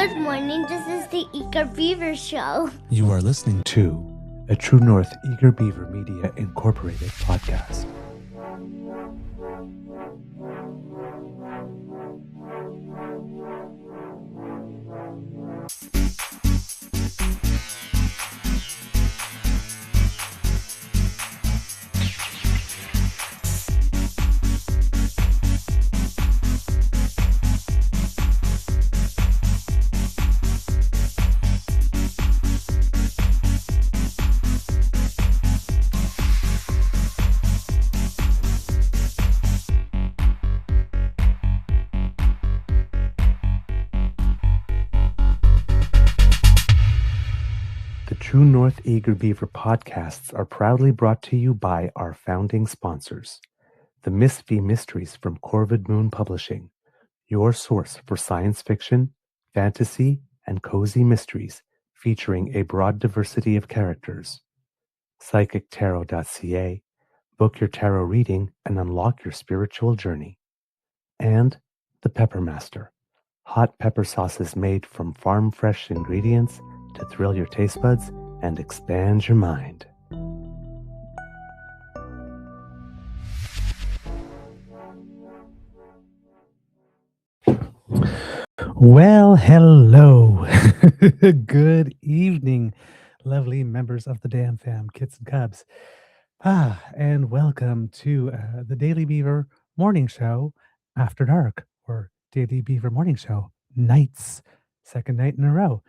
Good morning, this is the Eager Beaver Show. You are listening to a True North Eager Beaver Media Incorporated podcast. True North Eager Beaver podcasts are proudly brought to you by our founding sponsors, the Miss V Mysteries from Corvid Moon Publishing, your source for science fiction, fantasy, and cozy mysteries featuring a broad diversity of characters. PsychicTarot.ca, book your tarot reading and unlock your spiritual journey. And the Pepper Master, hot pepper sauces made from farm-fresh ingredients to thrill your taste buds and expand your mind. Well, hello. Good evening, lovely members of the DamFam, kids and cubs. And welcome to the Daily Beaver Morning Show After Dark, or Daily Beaver Morning Show Nights, second night in a row.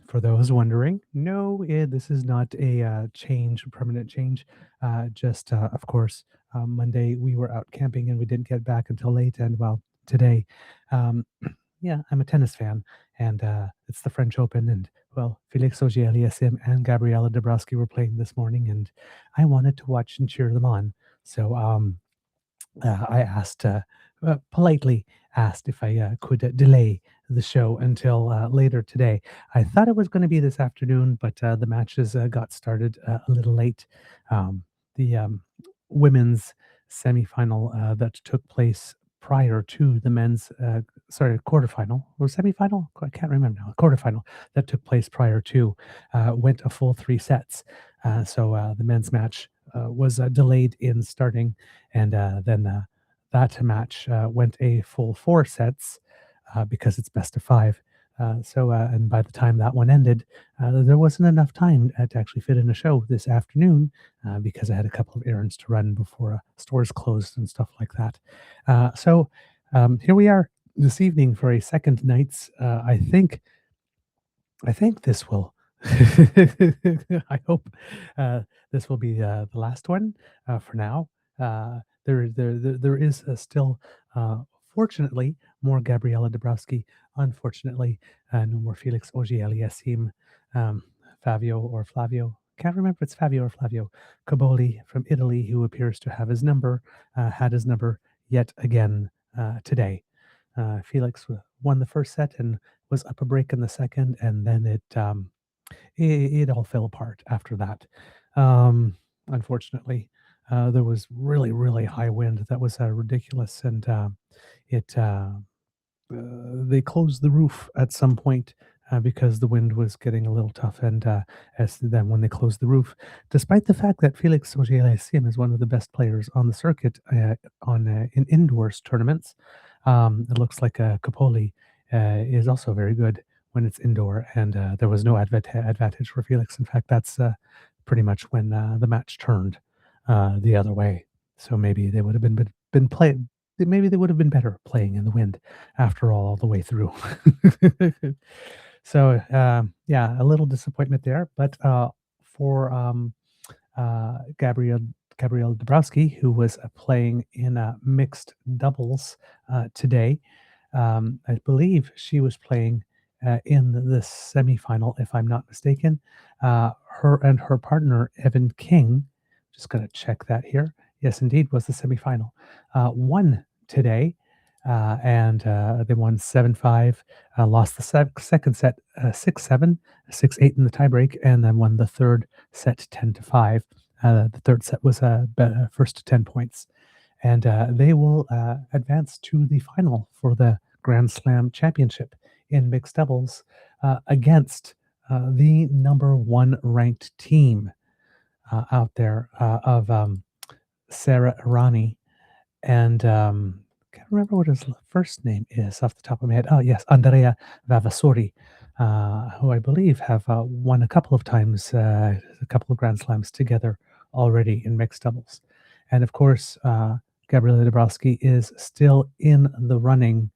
For those wondering, no, this is not a permanent change. Of course, Monday we were out camping and we didn't get back until late. And well, today, yeah, I'm a tennis fan, and it's the French Open. And well, Felix Auger-Aliassime and Gabriela Dabrowski were playing this morning, and I wanted to watch and cheer them on. So I asked, politely asked if I could delay the show until later today. I thought it was going to be this afternoon, but the matches got started a little late. The women's semifinal that took place prior to the men's, quarterfinal or semifinal? I can't remember now. Quarterfinal that took place prior to went a full 3 sets. So the men's match was delayed in starting, and then that match went a full 4 sets because it's best of 5. And by the time that one ended, there wasn't enough time to actually fit in a show this afternoon because I had a couple of errands to run before stores closed and stuff like that. So here we are this evening for a second night's. I think this will. I hope this will be the last one for now. There is still, fortunately, more Gabriela Dabrowski. Unfortunately, no more Felix Auger-Aliassime, Flavio. Can't remember if it's Fabio or Flavio Caboli from Italy, who appears to have his number, had his number yet again today. Felix won the first set and was up a break in the second, and then it all fell apart after that. Unfortunately, there was really, really high wind that was ridiculous, and they closed the roof at some point because the wind was getting a little tough. And then when they closed the roof, despite the fact that Felix Auger-Aliassime is one of the best players on the circuit in indoors tournaments, it looks like Capoli is also very good when it's indoor, and there was no advantage for Felix. In fact, that's pretty much when the match turned the other way. So maybe they would have been playing. Maybe they would have been better playing in the wind after all the way through. So yeah, a little disappointment there. But for Gabrielle Dabrowski, who was playing in mixed doubles today, I believe she was playing in the semifinal, if I'm not mistaken. Her and her partner, Evan King, just going to check that here. Yes, indeed, was the semifinal. Won today, and they won 7-5, lost the second set 6-7, 6-8 in the tiebreak, and then won the third set 10-5. The third set was first to 10 points. And they will advance to the final for the Grand Slam Championship in mixed doubles against the number one ranked team out there of Sarah Irani and can't remember what his first name is off the top of my head. Oh, yes, Andrea Vavasori, who I believe have won a couple of times, a couple of Grand Slams together already in mixed doubles. And of course, Gabriela Dabrowski is still in the running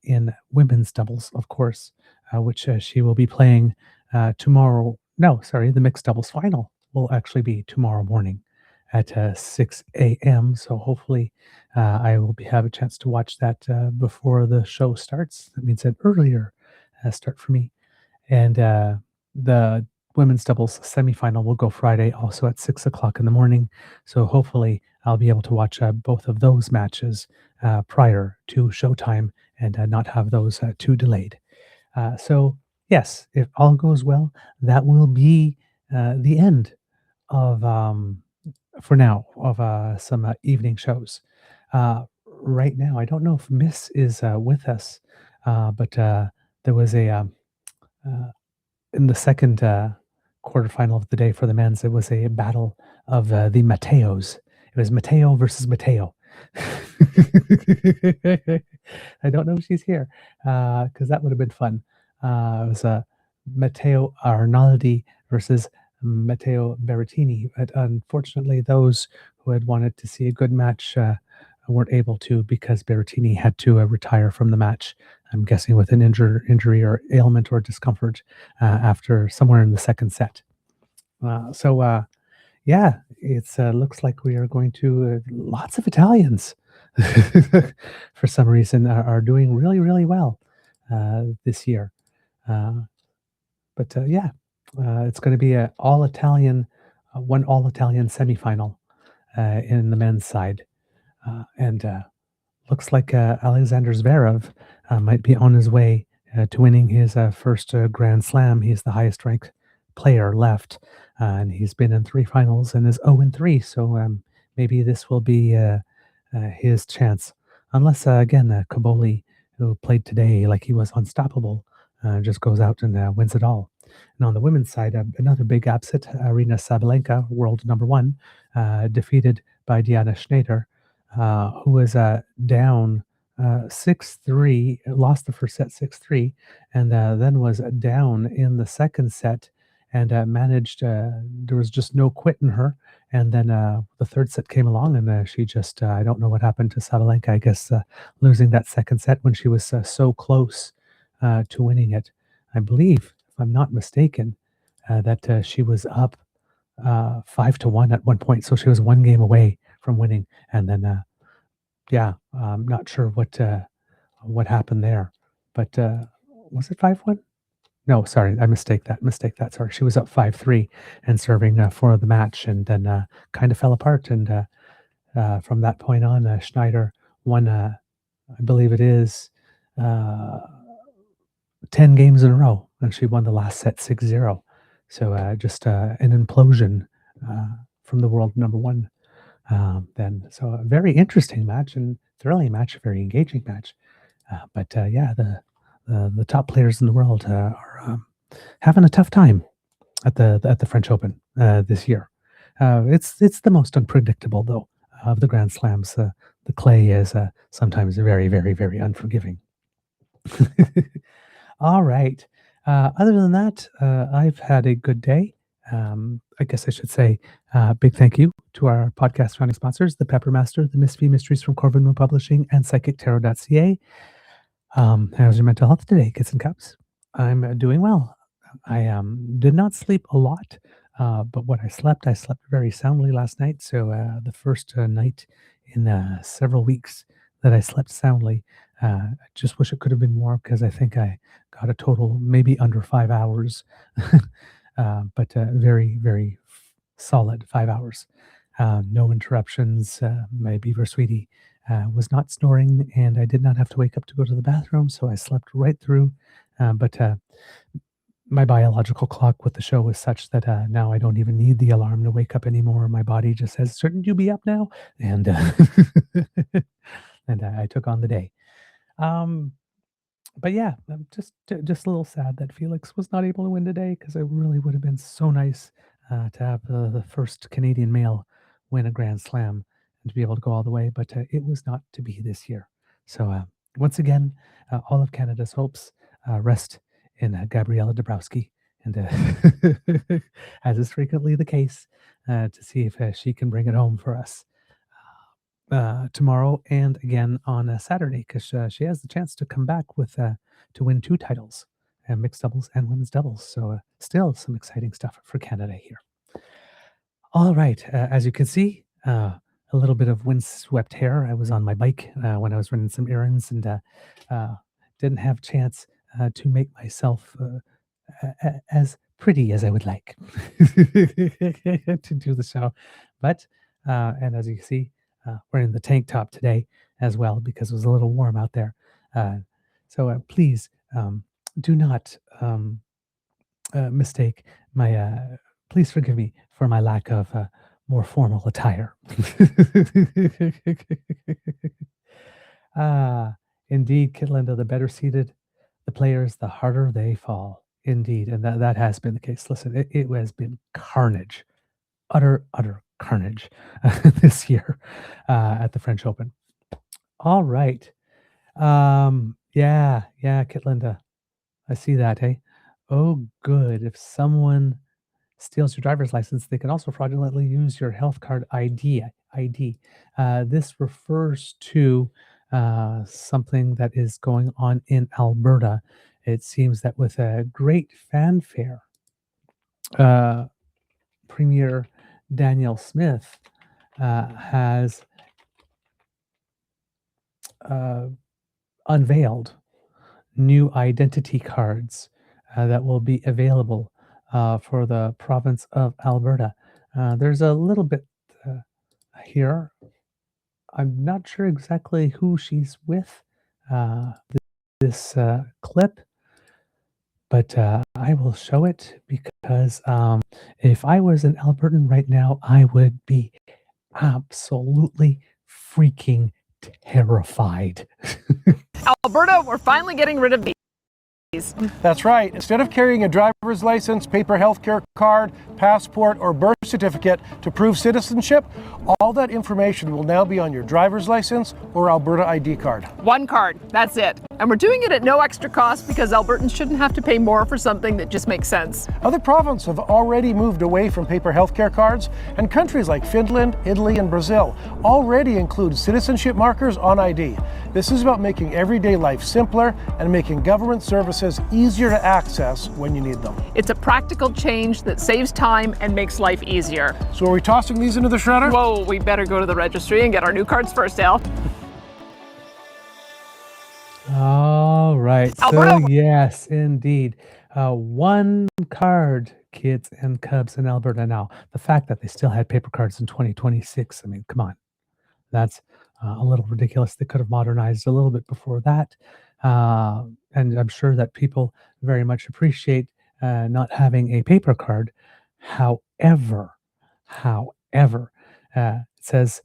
in women's doubles, of course, which she will be playing tomorrow. No, sorry, the mixed doubles final will actually be tomorrow morning at 6 a.m. So hopefully, I will have a chance to watch that before the show starts. That means an earlier start for me. And the women's doubles semifinal will go Friday, also at 6 o'clock in the morning. So hopefully, I'll be able to watch both of those matches prior to showtime and not have those too delayed. So, yes, if all goes well, that will be the end of, for now, of some evening shows. Right now, I don't know if Miss is with us, but there was uh, in the second quarterfinal of the day for the men's, it was a battle of the Mateos. It was Mateo versus Mateo. I don't know if she's here because that would have been fun. It was Matteo Arnaldi versus Matteo Berrettini. But unfortunately, those who had wanted to see a good match weren't able to because Berrettini had to retire from the match. I'm guessing with an injury or ailment or discomfort after somewhere in the second set. Yeah, it's looks like we are going to lots of Italians for some reason are doing really, really well this year. Uh, but yeah, it's going to be a all Italian, one all Italian semifinal in the men's side, and looks like Alexander Zverev might be on his way to winning his first Grand Slam. He's the highest ranked player left, and he's been in three finals and is 0-3. So maybe this will be his chance. Unless, again, Kaboli, who played today like he was unstoppable, just goes out and wins it all. And on the women's side, another big upset, Arina Sabalenka, world number one, defeated by Diana Schneider, who was down 6-3, lost the first set 6-3, and then was down in the second set and managed, there was just no quitting her. And then the third set came along and she just, I don't know what happened to Sabalenka, I guess losing that second set when she was so close to winning it. I believe, if I'm not mistaken, that she was up 5-1 at one point. So she was one game away from winning. And then yeah, I'm not sure what happened there, but was it 5-1? No, sorry, I mistake that. Sorry, she was up 5-3 and serving for the match, and then kind of fell apart. And from that point on, Schneider won, I believe it is, uh, 10 games in a row, and she won the last set 6-0. So just an implosion from the world number one then. So a very interesting match and thrilling match, a very engaging match. But yeah, the top players in the world are having a tough time at the French Open this year. It's the most unpredictable though of the Grand Slams. The clay is sometimes very, very, very unforgiving. All right. Other than that, I've had a good day. I guess I should say big thank you to our podcast founding sponsors, The Pepper Master, The Misfit Mysteries from Corvin Moon Publishing, and PsychicTarot.ca. How's your mental health today, kids and cubs? I'm doing well. I did not sleep a lot, but what I slept very soundly last night. So the first night in several weeks that I slept soundly. I just wish it could have been more because I think I got a total maybe under 5 hours, but very, very solid 5 hours. No interruptions. My Beaver sweetie was not snoring, and I did not have to wake up to go to the bathroom, so I slept right through. But my biological clock with the show was such that now I don't even need the alarm to wake up anymore. My body just says, "Shouldn't you be up now?" And and I took on the day. Um, But yeah, I'm just a little sad that Felix was not able to win today because it really would have been so nice to have the first Canadian male win a Grand Slam and to be able to go all the way. But it was not to be this year. So once again, all of Canada's hopes rest in Gabriella Dabrowski, and as is frequently the case, to see if she can bring it home for us tomorrow and again on Saturday because she has the chance to come back with to win two titles, mixed doubles and women's doubles. So still some exciting stuff for Canada here. All right, as you can see, a little bit of windswept hair. I was on my bike when I was running some errands and didn't have chance to make myself as pretty as I would like to do the show. But, and as you can see, wearing the tank top today as well because it was a little warm out there. So please do not mistake my, please forgive me for my lack of more formal attire. Ah, indeed, Kitlinda, the better seated the players, the harder they fall. Indeed, and that has been the case. Listen, it has been carnage, utter carnage this year at the French Open. All right. Yeah, Kitlinda, I see that, hey? Oh, good. If someone steals your driver's license, they can also fraudulently use your health card ID. This refers to something that is going on in Alberta. It seems that with a great fanfare, uh, Premier Daniel Smith has uh, unveiled new identity cards that will be available for the province of Alberta. There's a little bit here. I'm not sure exactly who she's with this clip, but I will show it because if I was an Albertan right now, I would be absolutely freaking terrified. Alberta, we're finally getting rid of these. That's right. Instead of carrying a driver's license, paper healthcare card, passport, or birth certificate to prove citizenship, all that information will now be on your driver's license or Alberta ID card. One card, that's it. And we're doing it at no extra cost because Albertans shouldn't have to pay more for something that just makes sense. Other provinces have already moved away from paper healthcare cards, and countries like Finland, Italy, and Brazil already include citizenship markers on ID. This is about making everyday life simpler and making government services easier to access when you need them. It's a practical change that saves time and makes life easier. So are we tossing these into the shredder? Whoa, we better go to the registry and get our new cards first, Al. All right. So Alberta. yes, indeed. One card, kids and cubs in Alberta now. The fact that they still had paper cards in 2026, I mean, come on. That's a little ridiculous. They could have modernized a little bit before that. And I'm sure that people very much appreciate not having a paper card. However, it says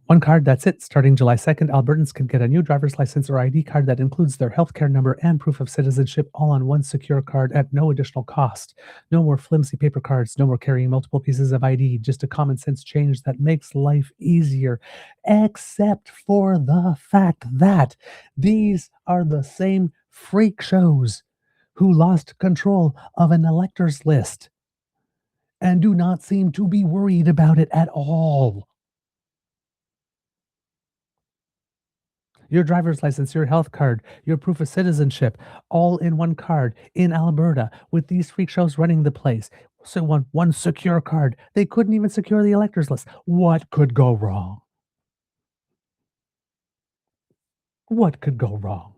one card, that's it. Starting July 2nd, Albertans can get a new driver's license or ID card that includes their healthcare number and proof of citizenship all on one secure card at no additional cost. No more flimsy paper cards, no more carrying multiple pieces of ID, just a common sense change that makes life easier, except for the fact that these are the same freak shows who lost control of an electors list and do not seem to be worried about it at all. Your driver's license, your health card, your proof of citizenship, all in one card in Alberta with these freak shows running the place. So one secure card. They couldn't even secure the electors list. What could go wrong? What could go wrong?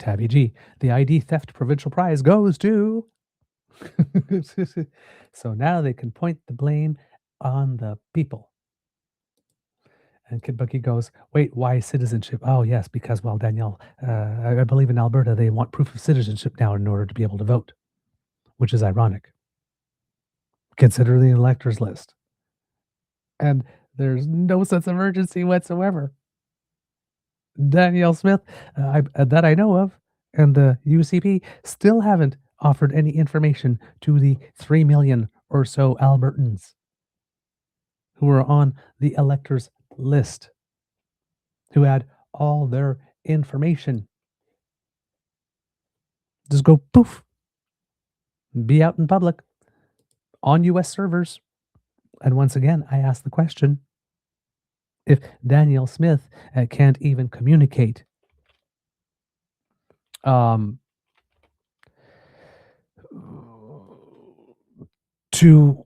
Tabby G, the ID theft provincial prize goes to. So now they can point the blame on the people. And Kid Bucky goes, wait, why citizenship? Oh, yes, because, well, Danielle, I believe in Alberta, they want proof of citizenship now in order to be able to vote, which is ironic. Consider the electors list. And there's no sense of urgency whatsoever. Danielle Smith, that I know of, and the UCP still haven't offered any information to the 3 million or so Albertans who are on the electors list, who had all their information just go poof, be out in public on US servers. And once again, I ask the question, if Danielle Smith can't even communicate to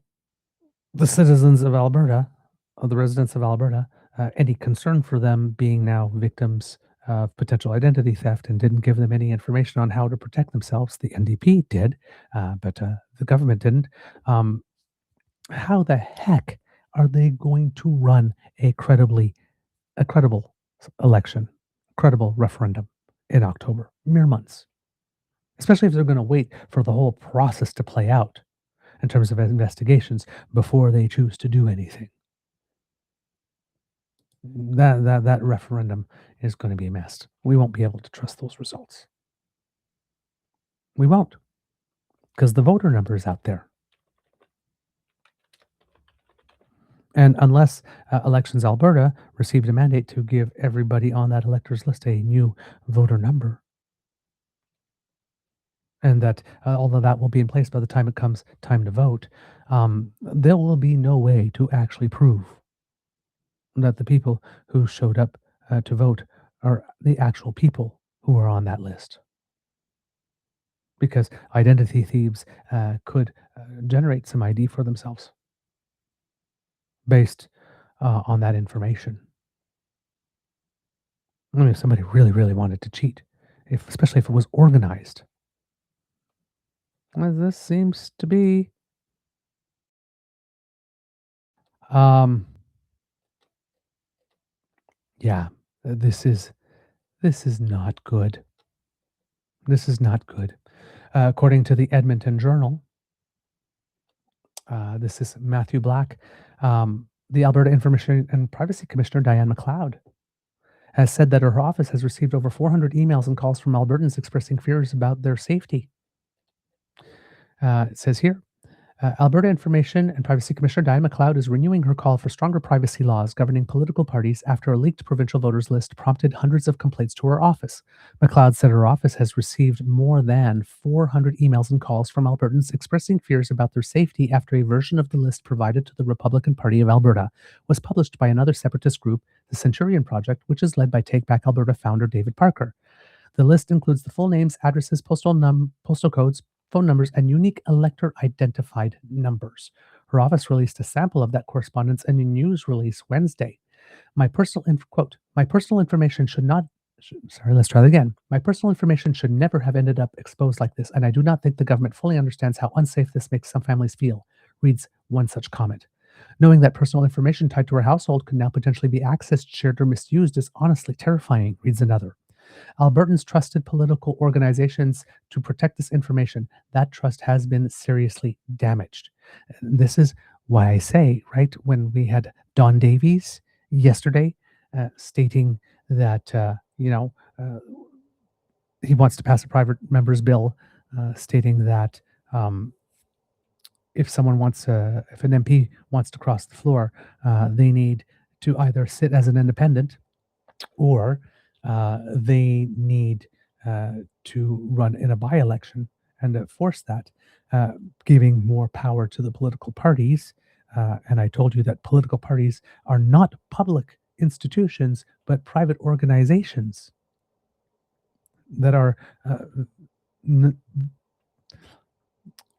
the citizens of Alberta, of the residents of Alberta, any concern for them being now victims of potential identity theft, and didn't give them any information on how to protect themselves. The NDP did, but the government didn't. How the heck are they going to run a credible election, credible referendum in October? Mere months. Especially if they're going to wait for the whole process to play out in terms of investigations before they choose to do anything. That referendum is going to be a mess. We won't be able to trust those results. We won't, because the voter number is out there. And unless Elections Alberta received a mandate to give everybody on that electors list a new voter number, and that although that will be in place by the time it comes time to vote, there will be no way to actually prove that the people who showed up to vote are the actual people who are on that list. Because identity thieves could generate some ID for themselves based on that information. I mean, if somebody really, really wanted to cheat, especially if it was organized. Well, this seems to be yeah, this is not good. This is not good. According to the Edmonton Journal, this is Matthew Black, the Alberta Information and Privacy Commissioner Diane McLeod has said that her office has received over 400 emails and calls from Albertans expressing fears about their safety. It says here, Alberta Information and Privacy Commissioner Diane McLeod is renewing her call for stronger privacy laws governing political parties after a leaked provincial voters list prompted hundreds of complaints to her office. McLeod said her office has received more than 400 emails and calls from Albertans expressing fears about their safety after a version of the list provided to the Republican Party of Alberta was published by another separatist group, the Centurion Project, which is led by Take Back Alberta founder David Parker. The list includes the full names, addresses, postal codes, phone numbers, and unique elector identified numbers. Her office released a sample of that correspondence in a news release Wednesday. My personal information should not. Sorry, let's try that again. My personal information should never have ended up exposed like this, and I do not think the government fully understands how unsafe this makes some families feel, reads one such comment. Knowing that personal information tied to our household could now potentially be accessed, shared, or misused is honestly terrifying, reads another. Albertans trusted political organizations to protect this information. That trust has been seriously damaged. This is why I say, right, when we had Don Davies yesterday stating that, he wants to pass a private member's bill stating that if an MP wants to cross the floor, they need to either sit as an independent or they need to run in a by-election and force that, giving more power to the political parties. And I told you that political parties are not public institutions, but private organizations that are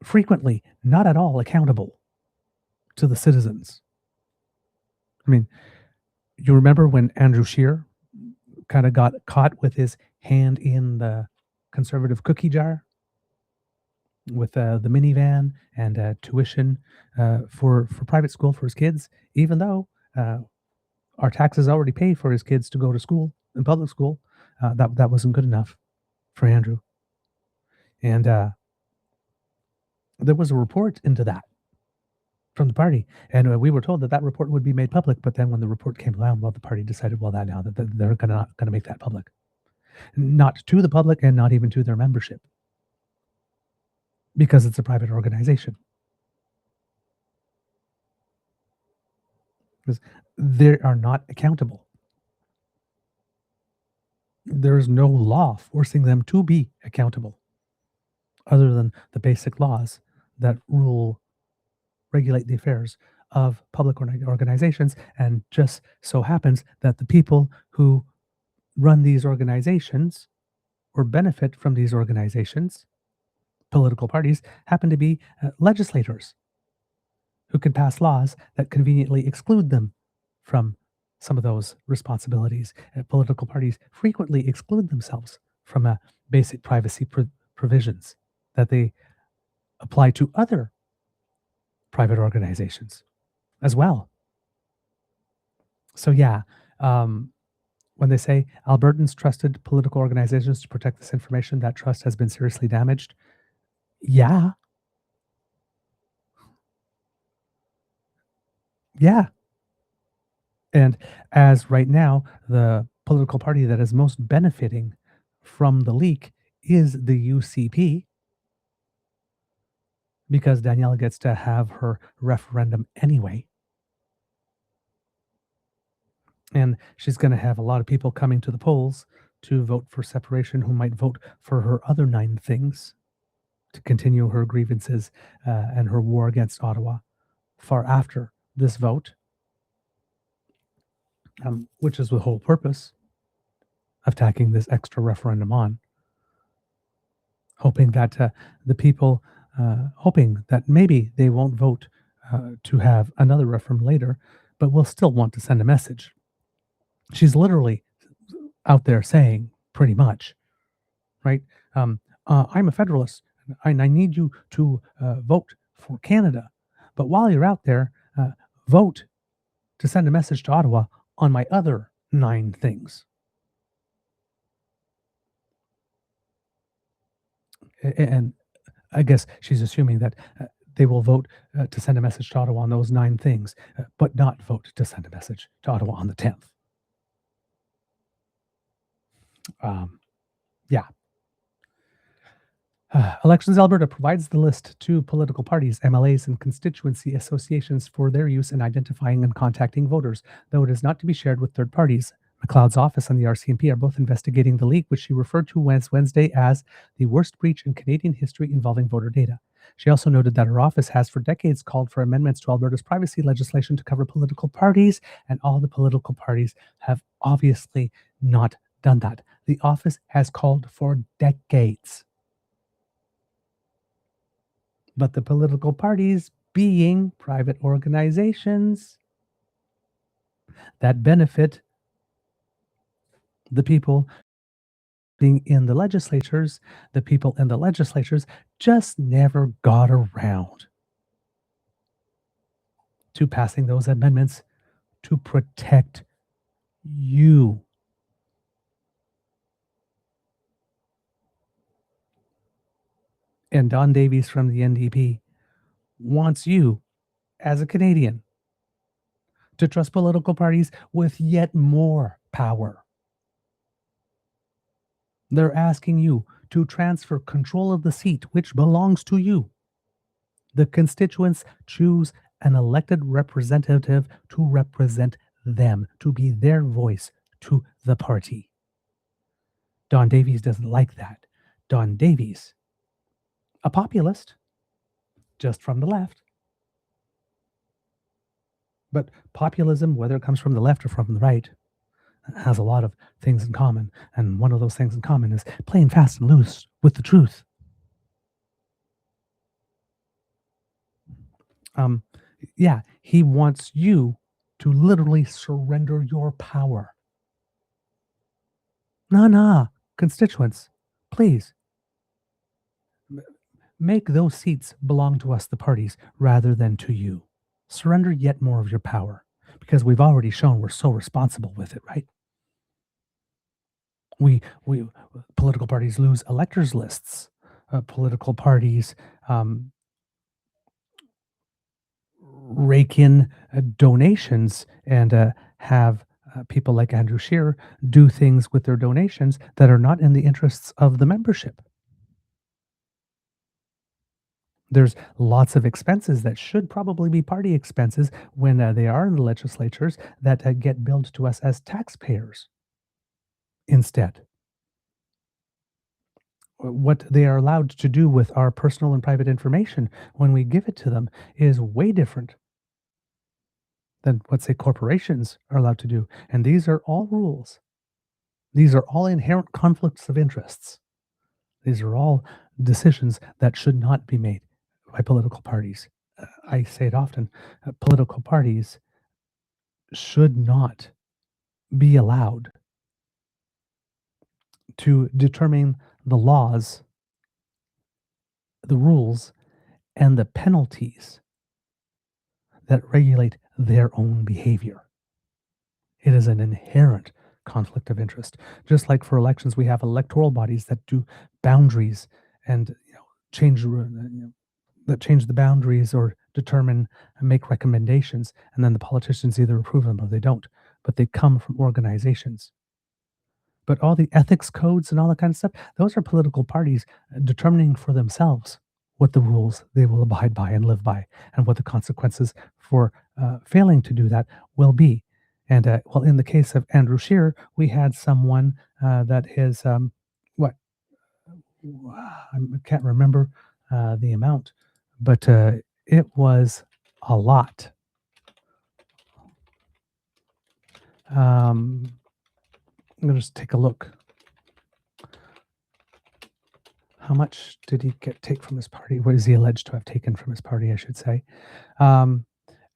frequently not at all accountable to the citizens. I mean, you remember when Andrew Scheer kind of got caught with his hand in the conservative cookie jar with the minivan and tuition for private school for his kids, even though our taxes already pay for his kids to go to school in public school. That wasn't good enough for Andrew. And there was a report into that. from the party. And we were told that that report would be made public. But then when the report came around, well, the party decided, well, that now that they're not going to make that public, not to the public and not even to their membership, because it's a private organization. Because they are not accountable. There is no law forcing them to be accountable, other than the basic laws that regulate the affairs of public organizations. And just so happens that the people who run these organizations or benefit from these organizations, political parties, happen to be legislators who can pass laws that conveniently exclude them from some of those responsibilities. Political parties frequently exclude themselves from basic privacy provisions that they apply to other private organizations as well. So yeah, when they say Albertans trusted political organizations to protect this information, that trust has been seriously damaged. Yeah. And as right now, the political party that is most benefiting from the leak is the UCP, because Danielle gets to have her referendum anyway. And she's going to have a lot of people coming to the polls to vote for separation who might vote for her other 9 things to continue her grievances and her war against Ottawa far after this vote, which is the whole purpose of tacking this extra referendum on, hoping that the people, hoping that maybe they won't vote to have another referendum later, but will still want to send a message. She's literally out there saying pretty much, right? I'm a Federalist, and I need you to vote for Canada. But while you're out there, vote to send a message to Ottawa on my other 9 things. And I guess she's assuming that they will vote to send a message to Ottawa on those 9 things, but not vote to send a message to Ottawa on the 10th. Yeah. Elections Alberta provides the list to political parties, MLAs, and constituency associations for their use in identifying and contacting voters, though it is not to be shared with third parties. McLeod's office and the RCMP are both investigating the leak, which she referred to Wednesday as the worst breach in Canadian history involving voter data. She also noted that her office has for decades called for amendments to Alberta's privacy legislation to cover political parties, and all the political parties have obviously not done that. The office has called for decades. But the political parties, being private organizations that benefit the people being in the legislatures, the people in the legislatures just never got around to passing those amendments to protect you. And Don Davies from the NDP wants you, as a Canadian, to trust political parties with yet more power. They're asking you to transfer control of the seat which belongs to you. The constituents choose an elected representative to represent them, to be their voice to the party. Don Davies doesn't like that. Don Davies, a populist, just from the left. But populism, whether it comes from the left or from the right, has a lot of things in common. And one of those things in common is playing fast and loose with the truth. Yeah, he wants you to literally surrender your power. Nah, constituents, please. Make those seats belong to us, the parties, rather than to you. Surrender yet more of your power, because we've already shown we're so responsible with it, right? We political parties lose electors lists. Political parties rake in donations and have people like Andrew Scheer do things with their donations that are not in the interests of the membership. There's lots of expenses that should probably be party expenses when they are in the legislatures that get billed to us as taxpayers instead. What they are allowed to do with our personal and private information when we give it to them is way different than what, say, corporations are allowed to do. And these are all rules. These are all inherent conflicts of interests. These are all decisions that should not be made by political parties. I say it often, political parties should not be allowed to determine the laws, the rules, and the penalties that regulate their own behavior. It is an inherent conflict of interest. Just like for elections, we have electoral bodies that do boundaries and change that change the boundaries or determine and make recommendations, and then the politicians either approve them or they don't. But they come from organizations. But all the ethics codes and all that kind of stuff, those are political parties determining for themselves what the rules they will abide by and live by, and what the consequences for failing to do that will be. And well, in the case of Andrew Scheer, we had someone that is what I can't remember the amount, but it was a lot. I'm going to just take a look. How much did he take from his party? What is he alleged to have taken from his party, I should say? An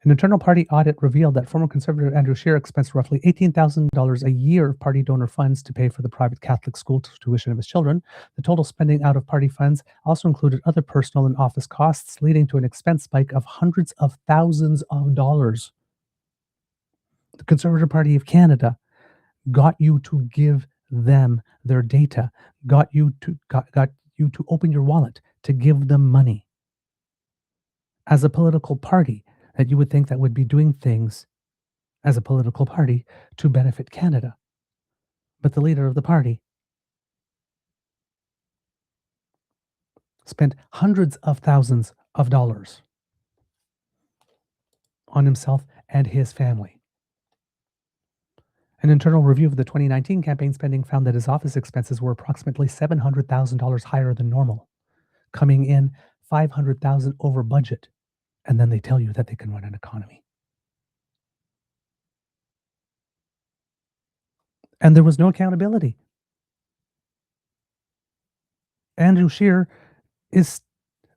internal party audit revealed that former Conservative Andrew Scheer expensed roughly $18,000 a year of party donor funds to pay for the private Catholic school tuition of his children. The total spending out of party funds also included other personal and office costs, leading to an expense spike of hundreds of thousands of dollars. The Conservative Party of Canada got you to give them their data, got you to open your wallet to give them money. As a political party, that you would think that would be doing things as a political party to benefit Canada. But the leader of the party spent hundreds of thousands of dollars on himself and his family. An internal review of the 2019 campaign spending found that his office expenses were approximately $700,000 higher than normal, coming in $500,000 over budget. And then they tell you that they can run an economy. And there was no accountability. Andrew Scheer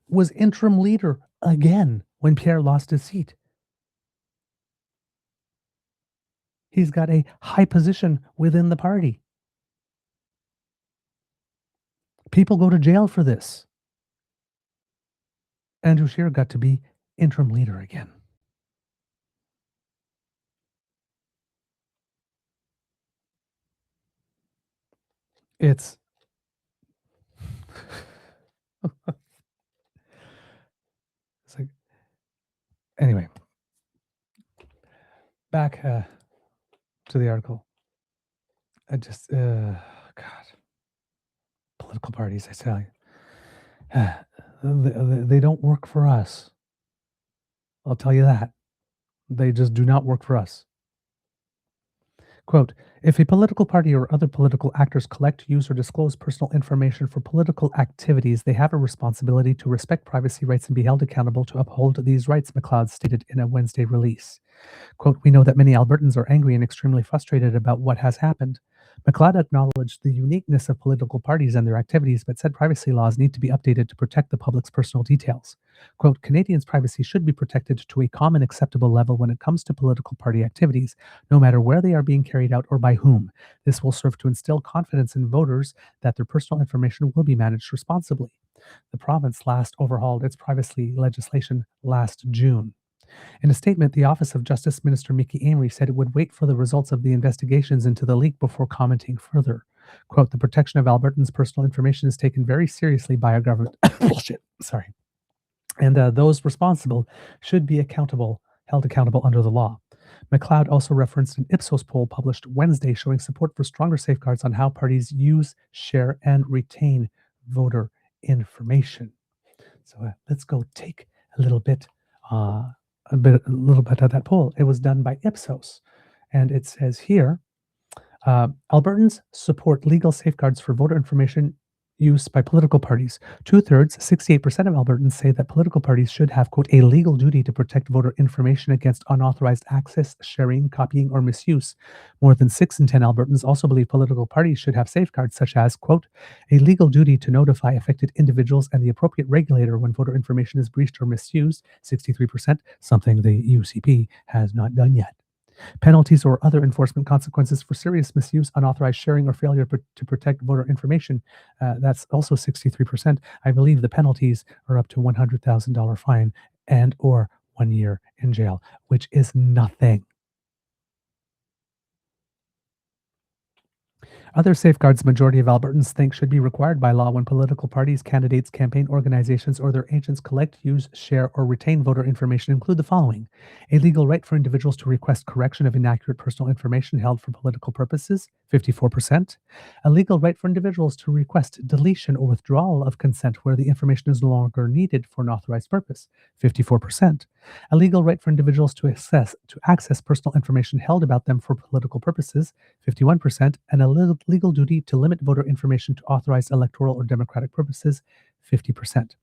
was interim leader again when Pierre lost his seat. He's got a high position within the party. People go to jail for this. Andrew Scheer got to be interim leader again. It's it's like, anyway, back to the article. I just God, political parties, I tell you, they don't work for us. I'll tell you that. They just do not work for us. Quote, if a political party or other political actors collect, use, or disclose personal information for political activities, they have a responsibility to respect privacy rights and be held accountable to uphold these rights, McLeod stated in a Wednesday release. Quote, we know that many Albertans are angry and extremely frustrated about what has happened. McLeod acknowledged the uniqueness of political parties and their activities, but said privacy laws need to be updated to protect the public's personal details. Quote, Canadians' privacy should be protected to a common acceptable level when it comes to political party activities, no matter where they are being carried out or by whom. This will serve to instill confidence in voters that their personal information will be managed responsibly. The province last overhauled its privacy legislation last June. In a statement, the Office of Justice Minister Mickey Amery said it would wait for the results of the investigations into the leak before commenting further. Quote, the protection of Albertans' personal information is taken very seriously by our government. Bullshit. Sorry. and those responsible should be held accountable under the law. McLeod also referenced an Ipsos poll published Wednesday showing support for stronger safeguards on how parties use, share, and retain voter information. So let's go take a little bit of that poll. It was done by Ipsos, and it says here, Albertans support legal safeguards for voter information use by political parties. 2/3, 68% of Albertans say that political parties should have, quote, a legal duty to protect voter information against unauthorized access, sharing, copying, or misuse. More than 6 in 10 Albertans also believe political parties should have safeguards such as, quote, a legal duty to notify affected individuals and the appropriate regulator when voter information is breached or misused, 63%, something the UCP has not done yet. Penalties or other enforcement consequences for serious misuse, unauthorized sharing, or failure to protect voter information. That's also 63%. I believe the penalties are up to $100,000 fine and or 1 year in jail, which is nothing. Other safeguards majority of Albertans think should be required by law when political parties, candidates, campaign organizations, or their agents collect, use, share, or retain voter information include the following: a legal right for individuals to request correction of inaccurate personal information held for political purposes, 54%; a legal right for individuals to request deletion or withdrawal of consent where the information is no longer needed for an authorized purpose, 54%; a legal right for individuals to access personal information held about them for political purposes, 51%, and a legal duty to limit voter information to authorized electoral or democratic purposes, 50%.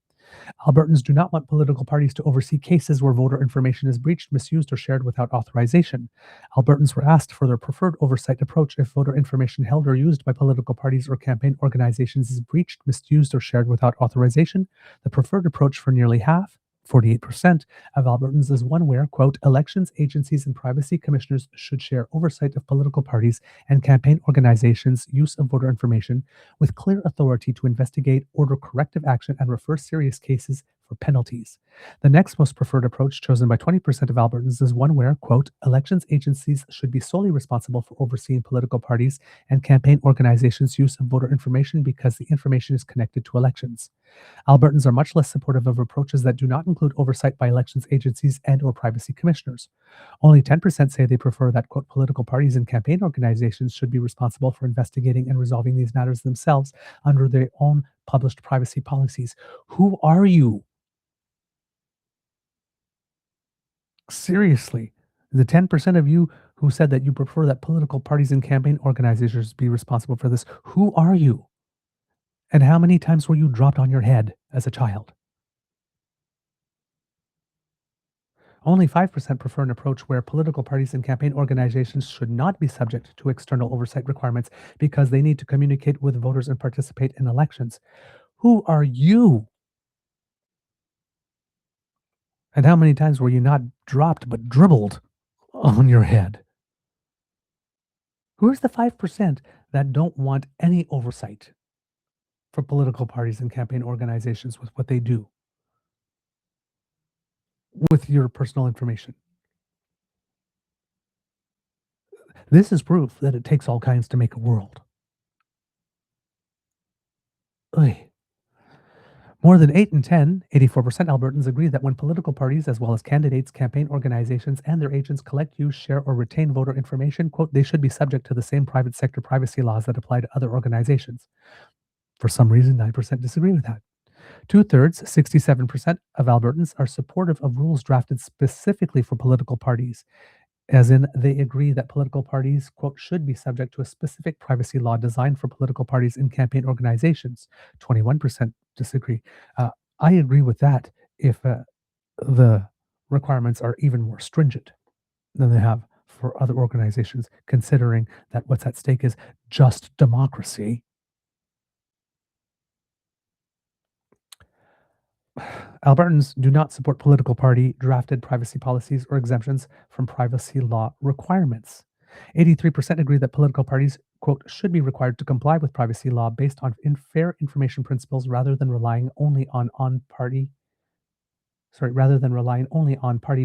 Albertans do not want political parties to oversee cases where voter information is breached, misused, or shared without authorization. Albertans were asked for their preferred oversight approach if voter information held or used by political parties or campaign organizations is breached, misused, or shared without authorization. The preferred approach for nearly half, 48% of Albertans, is one where, quote, elections agencies and privacy commissioners should share oversight of political parties and campaign organizations' use of voter information with clear authority to investigate, order corrective action, and refer serious cases for penalties. The next most preferred approach, chosen by 20% of Albertans, is one where, quote, elections agencies should be solely responsible for overseeing political parties and campaign organizations' use of voter information because the information is connected to elections. Albertans are much less supportive of approaches that do not include oversight by elections agencies and or privacy commissioners. Only 10% say they prefer that, quote, political parties and campaign organizations should be responsible for investigating and resolving these matters themselves under their own published privacy policies. Who are you? Seriously, the 10% of you who said that you prefer that political parties and campaign organizations be responsible for this, who are you? And how many times were you dropped on your head as a child? Only 5% prefer an approach where political parties and campaign organizations should not be subject to external oversight requirements because they need to communicate with voters and participate in elections. Who are you? And how many times were you not dropped but dribbled on your head? Who's the 5% that don't want any oversight for political parties and campaign organizations with what they do with your personal information? This is proof that it takes all kinds to make a world. Oy. More than 8 in 10, 84% Albertans agree that when political parties, as well as candidates, campaign organizations, and their agents collect, use, share, or retain voter information, quote, they should be subject to the same private sector privacy laws that apply to other organizations. For some reason, 9% disagree with that. 2/3, 67% of Albertans are supportive of rules drafted specifically for political parties, as in they agree that political parties, quote, should be subject to a specific privacy law designed for political parties and campaign organizations. 21% disagree. I agree with that if the requirements are even more stringent than they have for other organizations, considering that what's at stake is just democracy. Albertans do not support political party drafted privacy policies or exemptions from privacy law requirements. 83% agree that political parties, quote, should be required to comply with privacy law based on fair information principles rather than relying only on party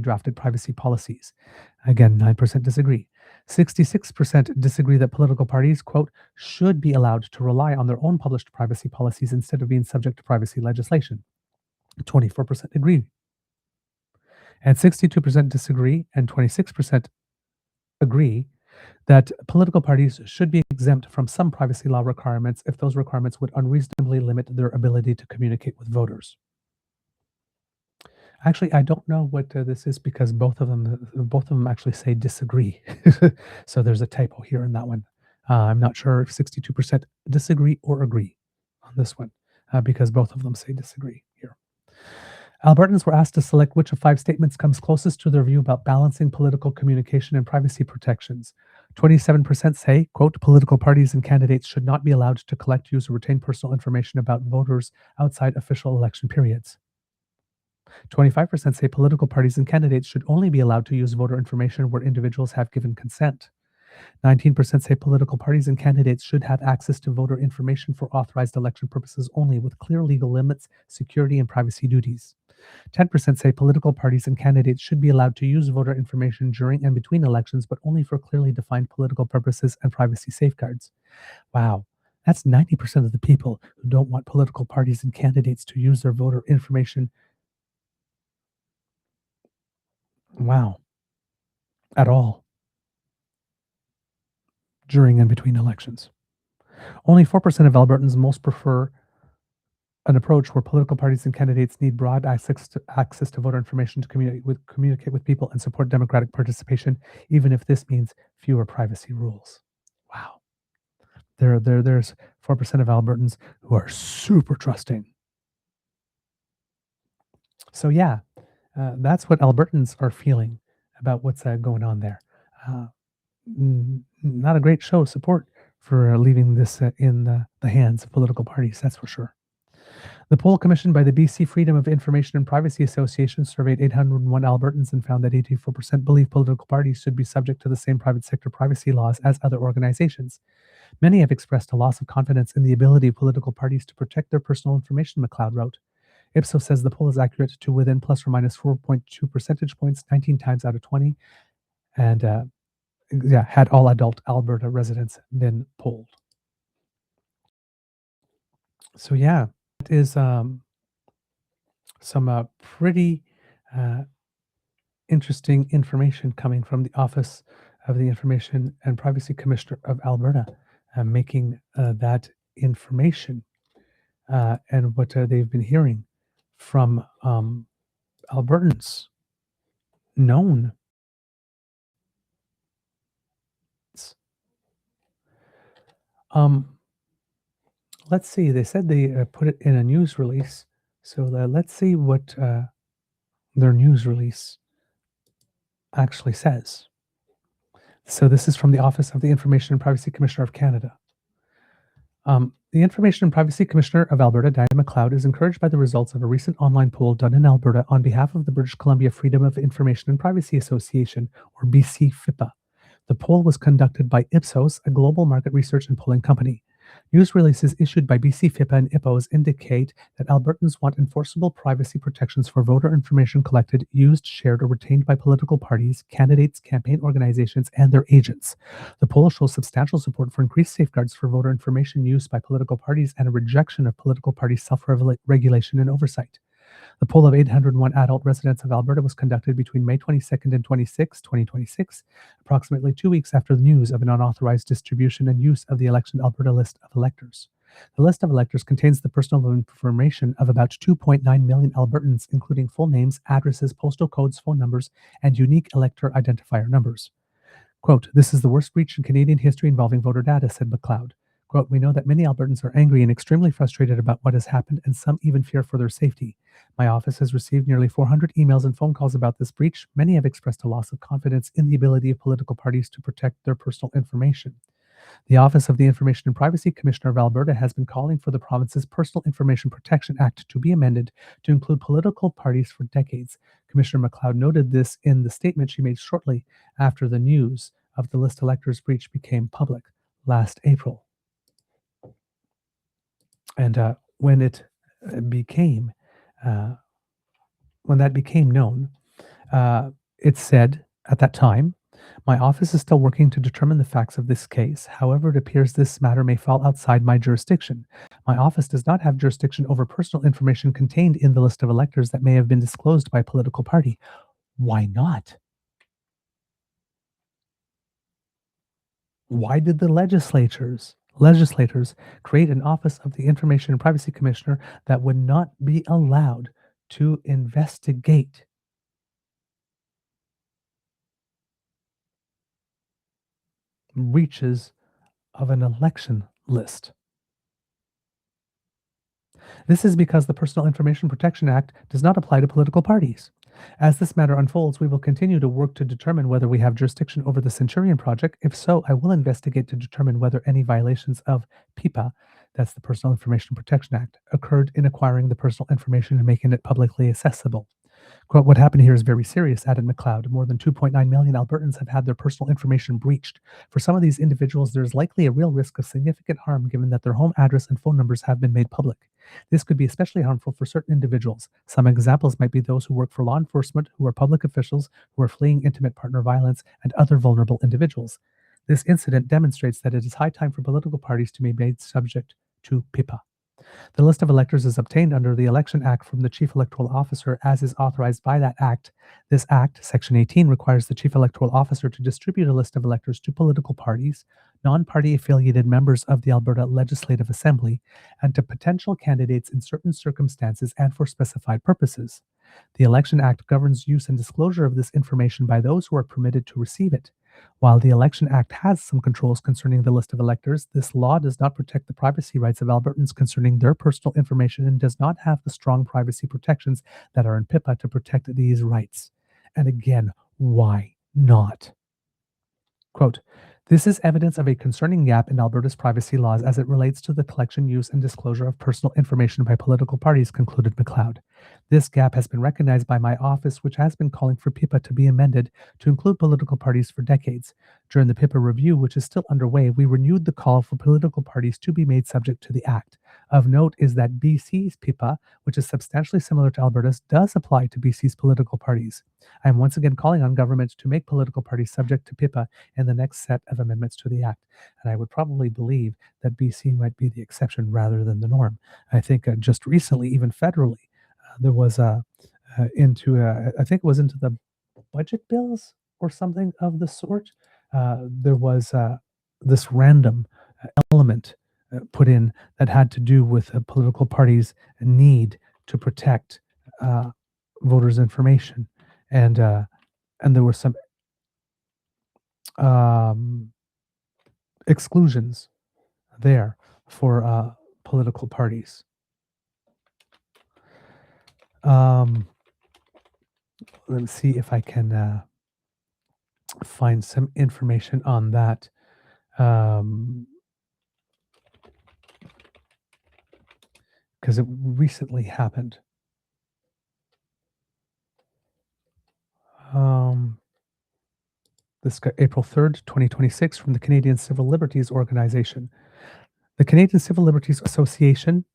drafted privacy policies. Again, 9% disagree. 66% disagree that political parties, quote, should be allowed to rely on their own published privacy policies instead of being subject to privacy legislation. 24% agree, and 62% disagree, and 26% agree that political parties should be exempt from some privacy law requirements if those requirements would unreasonably limit their ability to communicate with voters. Actually, I don't know what this is because both of them actually say disagree. So there's a typo here in that one. I'm not sure if 62% disagree or agree on this one because both of them say disagree here. Albertans were asked to select which of 5 statements comes closest to their view about balancing political communication and privacy protections. 27% say, quote, political parties and candidates should not be allowed to collect, use, or retain personal information about voters outside official election periods. 25% say political parties and candidates should only be allowed to use voter information where individuals have given consent. 19% say political parties and candidates should have access to voter information for authorized election purposes only, with clear legal limits, security, and privacy duties. 10% say political parties and candidates should be allowed to use voter information during and between elections, but only for clearly defined political purposes and privacy safeguards. Wow, that's 90% of the people who don't want political parties and candidates to use their voter information. Wow, at all during and between elections. Only 4% of Albertans most prefer an approach where political parties and candidates need broad access to voter information to communicate with people and support democratic participation, even if this means fewer privacy rules. Wow. There's 4% of Albertans who are super trusting. So yeah, that's what Albertans are feeling about what's going on there. Not a great show of support for leaving this in the hands of political parties, that's for sure. The poll commissioned by the BC Freedom of Information and Privacy Association surveyed 801 Albertans and found that 84% believe political parties should be subject to the same private sector privacy laws as other organizations. Many have expressed a loss of confidence in the ability of political parties to protect their personal information, McLeod wrote. Ipsos says the poll is accurate to within plus or minus 4.2 percentage points 19 times out of 20, and had all adult Alberta residents been polled. So yeah, it is some pretty interesting information coming from the Office of the Information and Privacy Commissioner of Alberta, making that information and what they've been hearing from Albertans known. Let's see, they said they put it in a news release. So let's see what their news release actually says. So this is from the Office of the Information and Privacy Commissioner of Canada. The Information and Privacy Commissioner of Alberta, Diana McLeod, is encouraged by the results of a recent online poll done in Alberta on behalf of the British Columbia Freedom of Information and Privacy Association, or BC FIPA. The poll was conducted by Ipsos, a global market research and polling company. News releases issued by BC FIPA and Ipsos indicate that Albertans want enforceable privacy protections for voter information collected, used, shared, or retained by political parties, candidates, campaign organizations, and their agents. The poll shows substantial support for increased safeguards for voter information used by political parties and a rejection of political party self-regulation and oversight. The poll of 801 adult residents of Alberta was conducted between May 22nd and 26, 2026, approximately 2 weeks after the news of an unauthorized distribution and use of the Election Alberta list of electors. The list of electors contains the personal information of about 2.9 million Albertans, including full names, addresses, postal codes, phone numbers, and unique elector identifier numbers. Quote, "This is the worst breach in Canadian history involving voter data," said McLeod. Quote, "We know that many Albertans are angry and extremely frustrated about what has happened, and some even fear for their safety. My office has received nearly 400 emails and phone calls about this breach. Many have expressed a loss of confidence in the ability of political parties to protect their personal information. The Office of the Information and Privacy Commissioner of Alberta has been calling for the province's Personal Information Protection Act to be amended to include political parties for decades." Commissioner McLeod noted this in the statement she made shortly after the news of the list electors breach became public last April. And when that became known, it said at that time My office is still working to determine the facts of this case. However, it appears this matter may fall outside my jurisdiction. My office does not have jurisdiction over personal information contained in the list of electors that may have been disclosed by a political party. Why not? Why did the legislators create an office of the Information and Privacy Commissioner that would not be allowed to investigate breaches of an election list? This is because the Personal Information Protection Act does not apply to political parties. As this matter unfolds, we will continue to work to determine whether we have jurisdiction over the Centurion project. If so, I will investigate to determine whether any violations of PIPA, that's the Personal Information Protection Act, occurred in acquiring the personal information and making it publicly accessible. Quote, what happened here is very serious, added McLeod. More than 2.9 million Albertans have had their personal information breached. For some of these individuals, there is likely a real risk of significant harm given that their home address and phone numbers have been made public. This could be especially harmful for certain individuals. Some examples might be those who work for law enforcement, who are public officials, who are fleeing intimate partner violence, and other vulnerable individuals. This incident demonstrates that it is high time for political parties to be made subject to PIPA. The list of electors is obtained under the Election Act from the Chief Electoral Officer as is authorized by that Act. This Act, Section 18, requires the Chief Electoral Officer to distribute a list of electors to political parties, non-party affiliated members of the Alberta Legislative Assembly, and to potential candidates in certain circumstances and for specified purposes. The Election Act governs use and disclosure of this information by those who are permitted to receive it. While the Election Act has some controls concerning the list of electors, this law does not protect the privacy rights of Albertans concerning their personal information and does not have the strong privacy protections that are in PIPA to protect these rights. And again, why not? Quote, this is evidence of a concerning gap in Alberta's privacy laws as it relates to the collection, use, and disclosure of personal information by political parties, concluded McLeod. This gap has been recognized by my office, which has been calling for PIPA to be amended to include political parties for decades. During the PIPA review, which is still underway, we renewed the call for political parties to be made subject to the Act. Of note is that BC's PIPA, which is substantially similar to Alberta's, does apply to BC's political parties. I am once again calling on government to make political parties subject to PIPA in the next set of amendments to the Act. And I would probably believe that BC might be the exception rather than the norm. I think just recently, even federally, there was I think it was into the budget bills or something of the sort. There was this random element put in that had to do with a political party's need to protect voters' information, and there were some exclusions there for political parties. Let's see if I can find some information on that. Because it recently happened. This got April 3rd, 2026, from the Canadian Civil Liberties Organization. The Canadian Civil Liberties Association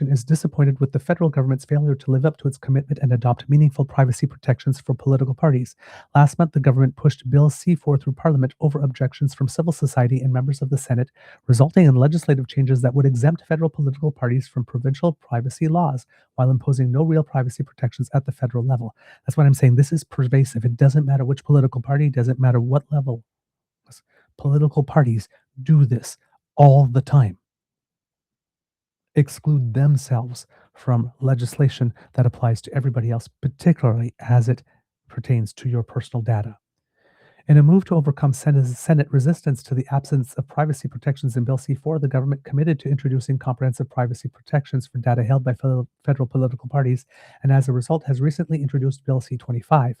is disappointed with the federal government's failure to live up to its commitment and adopt meaningful privacy protections for political parties. Last month, the government pushed Bill C4 through Parliament over objections from civil society and members of the Senate, resulting in legislative changes that would exempt federal political parties from provincial privacy laws while imposing no real privacy protections at the federal level. That's what I'm saying. This is pervasive. It doesn't matter which political party, doesn't matter what level. Political parties do this all the time. Exclude themselves from legislation that applies to everybody else, particularly as it pertains to your personal data. In a move to overcome Senate resistance to the absence of privacy protections in Bill C4, the government committed to introducing comprehensive privacy protections for data held by federal political parties, and as a result has recently introduced Bill C25.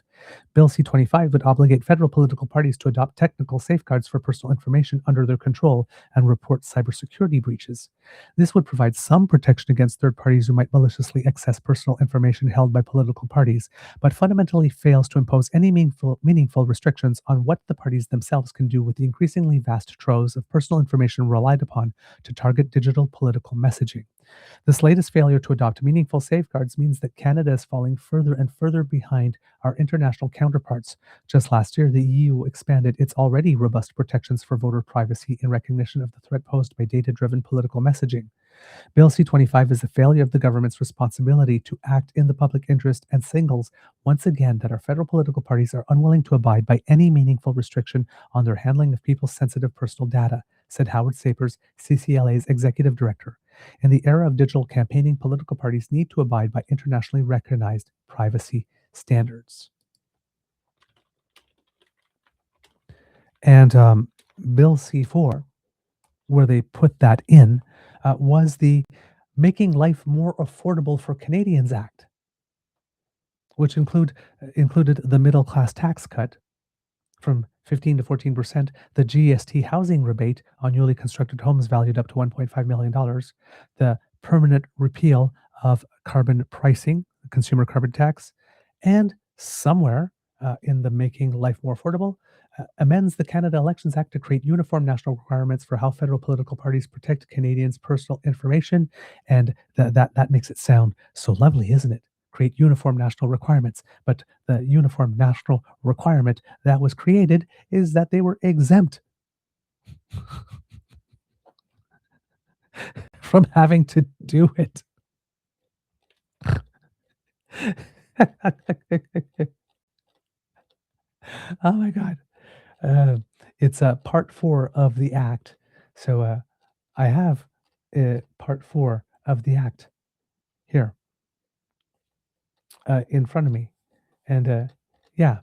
Bill C25 would obligate federal political parties to adopt technical safeguards for personal information under their control and report cybersecurity breaches. This would provide some protection against third parties who might maliciously access personal information held by political parties, but fundamentally fails to impose any meaningful restrictions on on what the parties themselves can do with the increasingly vast troves of personal information relied upon to target digital political messaging. This latest failure to adopt meaningful safeguards means that Canada is falling further and further behind our international counterparts. Just last year, the EU expanded its already robust protections for voter privacy in recognition of the threat posed by data-driven political messaging. Bill C-25 is a failure of the government's responsibility to act in the public interest and signals once again that our federal political parties are unwilling to abide by any meaningful restriction on their handling of people's sensitive personal data, said Howard Sapers, CCLA's executive director. In the era of digital campaigning, political parties need to abide by internationally recognized privacy standards. And Bill C-4, where they put that in, was the Making Life More Affordable for Canadians Act, which included the middle class tax cut from 15 to 14%, the GST housing rebate on newly constructed homes valued up to $1.5 million, the permanent repeal of carbon pricing, consumer carbon tax, and somewhere in the Making Life More Affordable, amends the Canada Elections Act to create uniform national requirements for how federal political parties protect Canadians' personal information. And that makes it sound so lovely, isn't it? Create uniform national requirements. But the uniform national requirement that was created is that they were exempt from having to do it. Oh my God. It's part 4 of the act. So I have part 4 of the act here in front of me. And yeah,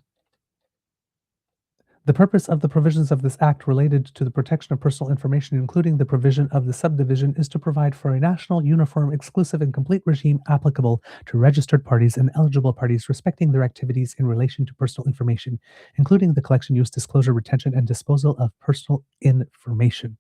the purpose of the provisions of this act related to the protection of personal information, including the provision of the subdivision, is to provide for a national, uniform, exclusive, and complete regime applicable to registered parties and eligible parties respecting their activities in relation to personal information, including the collection, use, disclosure, retention, and disposal of personal information.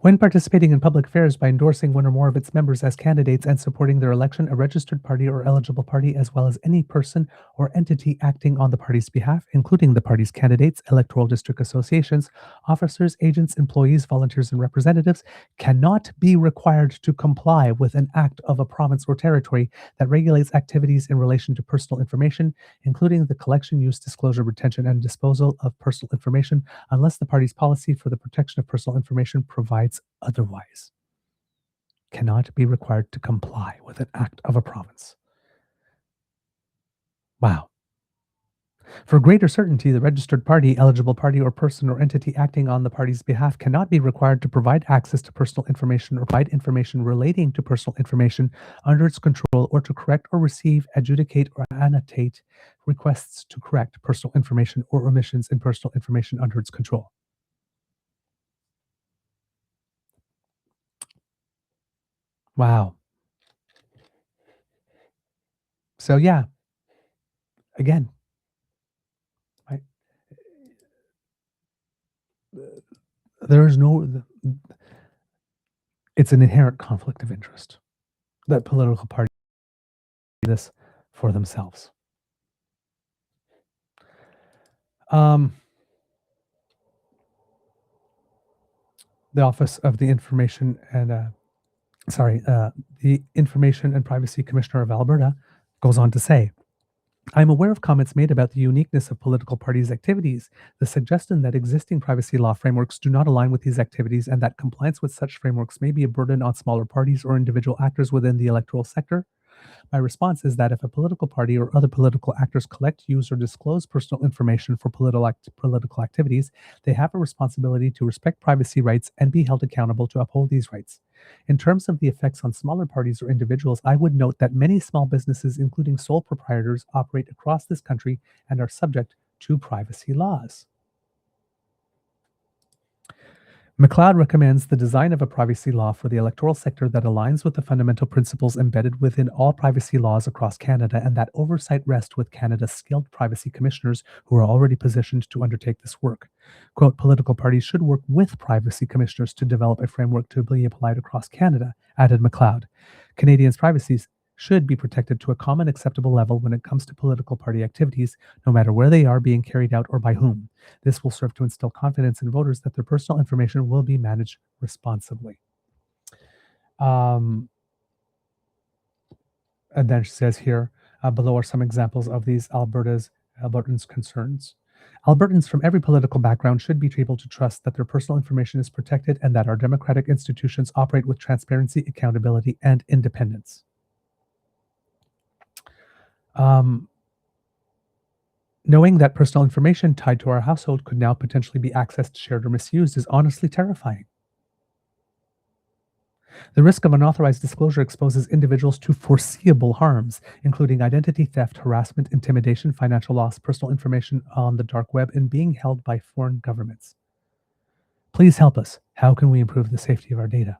When participating in public affairs by endorsing one or more of its members as candidates and supporting their election, a registered party or eligible party, as well as any person or entity acting on the party's behalf, including the party's candidates, electoral district associations, officers, agents, employees, volunteers, and representatives, cannot be required to comply with an act of a province or territory that regulates activities in relation to personal information, including the collection, use, disclosure, retention, and disposal of personal information, unless the party's policy for the protection of personal information provides otherwise. Cannot be required to comply with an act of a province. Wow. For greater certainty, the registered party, eligible party, or person or entity acting on the party's behalf cannot be required to provide access to personal information or provide information relating to personal information under its control, or to correct or receive, adjudicate, or annotate requests to correct personal information or omissions in personal information under its control. Wow. So yeah, again, right? There is no, it's an inherent conflict of interest that political parties do this for themselves. The Office of the Information and the Information and Privacy Commissioner of Alberta goes on to say, I'm aware of comments made about the uniqueness of political parties' activities, the suggestion that existing privacy law frameworks do not align with these activities, and that compliance with such frameworks may be a burden on smaller parties or individual actors within the electoral sector. My response is that if a political party or other political actors collect, use, or disclose personal information for political activities, they have a responsibility to respect privacy rights and be held accountable to uphold these rights. In terms of the effects on smaller parties or individuals, I would note that many small businesses, including sole proprietors, operate across this country and are subject to privacy laws. McLeod recommends the design of a privacy law for the electoral sector that aligns with the fundamental principles embedded within all privacy laws across Canada, and that oversight rests with Canada's skilled privacy commissioners who are already positioned to undertake this work. Quote, political parties should work with privacy commissioners to develop a framework to be applied across Canada, added McLeod. Canadians' should be protected to a common acceptable level when it comes to political party activities, no matter where they are being carried out or by whom. This will serve to instill confidence in voters that their personal information will be managed responsibly. And then she says here, below are some examples of these Albertans' concerns. Albertans from every political background should be able to trust that their personal information is protected and that our democratic institutions operate with transparency, accountability, and independence. Knowing that personal information tied to our household could now potentially be accessed, shared, or misused is honestly terrifying. The risk of unauthorized disclosure exposes individuals to foreseeable harms, including identity theft, harassment, intimidation, financial loss, personal information on the dark web, and being held by foreign governments. Please help us. How can we improve the safety of our data?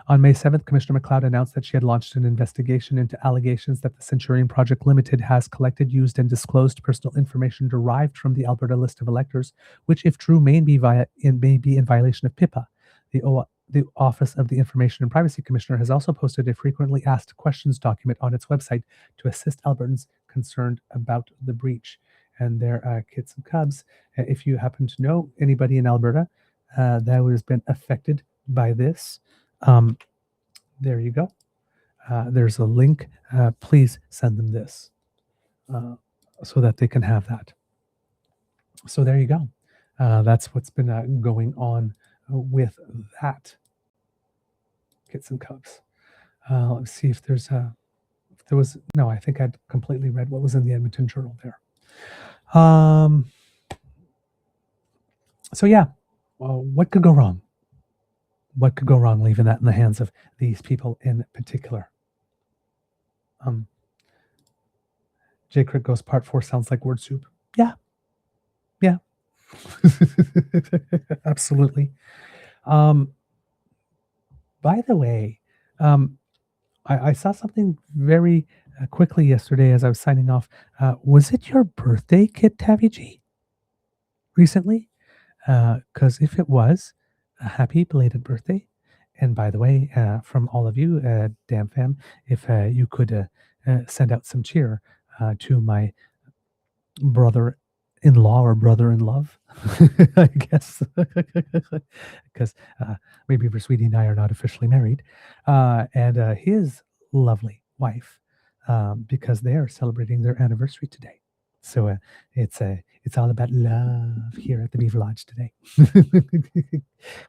On May 7th, Commissioner McLeod announced that she had launched an investigation into allegations that the Centurion Project Limited has collected, used, and disclosed personal information derived from the Alberta list of electors, which, if true, may be in violation of PIPA. The Office of the Information and Privacy Commissioner has also posted a frequently asked questions document on its website to assist Albertans concerned about the breach. And their kids and cubs, if you happen to know anybody in Alberta that has been affected by this, there you go. There's a link. Please send them this so that they can have that. So there you go. That's what's been going on with that. Kits and cubs. Let's see if there was, no, I think I'd completely read what was in the Edmonton Journal there. So yeah, what could go wrong? What could go wrong leaving that in the hands of these people in particular? J. Crick goes, part 4 sounds like word soup. Yeah. Absolutely. By the way, I saw something very quickly yesterday as I was signing off. Was it your birthday, Kit Tavi recently? Because if it was, a happy belated birthday. And by the way, from all of you, DamFam, if you could send out some cheer to my brother-in-law or brother-in-love, I guess, because maybe for Sweetie and I are not officially married, and his lovely wife, because they are celebrating their anniversary today. So it's all about love here at the Beaver Lodge today.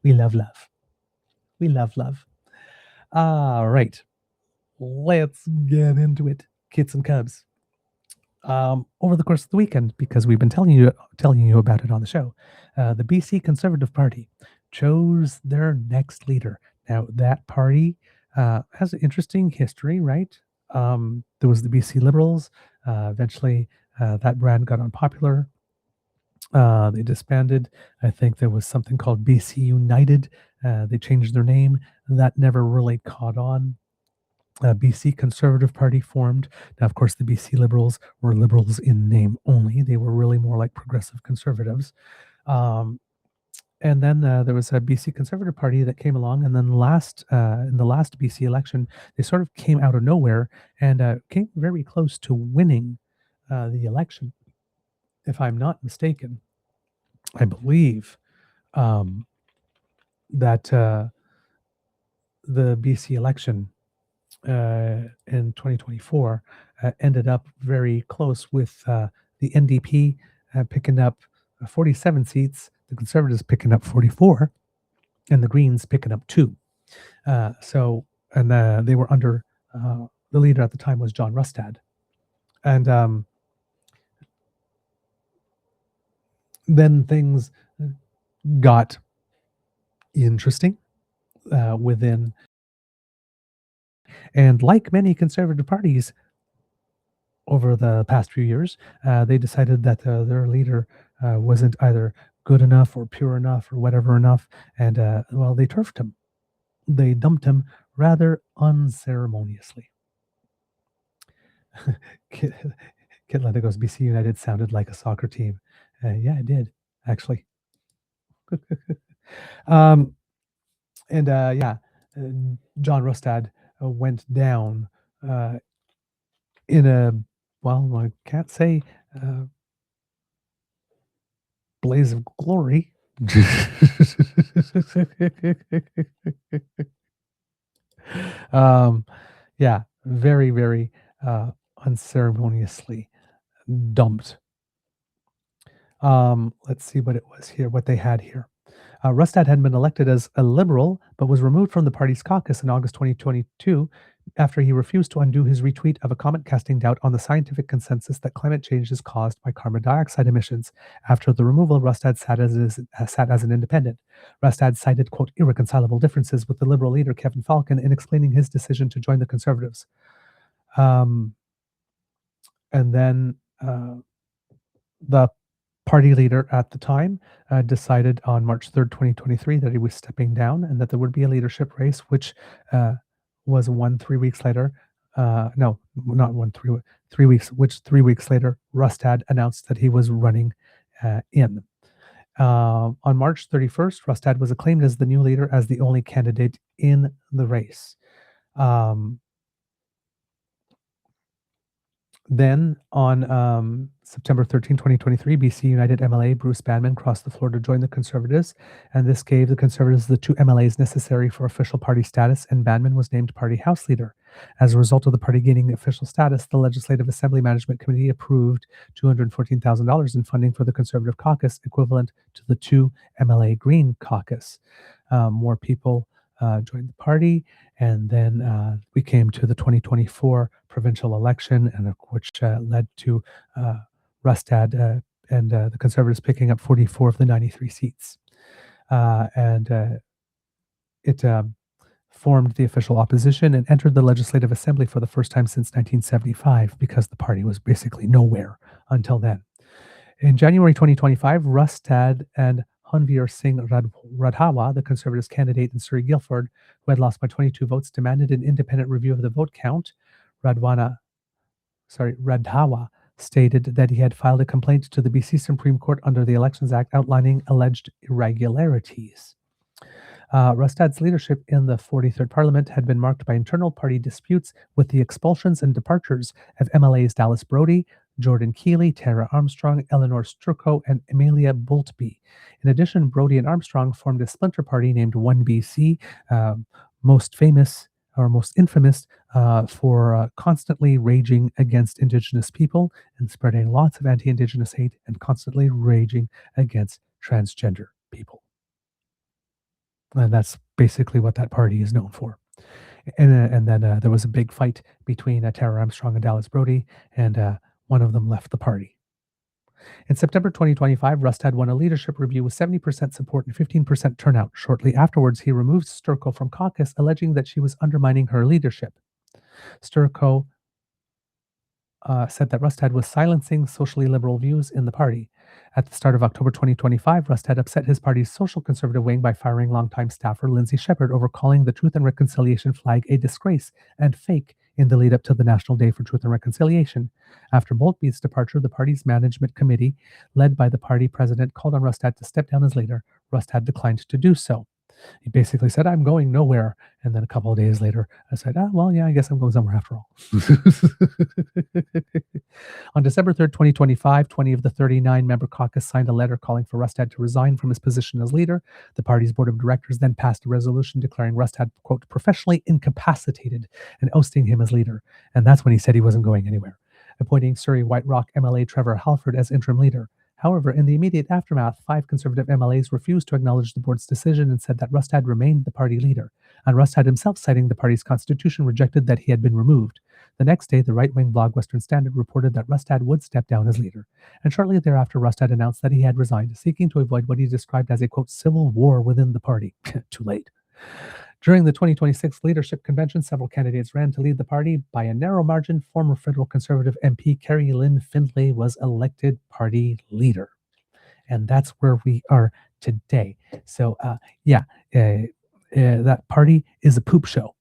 We love love. We love love. All right, let's get into it, kids and cubs. Over the course of the weekend, because we've been telling you about it on the show, the BC Conservative Party chose their next leader. Now, that party has an interesting history, right? There was the BC Liberals. Eventually, that brand got unpopular. They disbanded. I think there was something called BC United. They changed their name. That never really caught on. BC Conservative Party formed. Now, of course, the BC Liberals were liberals in name only. They were really more like progressive conservatives. And then there was a BC Conservative Party that came along. And then in the last BC election, they sort of came out of nowhere and came very close to winning the election. If I'm not mistaken, I believe that the BC election in 2024 ended up very close with the NDP picking up 47 seats, the Conservatives picking up 44, and the Greens picking up 2. So they were under, the leader at the time was John Rustad. And then things got interesting within. And like many conservative parties over the past few years, they decided that their leader wasn't either good enough or pure enough or whatever enough. And, well, they turfed him. They dumped him rather unceremoniously. Kid Letta goes, BC United sounded like a soccer team. Yeah, it did, actually. John Rustad went down in a, well, I can't say blaze of glory. Yeah, very, very unceremoniously dumped. Let's see what it was here, what they had here. Rustad had been elected as a Liberal, but was removed from the party's caucus in August 2022 after he refused to undo his retweet of a comment casting doubt on the scientific consensus that climate change is caused by carbon dioxide emissions. After the removal, Rustad sat as an independent. Rustad cited, quote, irreconcilable differences with the Liberal leader Kevin Falcon in explaining his decision to join the Conservatives. And then the party leader at the time decided on March 3rd, 2023, that he was stepping down and that there would be a leadership race, which was won 3 weeks later. No, not won 3 weeks, which 3 weeks later, Rustad announced that he was running in. On March 31st, Rustad was acclaimed as the new leader, as the only candidate in the race. Then on September 13, 2023, BC United MLA Bruce Banman crossed the floor to join the Conservatives, and this gave the Conservatives the 2 MLAs necessary for official party status, and Banman was named party House Leader. As a result of the party gaining official status, the Legislative Assembly Management Committee approved $214,000 in funding for the Conservative caucus, equivalent to the 2 MLA Green caucus. More people joined the party, and then we came to the 2024 provincial election, and which led to Rustad and the Conservatives picking up 44 of the 93 seats. And it formed the official opposition and entered the Legislative Assembly for the first time since 1975, because the party was basically nowhere until then. In January 2025, Rustad and Hanveer Singh Radhawa, the Conservatives candidate in Surrey Guildford, who had lost by 22 votes, demanded an independent review of the vote count. Radhawa stated that he had filed a complaint to the BC Supreme Court under the Elections Act outlining alleged irregularities. Rustad's leadership in the 43rd Parliament had been marked by internal party disputes, with the expulsions and departures of MLAs Dallas Brody, Jordan Keeley, Tara Armstrong, Eleanor Sturco, and Amelia Boltby. In addition, Brody and Armstrong formed a splinter party named 1BC, most infamous for constantly raging against Indigenous people and spreading lots of anti-Indigenous hate, and constantly raging against transgender people. And that's basically what that party is known for. And then there was a big fight between Tara Armstrong and Dallas Brody, and one of them left the party. In September 2025, Rustad won a leadership review with 70% support and 15% turnout. Shortly afterwards, he removed Sturco from caucus, alleging that she was undermining her leadership. Sturco said that Rustad was silencing socially liberal views in the party. At the start of October 2025, Rustad upset his party's social conservative wing by firing longtime staffer Lindsay Shepherd over calling the Truth and Reconciliation flag a disgrace and fake in the lead up to the National Day for Truth and Reconciliation. After Boltby's departure, the party's management committee, led by the party president, called on Rustad to step down as leader. Rustad declined to do so. He basically said, "I'm going nowhere." And then a couple of days later, I said, well, yeah, I guess I'm going somewhere after all. On December 3rd, 2025, 20 of the 39-member caucus signed a letter calling for Rustad to resign from his position as leader. The party's board of directors then passed a resolution declaring Rustad, quote, professionally incapacitated, and ousting him as leader. And that's when he said he wasn't going anywhere, appointing Surrey White Rock MLA Trevor Halford as interim leader. However, in the immediate aftermath, 5 Conservative MLAs refused to acknowledge the board's decision and said that Rustad remained the party leader. And Rustad himself, citing the party's constitution, rejected that he had been removed. The next day, the right-wing blog Western Standard reported that Rustad would step down as leader. And shortly thereafter, Rustad announced that he had resigned, seeking to avoid what he described as a, quote, civil war within the party. Too late. During the 2026 leadership convention, several candidates ran to lead the party. By a narrow margin, former federal Conservative MP Carrie Lynn Findlay was elected party leader. And that's where we are today. So, that party is a poop show.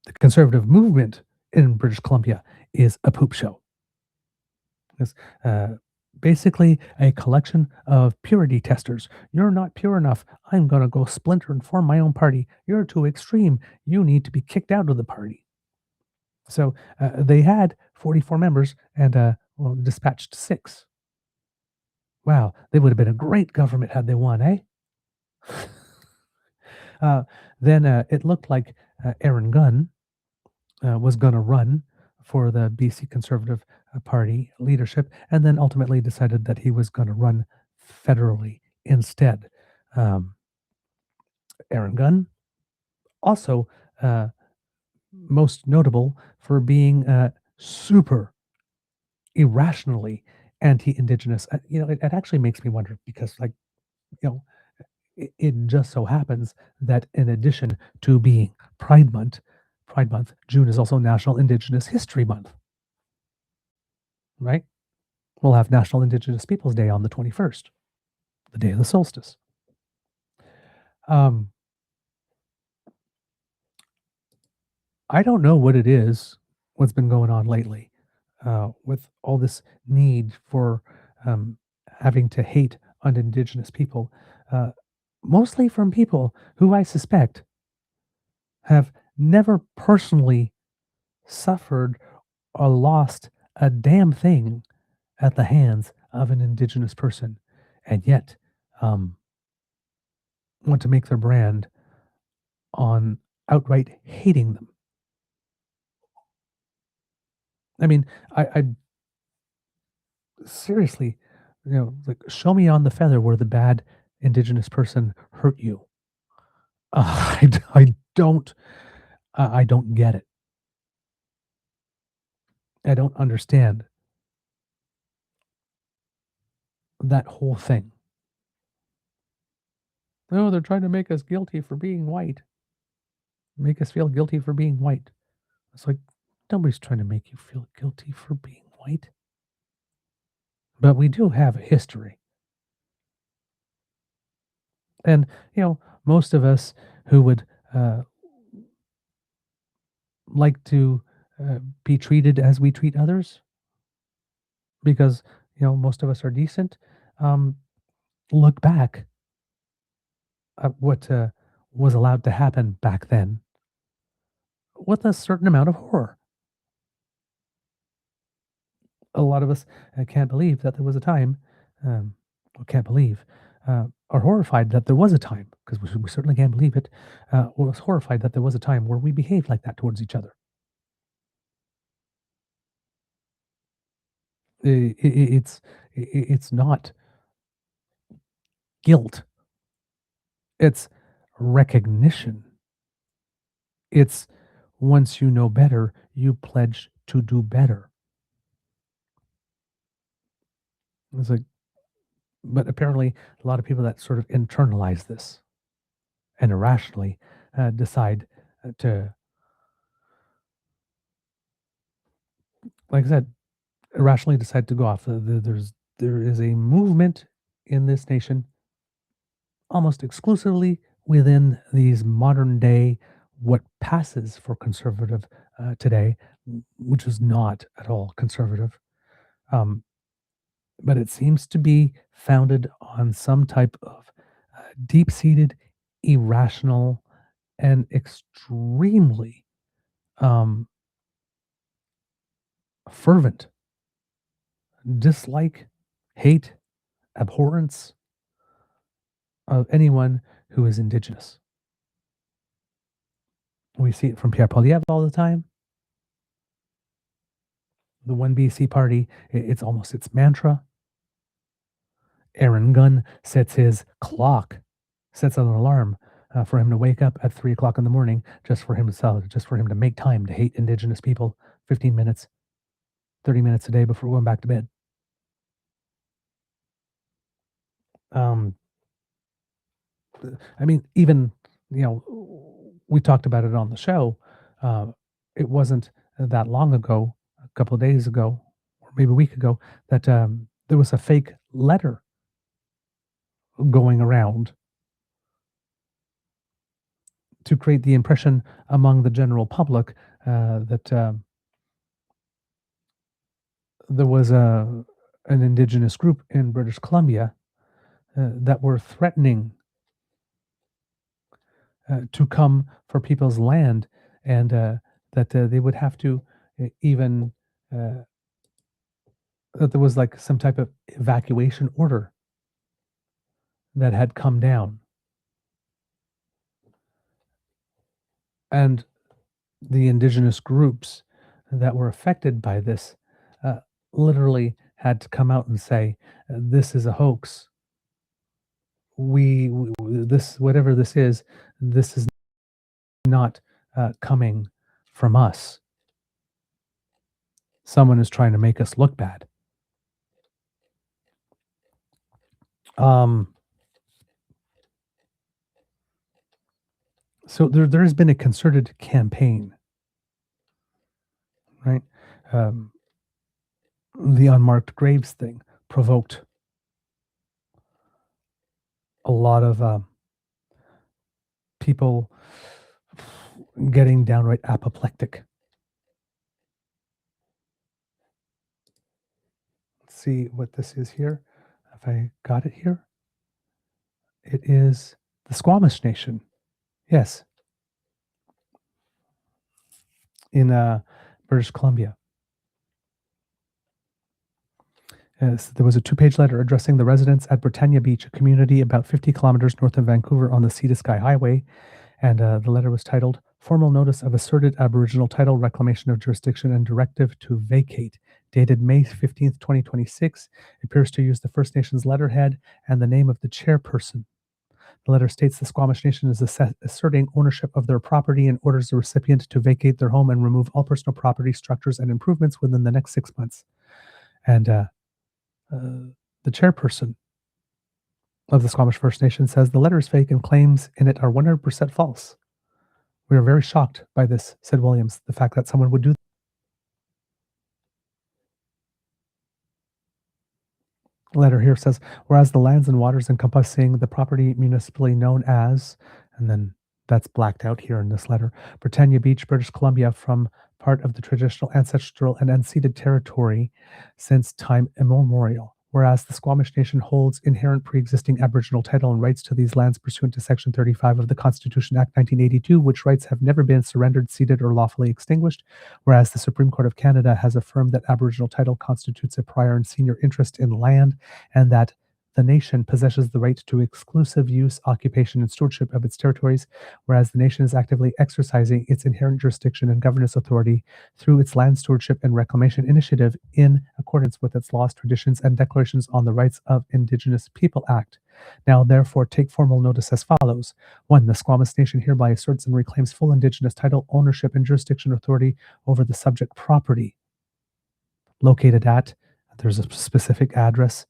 The Conservative movement in British Columbia is a poop show. It's basically a collection of purity testers. You're not pure enough. I'm going to go splinter and form my own party. You're too extreme. You need to be kicked out of the party. So they had 44 members and dispatched 6. Wow, they would have been a great government had they won, eh? uh, then it looked like Aaron Gunn was going to run for the BC Conservative Party leadership, and then ultimately decided that he was going to run federally instead. Um, Aaron Gunn, also most notable for being super irrationally anti-Indigenous. It actually makes me wonder because, like, you know, it just so happens that in addition to being Pride Month, June is also National Indigenous History Month, right? We'll have National Indigenous Peoples Day on the 21st, the day of the solstice. I don't know what it is, what's been going on lately with all this need for having to hate on Indigenous people, mostly from people who I suspect have never personally suffered or lost a damn thing at the hands of an Indigenous person, and yet want to make their brand on outright hating them. I mean, I seriously, like, show me on the feather where the bad Indigenous person hurt you. I don't get it. I don't understand that whole thing. Oh, they're trying to make us guilty for being white. Make us feel guilty for being white. It's like, nobody's trying to make you feel guilty for being white. But we do have a history. And, most of us who would like to be treated as we treat others, because, most of us are decent, look back at what was allowed to happen back then with a certain amount of horror. A lot of us can't believe that there was a time, can't believe, are horrified that there was a time, because we certainly can't believe it, was horrified that there was a time where we behaved like that towards each other. It's not guilt. It's recognition. It's once you know better, you pledge to do better. It's like, but apparently, a lot of people that sort of internalize this and irrationally decide to, like I said, irrationally decide to go off. There is a movement in this nation, almost exclusively within these modern day, what passes for conservative today, which is not at all conservative. But it seems to be founded on some type of deep seated, irrational, and extremely fervent dislike, hate, abhorrence of anyone who is Indigenous. We see it from Pierre Poilièvre all the time. The One BC Party, it's almost its mantra. Aaron Gunn sets his clock, sets an alarm for him to wake up at 3 o'clock in the morning, just for him to make time to hate Indigenous people. 15 minutes, 30 minutes a day before going back to bed. I mean, even, we talked about it on the show. It wasn't that long ago, a couple of days ago, or maybe a week ago, that there was a fake letter going around to create the impression among the general public that there was an Indigenous group in British Columbia that were threatening to come for people's land, and that they would have to even that there was like some type of evacuation order that had come down. And the indigenous groups that were affected by this literally had to come out and say, this is a hoax. This, whatever this is not coming from us. Someone is trying to make us look bad. So there has been a concerted campaign, right? The unmarked graves thing provoked a lot of people getting downright apoplectic. Let's see what this is here. If I got it here, it is the Squamish Nation. Yes. In British Columbia. Yes, there was a 2-page letter addressing the residents at Britannia Beach, a community about 50 kilometers north of Vancouver on the Sea to Sky Highway. And the letter was titled, Formal Notice of Asserted Aboriginal Title, Reclamation of Jurisdiction and Directive to Vacate, dated May 15th, 2026. It appears to use the First Nations letterhead and the name of the chairperson. The letter states the Squamish Nation is asserting ownership of their property and orders the recipient to vacate their home and remove all personal property, structures, and improvements within the next 6 months. And the chairperson of the Squamish First Nation says the letter is fake and claims in it are 100% false. We are very shocked by this, said Williams, the fact that someone would do that. The letter here says, whereas the lands and waters encompassing the property municipally known as, and then that's blacked out here in this letter, Britannia Beach, British Columbia, from part of the traditional ancestral and unceded territory since time immemorial. Whereas the Squamish Nation holds inherent pre-existing Aboriginal title and rights to these lands pursuant to Section 35 of the Constitution Act 1982, which rights have never been surrendered, ceded, or lawfully extinguished. Whereas the Supreme Court of Canada has affirmed that Aboriginal title constitutes a prior and senior interest in land, and that the nation possesses the right to exclusive use, occupation, and stewardship of its territories, whereas the nation is actively exercising its inherent jurisdiction and governance authority through its Land Stewardship and Reclamation Initiative in accordance with its laws, traditions, and declarations on the Rights of Indigenous People Act. Now, therefore, take formal notice as follows. 1. The Squamish Nation hereby asserts and reclaims full Indigenous title, ownership, and jurisdiction authority over the subject property located at, there's a specific address,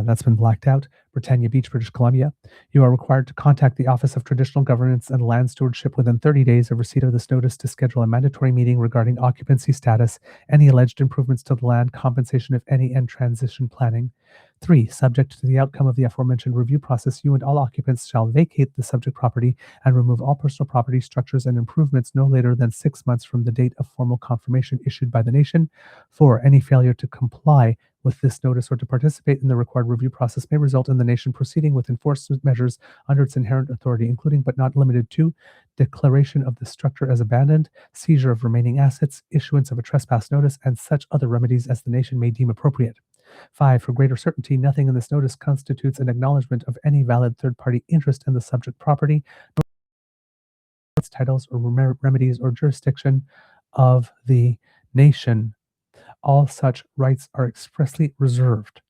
that's been blacked out, Britannia Beach, British Columbia. You are required to contact the Office of Traditional Governance and Land Stewardship within 30 days of receipt of this notice to schedule a mandatory meeting regarding occupancy status, any alleged improvements to the land, compensation if any, and transition planning. 3. Subject to the outcome of the aforementioned review process, you and all occupants shall vacate the subject property and remove all personal property, structures, and improvements no later than 6 months from the date of formal confirmation issued by the nation. 4. Any failure to comply with this notice or to participate in the required review process may result in the nation proceeding with enforcement measures under its inherent authority, including but not limited to declaration of the structure as abandoned, seizure of remaining assets, issuance of a trespass notice, and such other remedies as the nation may deem appropriate. 5. For greater certainty, nothing in this notice constitutes an acknowledgement of any valid third-party interest in the subject property, nor its titles or remedies or jurisdiction of the nation. All such rights are expressly reserved.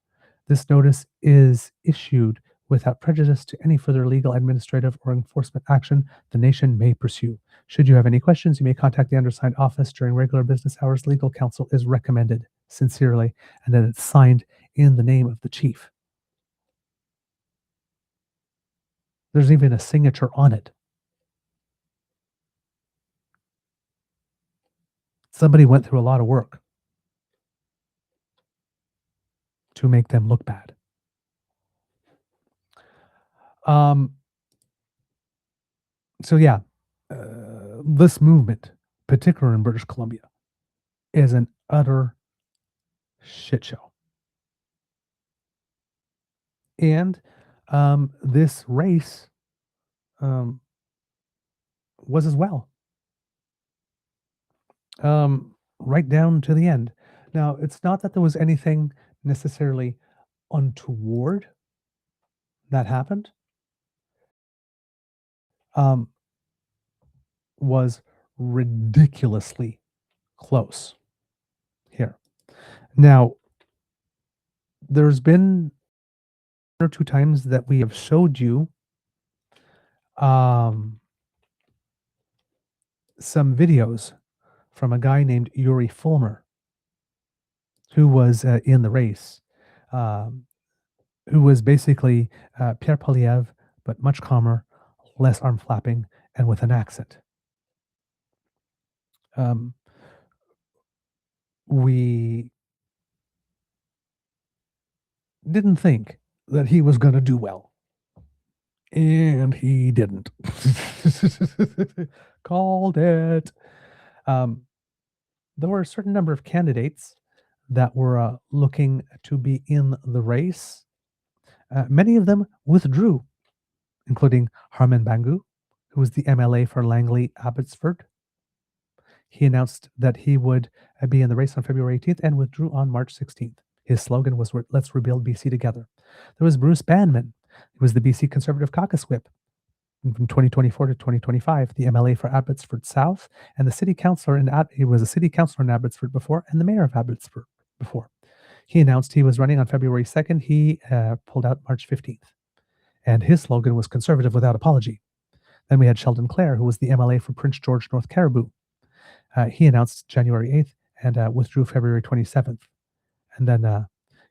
This notice is issued without prejudice to any further legal, administrative, or enforcement action the nation may pursue. Should you have any questions, you may contact the undersigned office during regular business hours. Legal counsel is recommended. Sincerely, and then it's signed in the name of the chief. There's even a signature on it. Somebody went through a lot of work to make them look bad. So yeah, this movement, particularly in British Columbia, is an utter shit show. And this race was as well. right down to the end. Now, it's not that there was anything necessarily untoward that happened. Um, was ridiculously close here. Now, there's been one or two times that we have showed you um, some videos from a guy named Yuri Fulmer, who was in the race, um, who was basically Pierre Poilièvre, but much calmer, less arm flapping, and with an accent. We didn't think that he was going to do well. And he didn't. Called it. There were a certain number of candidates that were looking to be in the race. Many of them withdrew, including Harman Bangu, who was the MLA for Langley Abbotsford. He announced that he would be in the race on February 18th and withdrew on March 16th. His slogan was, "Let's rebuild BC together." There was Bruce Banman, who was the BC Conservative Caucus Whip from 2024 to 2025, the MLA for Abbotsford South, and the city councillor he was a city councillor in Abbotsford before, and the mayor of Abbotsford before. He announced he was running on February 2nd. He pulled out March 15th, and his slogan was "Conservative without apology." Then we had Sheldon Clare, who was the MLA for Prince George North Caribou. He announced January 8th and withdrew February 27th. And then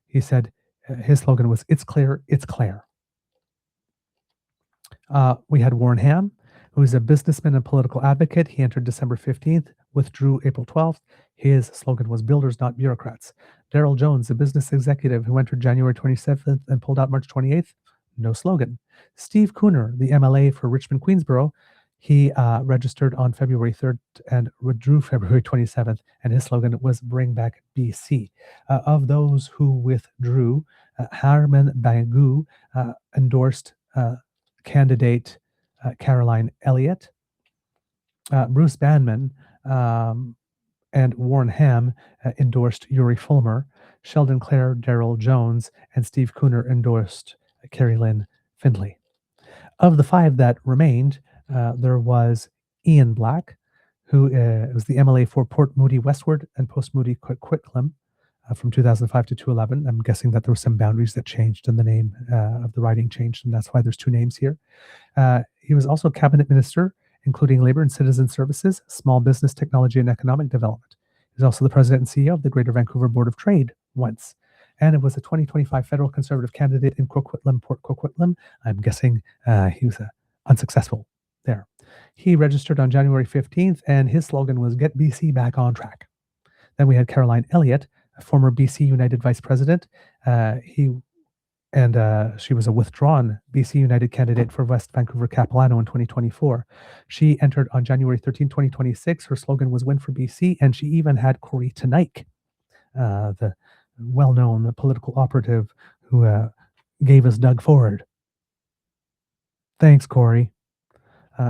he said his slogan was "It's clear, it's Claire." We had Warren Ham, who is a businessman and political advocate. He entered December 15th, withdrew April 12th. His slogan was "Builders, not bureaucrats." Darrell Jones, a business executive who entered January 27th and pulled out March 28th, no slogan. Steve Cooner, the MLA for Richmond Queensborough, he registered on February 3rd and withdrew February 27th, and his slogan was "Bring Back BC." Of those who withdrew, Harman Bangu endorsed candidate Caroline Elliott. Bruce Banman and Warren Ham endorsed Yuri Fulmer. Sheldon Clare, Darrell Jones, and Steve Cooner endorsed Carrie Lynn Findlay. Of the five that remained, there was Ian Black, who was the MLA for Port Moody Westward and Post Moody Coquitlam from 2005 to 2011. I'm guessing that there were some boundaries that changed and the name of the riding changed, and that's why there's two names here. He was also cabinet minister, including labor and citizen services, small business, technology, and economic development. He was also the president and CEO of the Greater Vancouver Board of Trade once. And it was a 2025 federal conservative candidate in Coquitlam, Port Coquitlam. I'm guessing he was unsuccessful there. He registered on January 15th, and his slogan was "Get BC back on track." Then we had Caroline Elliott, a former BC United vice president. She was a withdrawn BC United candidate for West Vancouver Capilano in 2024. She entered on January 13, 2026. Her slogan was "Win for BC," and she even had Corey Tenaik, the well-known political operative who gave us Doug Ford. Thanks, Corey.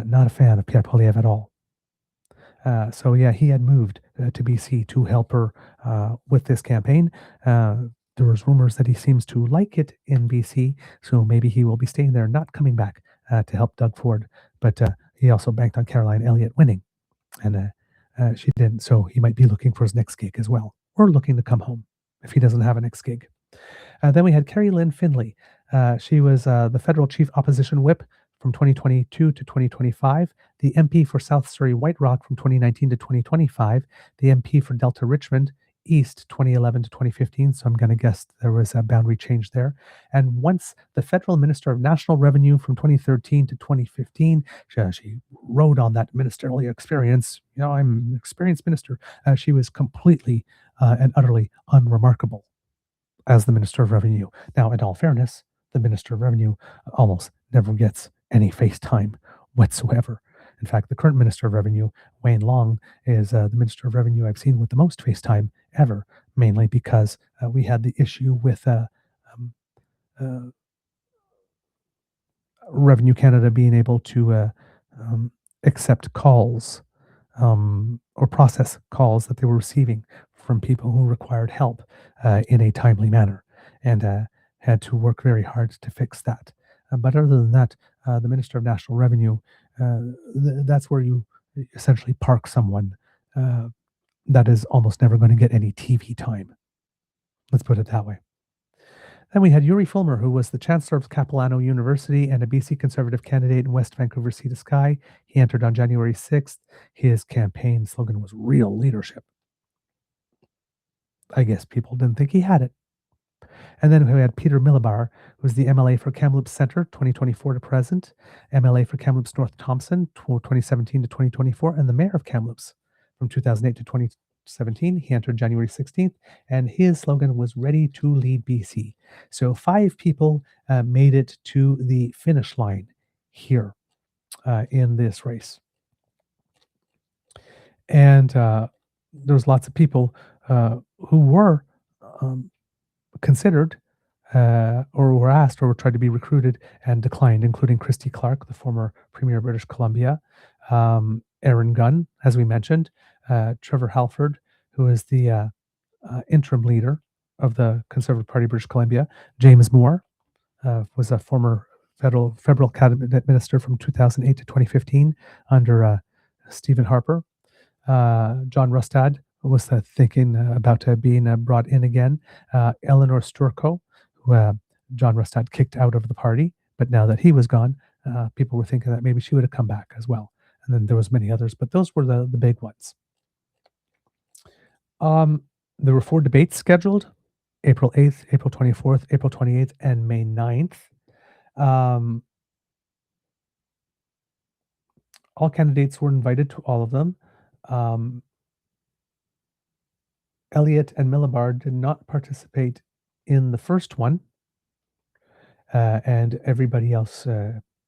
Not a fan of Pierre Poilièvre at all. So yeah, he had moved to BC to help her with this campaign. There was rumors that he seems to like it in BC, so maybe he will be staying there, not coming back to help Doug Ford. But he also banked on Caroline Elliott winning, and she didn't. So he might be looking for his next gig as well, or looking to come home if he doesn't have a next gig. Then we had Carrie Lynn Findlay. She was the federal chief opposition whip from 2022 to 2025, the MP for South Surrey White Rock from 2019 to 2025, the MP for Delta Richmond East 2011 to 2015. So I'm going to guess there was a boundary change there. And once the federal minister of national revenue from 2013 to 2015, she rode on that ministerial experience. You know, I'm an experienced minister. She was completely and utterly unremarkable as the Minister of Revenue. Now, in all fairness, the Minister of Revenue almost never gets any face time whatsoever. In fact, the current Minister of Revenue, Wayne Long, is the Minister of Revenue I've seen with the most face time ever, mainly because we had the issue with Revenue Canada being able to accept calls or process calls that they were receiving from people who required help in a timely manner, and had to work very hard to fix that. But other than that, the Minister of National Revenue, that's where you essentially park someone that is almost never going to get any TV time. Let's put it that way. Then we had Yuri Fulmer, who was the Chancellor of Capilano University and a BC Conservative candidate in West Vancouver Sea to Sky. He entered on January 6th. His campaign slogan was real leadership. I guess people didn't think he had it. And then we had Peter Millibar, who was the MLA for Kamloops Centre, 2024 to present, MLA for Kamloops North Thompson, 2017 to 2024, and the Mayor of Kamloops from 2008 to 2017. He entered January 16th, and his slogan was "Ready to Lead BC." So 5 people made it to the finish line here in this race. And there was lots of people who were considered or were asked or were tried to be recruited and declined, including Christy Clark, the former Premier of British Columbia, Aaron Gunn, as we mentioned, Trevor Halford, who is the interim leader of the Conservative Party of British Columbia, James Moore, was a former federal cabinet minister from 2008 to 2015 under Stephen Harper. John Rustad was thinking about being brought in again. Eleanor Sturko, who John Rustad kicked out of the party, but now that he was gone, people were thinking that maybe she would have come back as well. And then there was many others, but those were the big ones. There were 4 debates scheduled: April 8th, April 24th, April 28th, and May 9th. All candidates were invited to all of them. Elliott and Millibar did not participate in the first one, and everybody else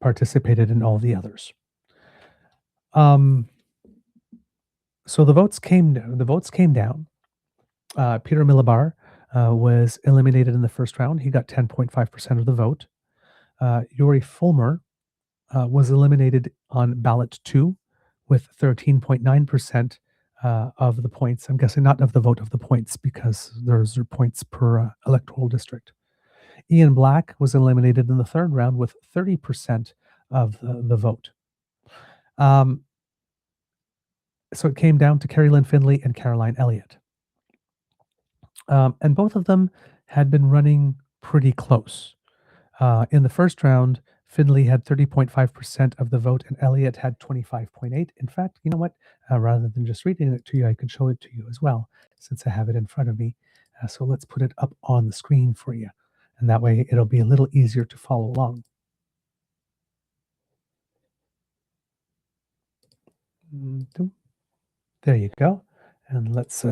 participated in all the others. So the votes came down. Peter Millibar was eliminated in the first round. He got 10.5% of the vote. Yuri Fulmer was eliminated on ballot 2 with 13.9% of the points. I'm guessing not of the vote, of the points, because there's points per electoral district. Ian Black was eliminated in the third round with 30% of the vote. So it came down to Carrie Lynn Findlay and Caroline Elliott. And both of them had been running pretty close. In the first round, Findlay had 30.5% of the vote and Elliott had 25.8%. In fact, you know what? Rather than just reading it to you, I could show it to you as well, since I have it in front of me. So let's put it up on the screen for you. And that way it'll be a little easier to follow along. There you go. And let's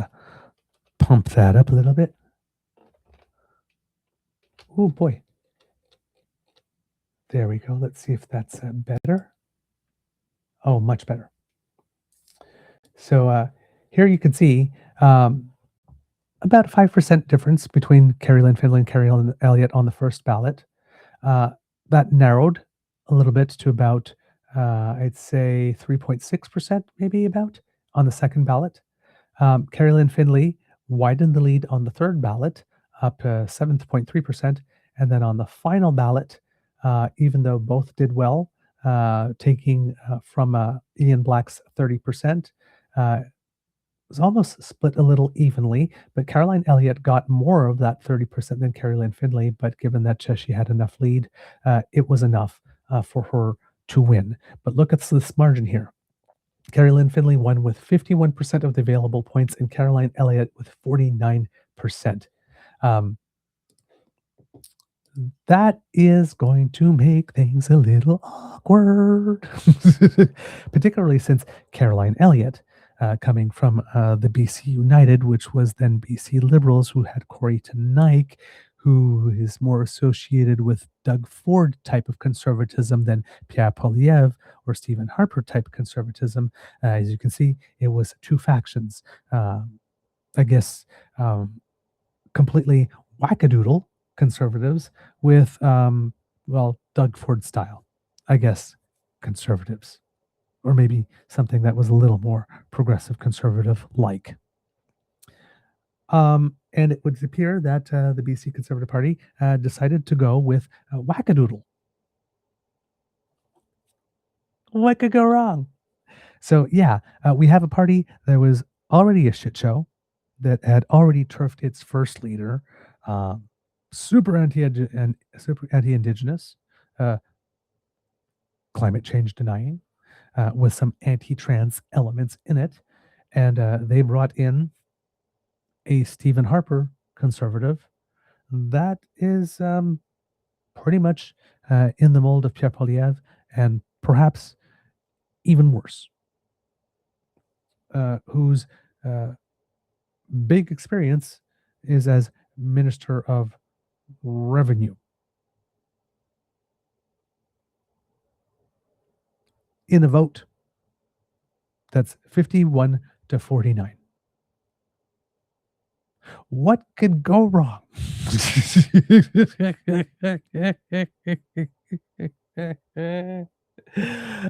pump that up a little bit. Oh boy. There we go. Let's see if that's better. Oh, much better. So here you can see about a 5% difference between Carrie Lynn Findlay and Carrie Elliott on the first ballot. That narrowed a little bit to about, I'd say 3.6%, maybe about, on the second ballot. Carrie Lynn Findlay widened the lead on the third ballot up to 7.3%. And then on the final ballot, even though both did well, taking from Ian Black's 30%, was almost split a little evenly, but Caroline Elliott got more of that 30% than Carrie Lynn Findlay, but given that she had enough lead, it was enough for her to win. But look at this margin here. Carrie Lynn Findlay won with 51% of the available points and Caroline Elliott with 49%. That is going to make things a little awkward, particularly since Caroline Elliott, coming from the BC United, which was then BC Liberals, who had Corey Tenike, who is more associated with Doug Ford type of conservatism than Pierre Poilièvre or Stephen Harper type of conservatism. As you can see, it was 2 factions. I guess completely wackadoodle conservatives with, well, Doug Ford style, I guess, conservatives. or maybe something that was a little more progressive conservative like. And it would appear that the BC Conservative Party decided to go with wackadoodle. What could go wrong? So yeah, we have a party that was already a shit show, that had already turfed its first leader, super anti-indigenous, climate change denying, with some anti-trans elements in it, and they brought in a Stephen Harper conservative that is pretty much in the mold of Pierre Poilièvre, and perhaps even worse, whose big experience is as Minister of Revenue. In a vote that's 51 to 49. What could go wrong?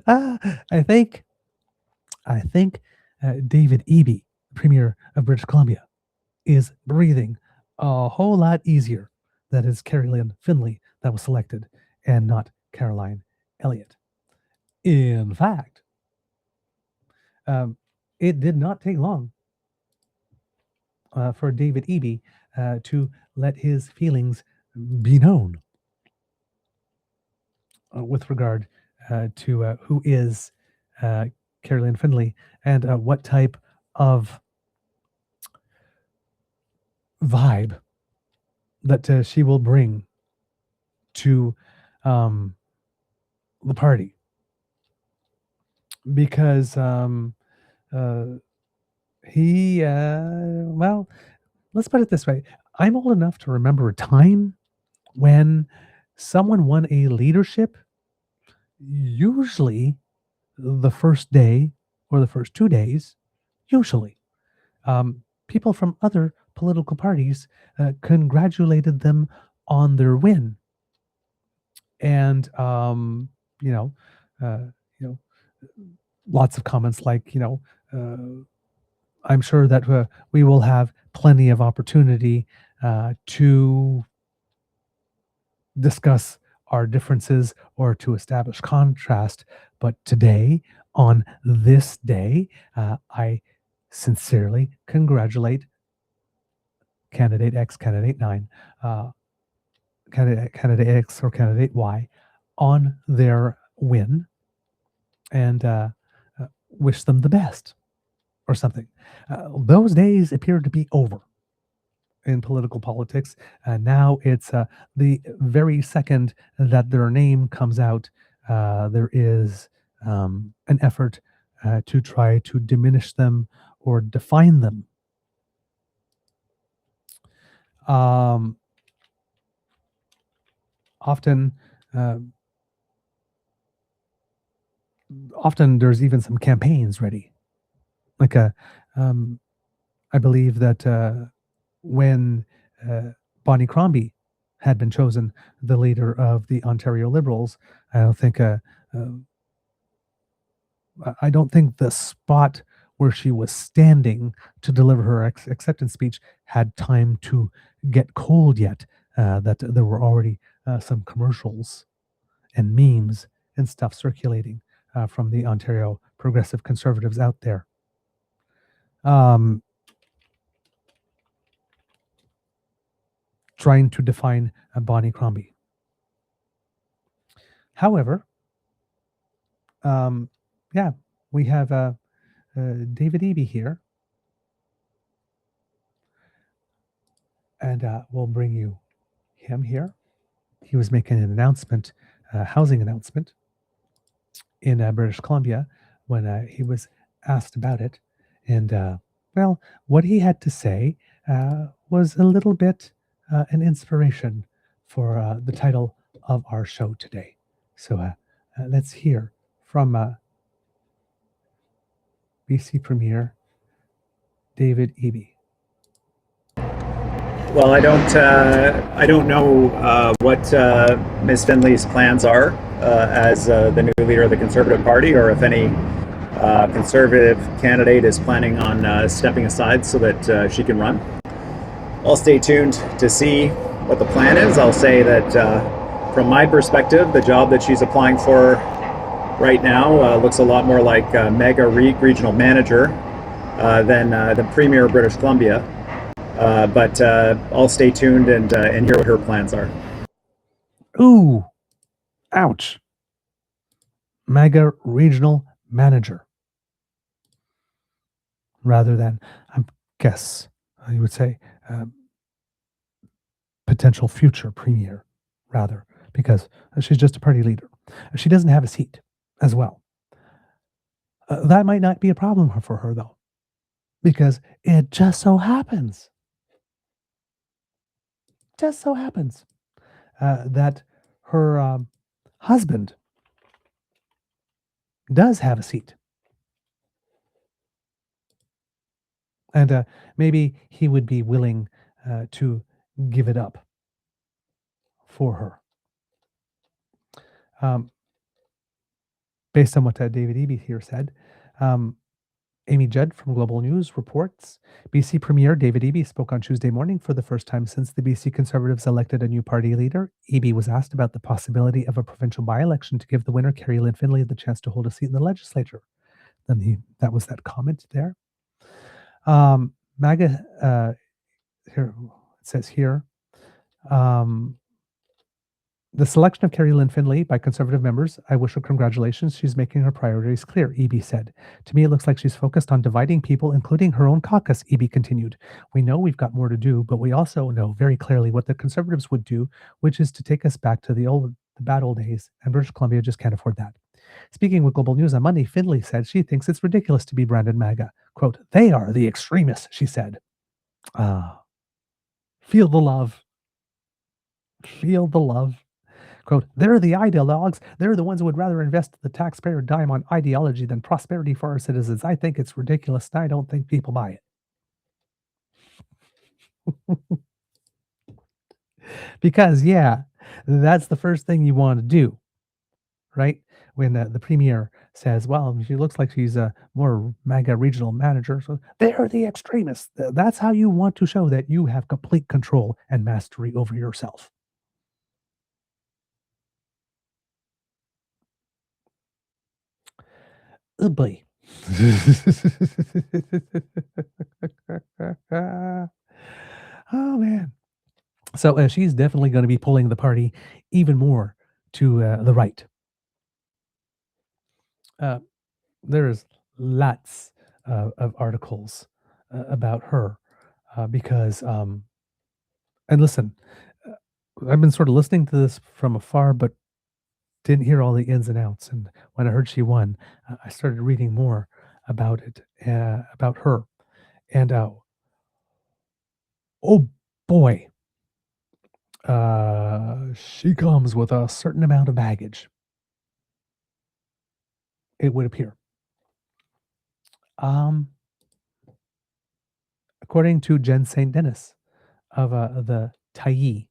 I think David Eby, Premier of British Columbia, is breathing a whole lot easier that is Carolyn Finley that was selected and not Caroline Elliott. In fact, it did not take long for David Eby to let his feelings be known with regard to who is Carolyn Finley and what type of vibe that she will bring to the party. Because he, well, let's put it this way. I'm old enough to remember a time when someone won a leadership, usually the first day or the first 2 days, usually. People from other political parties congratulated them on their win. And, lots of comments like, I'm sure that we will have plenty of opportunity to discuss our differences or to establish contrast. But today, on this day, I sincerely congratulate candidate X, candidate 9, candidate X or candidate Y on their win, and wish them the best or something. Those days appear to be over in political politics. Now it's the very second that their name comes out, there is an effort to try to diminish them or define them. Often there's even some campaigns ready. Like I believe that when Bonnie Crombie had been chosen the leader of the Ontario Liberals, I don't think the spot where she was standing to deliver her acceptance speech had time to get cold yet, that there were already some commercials and memes and stuff circulating from the Ontario progressive conservatives out there. Trying to define Bonnie Crombie. However, we have David Eby here, and we'll bring you him here. He was making an announcement, housing announcement in British Columbia when he was asked about it. And what he had to say was a little bit an inspiration for the title of our show today. So let's hear from BC Premier David Eby. Well, I don't know what Ms. Finley's plans are as the new leader of the Conservative Party, or if any Conservative candidate is planning on stepping aside so that she can run. I'll stay tuned to see what the plan is. I'll say that from my perspective, the job that she's applying for right now looks a lot more like MAGA regional manager than the Premier of British Columbia. But I'll stay tuned and hear what her plans are. Ooh, ouch. MAGA regional manager. Rather than, I guess, you would say, potential future premier, rather, because she's just a party leader. She doesn't have a seat as well. That might not be a problem for her, though, because it just so happens that her husband does have a seat. And maybe he would be willing to give it up for her. Based on what David Eby here said, Amy Judd from Global News reports, BC Premier David Eby spoke on Tuesday morning for the first time since the BC Conservatives elected a new party leader. Eby was asked about the possibility of a provincial by-election to give the winner, Carrie Lynn Finlay, the chance to hold a seat in the legislature. Then that was that comment there. MAGA, here it says here, the selection of Carrie Lynn Finlay by Conservative members, I wish her congratulations. She's making her priorities clear, Eby said. To me, it looks like she's focused on dividing people, including her own caucus, Eby continued. We know we've got more to do, but we also know very clearly what the Conservatives would do, which is to take us back to the bad old days, and British Columbia just can't afford that. Speaking with Global News on Monday, Finlay said she thinks it's ridiculous to be branded MAGA. Quote, they are the extremists, she said. Feel the love. Feel the love. Quote, they're the ideologues. They're the ones who would rather invest the taxpayer dime on ideology than prosperity for our citizens. I think it's ridiculous, and I don't think people buy it. Because, yeah, that's the first thing you want to do, right? When the premier says, well, she looks like she's a more MAGA regional manager. So they're the extremists. That's how you want to show that you have complete control and mastery over yourself. Oh boy. Oh man. So she's definitely going to be pulling the party even more to the right. There's lots of articles about her because, and listen, I've been sort of listening to this from afar, but didn't hear all the ins and outs. And when I heard she won, I started reading more about it, about her. And oh boy, she comes with a certain amount of baggage, it would appear. According to Jen St. Denis of the Tyee,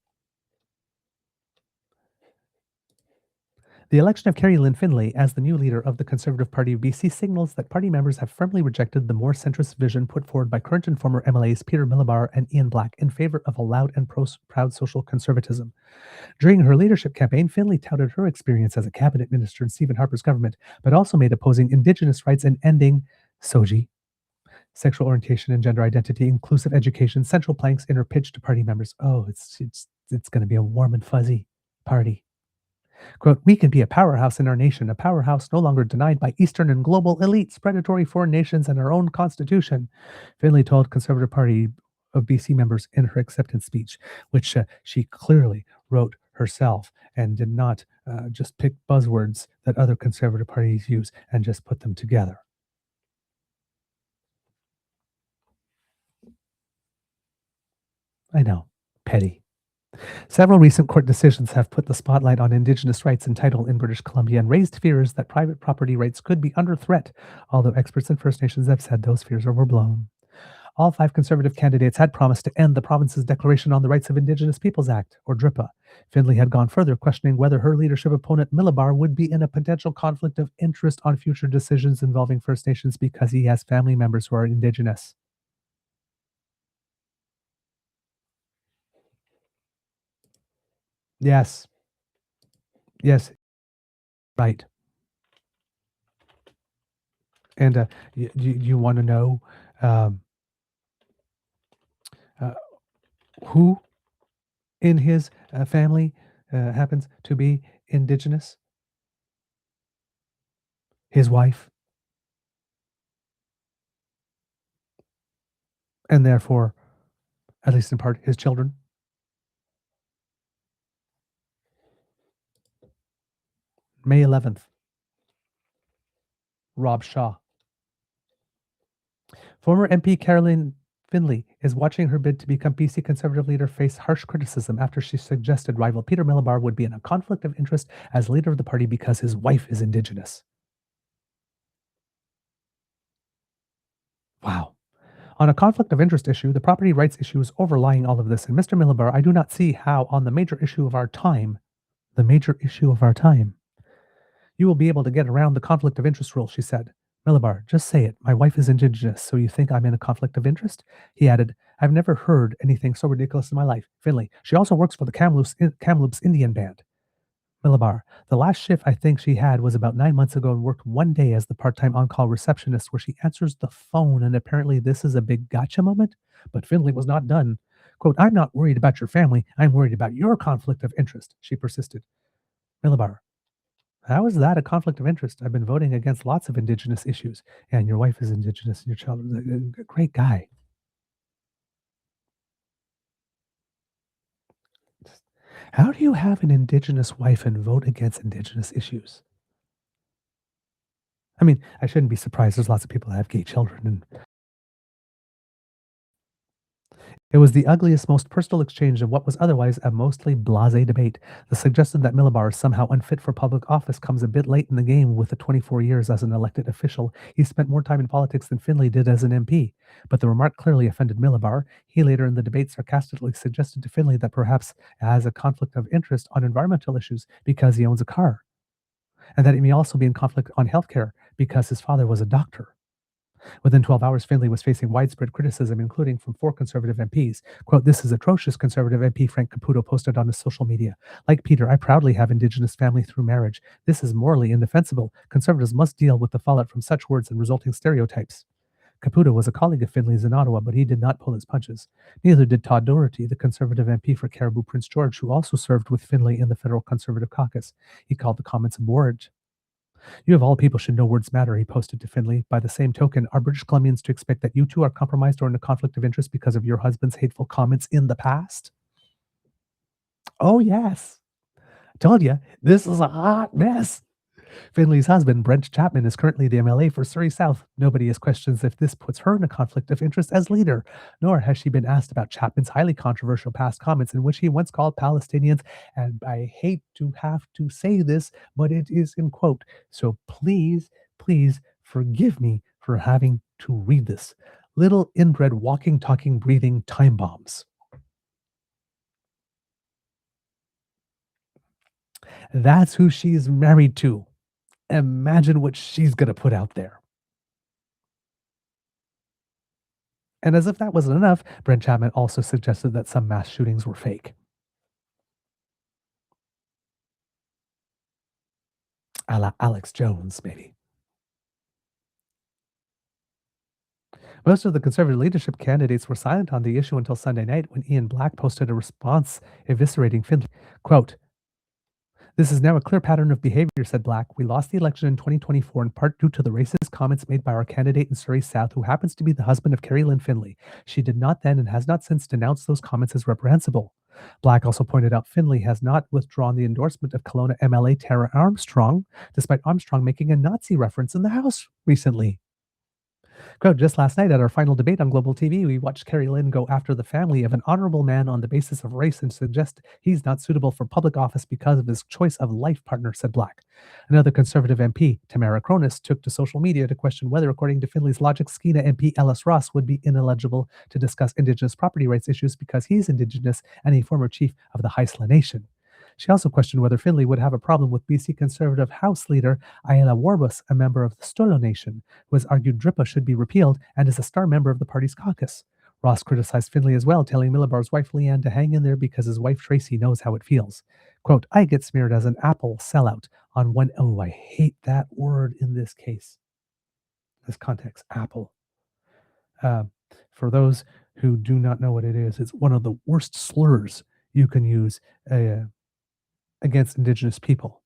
the election of Carrie Lynn Finlay as the new leader of the Conservative Party of BC signals that party members have firmly rejected the more centrist vision put forward by current and former MLAs Peter Millibar and Ian Black in favor of a loud and proud social conservatism. During her leadership campaign, Finlay touted her experience as a cabinet minister in Stephen Harper's government, but also made opposing Indigenous rights and ending SOGI, sexual orientation and gender identity, inclusive education, central planks in her pitch to party members. Oh, it's going to be a warm and fuzzy party. Quote, we can be a powerhouse in our nation, a powerhouse no longer denied by Eastern and global elites, predatory foreign nations, and our own constitution, Finlay told Conservative Party of BC members in her acceptance speech, which she clearly wrote herself and did not just pick buzzwords that other Conservative parties use and just put them together. I know, petty. Several recent court decisions have put the spotlight on Indigenous rights and title in British Columbia and raised fears that private property rights could be under threat, although experts in First Nations have said those fears are overblown. All 5 Conservative candidates had promised to end the province's Declaration on the Rights of Indigenous Peoples Act, or DRIPA. Findlay had gone further, questioning whether her leadership opponent Millibar would be in a potential conflict of interest on future decisions involving First Nations because he has family members who are Indigenous. Yes. Yes. Right. And you want to know um, uh, who in his family happens to be Indigenous? His wife, and therefore, at least in part, his children. May 11th, Rob Shaw. Former MP Caroline Findlay is watching her bid to become BC Conservative leader face harsh criticism after she suggested rival Peter Millibar would be in a conflict of interest as leader of the party because his wife is Indigenous. Wow. On a conflict of interest issue, the property rights issue is overlying all of this. And Mr. Millibar, I do not see how on the major issue of our time, you will be able to get around the conflict of interest rule, she said. Millibar, just say it. My wife is Indigenous, so you think I'm in a conflict of interest? He added, I've never heard anything so ridiculous in my life. Finlay, she also works for the Kamloops Indian Band. Millibar, the last shift I think she had was about 9 months ago and worked one day as the part-time on-call receptionist where she answers the phone, and apparently this is a big gotcha moment. But Finlay was not done. Quote, I'm not worried about your family. I'm worried about your conflict of interest, she persisted. Millibar, how is that a conflict of interest? I've been voting against lots of Indigenous issues, and your wife is Indigenous and your child is a great guy. How do you have an Indigenous wife and vote against Indigenous issues? I mean, I shouldn't be surprised. There's lots of people that have gay children. And it was the ugliest, most personal exchange of what was otherwise a mostly blasé debate. The suggestion that Millibar is somehow unfit for public office comes a bit late in the game with the 24 years as an elected official. He spent more time in politics than Findlay did as an MP. But the remark clearly offended Millibar. He later in the debate sarcastically suggested to Findlay that perhaps he has a conflict of interest on environmental issues because he owns a car, and that he may also be in conflict on healthcare because his father was a doctor. Within 12 hours, Findlay was facing widespread criticism, including from 4 Conservative MPs. Quote, this is atrocious, Conservative MP Frank Caputo posted on his social media. Like Peter, I proudly have Indigenous family through marriage. This is morally indefensible. Conservatives must deal with the fallout from such words and resulting stereotypes. Caputo was a colleague of Findlay's in Ottawa, but he did not pull his punches. Neither did Todd Doherty, the Conservative MP for Caribou Prince George, who also served with Findlay in the federal Conservative caucus. He called the comments abhorrent. You of all people should know words matter, he posted to Findlay. By the same token, are British Columbians to expect that you two are compromised or in a conflict of interest because of your husband's hateful comments in the past? Oh, yes. I told you, this is a hot mess. Findlay's husband, Brent Chapman, is currently the MLA for Surrey South. Nobody has questions if this puts her in a conflict of interest as leader, nor has she been asked about Chapman's highly controversial past comments in which he once called Palestinians, and I hate to have to say this, but it is in quote. So please, please forgive me for having to read this. Little inbred walking, talking, breathing time bombs. That's who she's married to. Imagine what she's going to put out there. And as if that wasn't enough, Brent Chapman also suggested that some mass shootings were fake. A la Alex Jones, maybe. Most of the Conservative leadership candidates were silent on the issue until Sunday night when Ian Black posted a response eviscerating Findlay. Quote, this is now a clear pattern of behavior, said Black. We lost the election in 2024 in part due to the racist comments made by our candidate in Surrey South, who happens to be the husband of Carrie Lynn Findlay. She did not then and has not since denounced those comments as reprehensible. Black also pointed out Findlay has not withdrawn the endorsement of Kelowna MLA Tara Armstrong, despite Armstrong making a Nazi reference in the House recently. Quote, just last night at our final debate on Global TV, we watched Carrie Lynn go after the family of an honorable man on the basis of race and suggest he's not suitable for public office because of his choice of life partner, said Black. Another Conservative MP, Tamara Cronus, took to social media to question whether, according to Finley's logic, Skeena MP Ellis Ross would be ineligible to discuss Indigenous property rights issues because he's Indigenous and a former chief of the Haisla Nation. She also questioned whether Finley would have a problem with BC Conservative House leader Ayala Warbus, a member of the Stolo Nation, who has argued DRIPA should be repealed and is a star member of the party's caucus. Ross criticized Finley as well, telling Millibar's wife Leanne to hang in there because his wife Tracy knows how it feels. Quote, I get smeared as an Apple sellout on one. Oh, I hate that word in this case. This context, Apple. For those who do not know what it is, it's one of the worst slurs you can use against Indigenous people.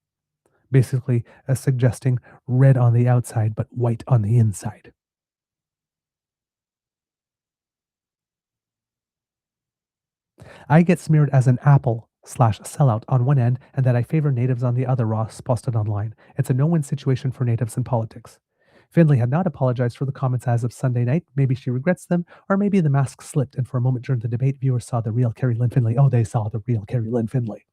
Basically, suggesting red on the outside but white on the inside. I get smeared as an Apple/sellout on one end and that I favor natives on the other, Ross posted online. It's a no-win situation for natives in politics. Finley had not apologized for the comments as of Sunday night. Maybe she regrets them, or maybe the mask slipped and for a moment during the debate, viewers saw the real Carrie Lynn Finley. Oh, they saw the real Carrie Lynn Finley.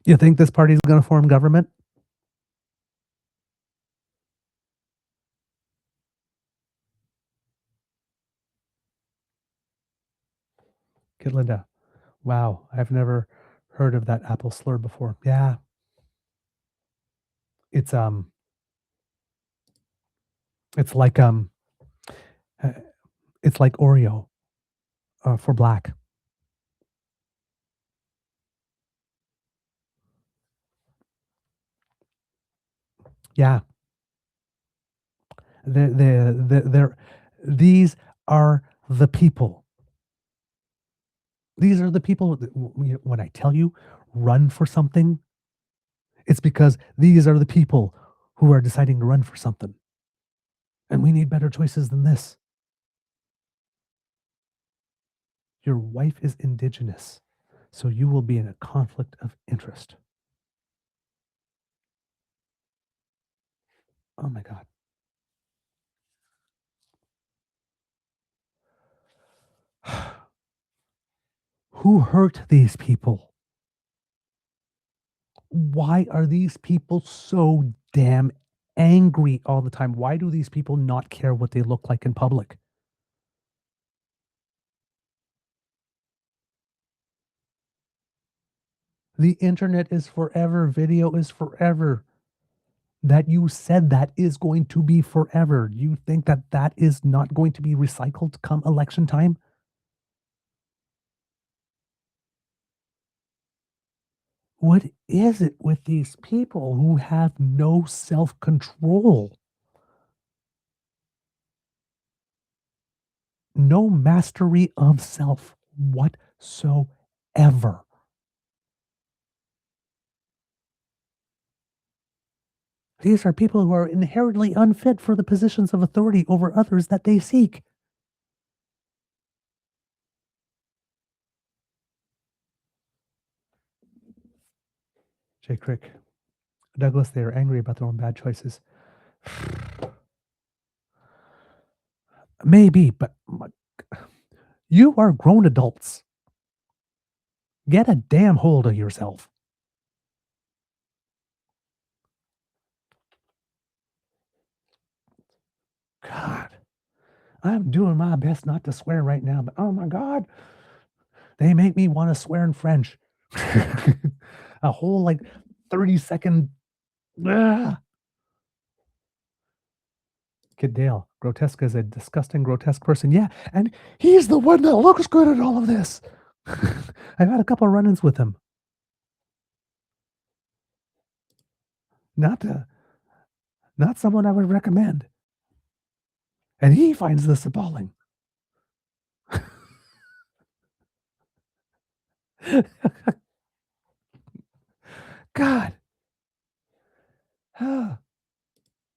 You think this party is going to form government? Kid Linda. Wow, I've never heard of that Apple slur before. Yeah. It's it's like Oreo for black. Yeah. These are the people. These are the people that, when I tell you run for something, it's because these are the people who are deciding to run for something. And we need better choices than this. Your wife is Indigenous, so you will be in a conflict of interest. Oh my God. Who hurt these people? Why are these people so damn angry all the time? Why do these people not care what they look like in public? The internet is forever. Video is forever. That you said that is going to be forever. You think that that is not going to be recycled come election time? What is it with these people who have no self-control? No mastery of self whatsoever. These are people who are inherently unfit for the positions of authority over others that they seek. Jay Crick. Douglas, they are angry about their own bad choices. Maybe, but you are grown adults. Get a damn hold of yourself. God, I'm doing my best not to swear right now, but oh my God, they make me want to swear in French. A whole 30-second. Kid Dale, grotesque is a disgusting, grotesque person. Yeah, and he's the one that looks good at all of this. I've had a couple of run-ins with him. Not someone I would recommend. And he finds this appalling. God.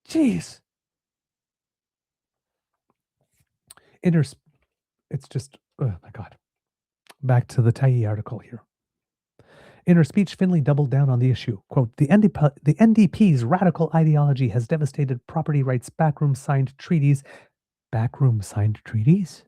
Jeez. It's just, oh my God. Back to the Tayi article here. In her speech, Finlay doubled down on the issue. Quote, the NDP's radical ideology has devastated property rights, backroom signed treaties. Backroom signed treaties?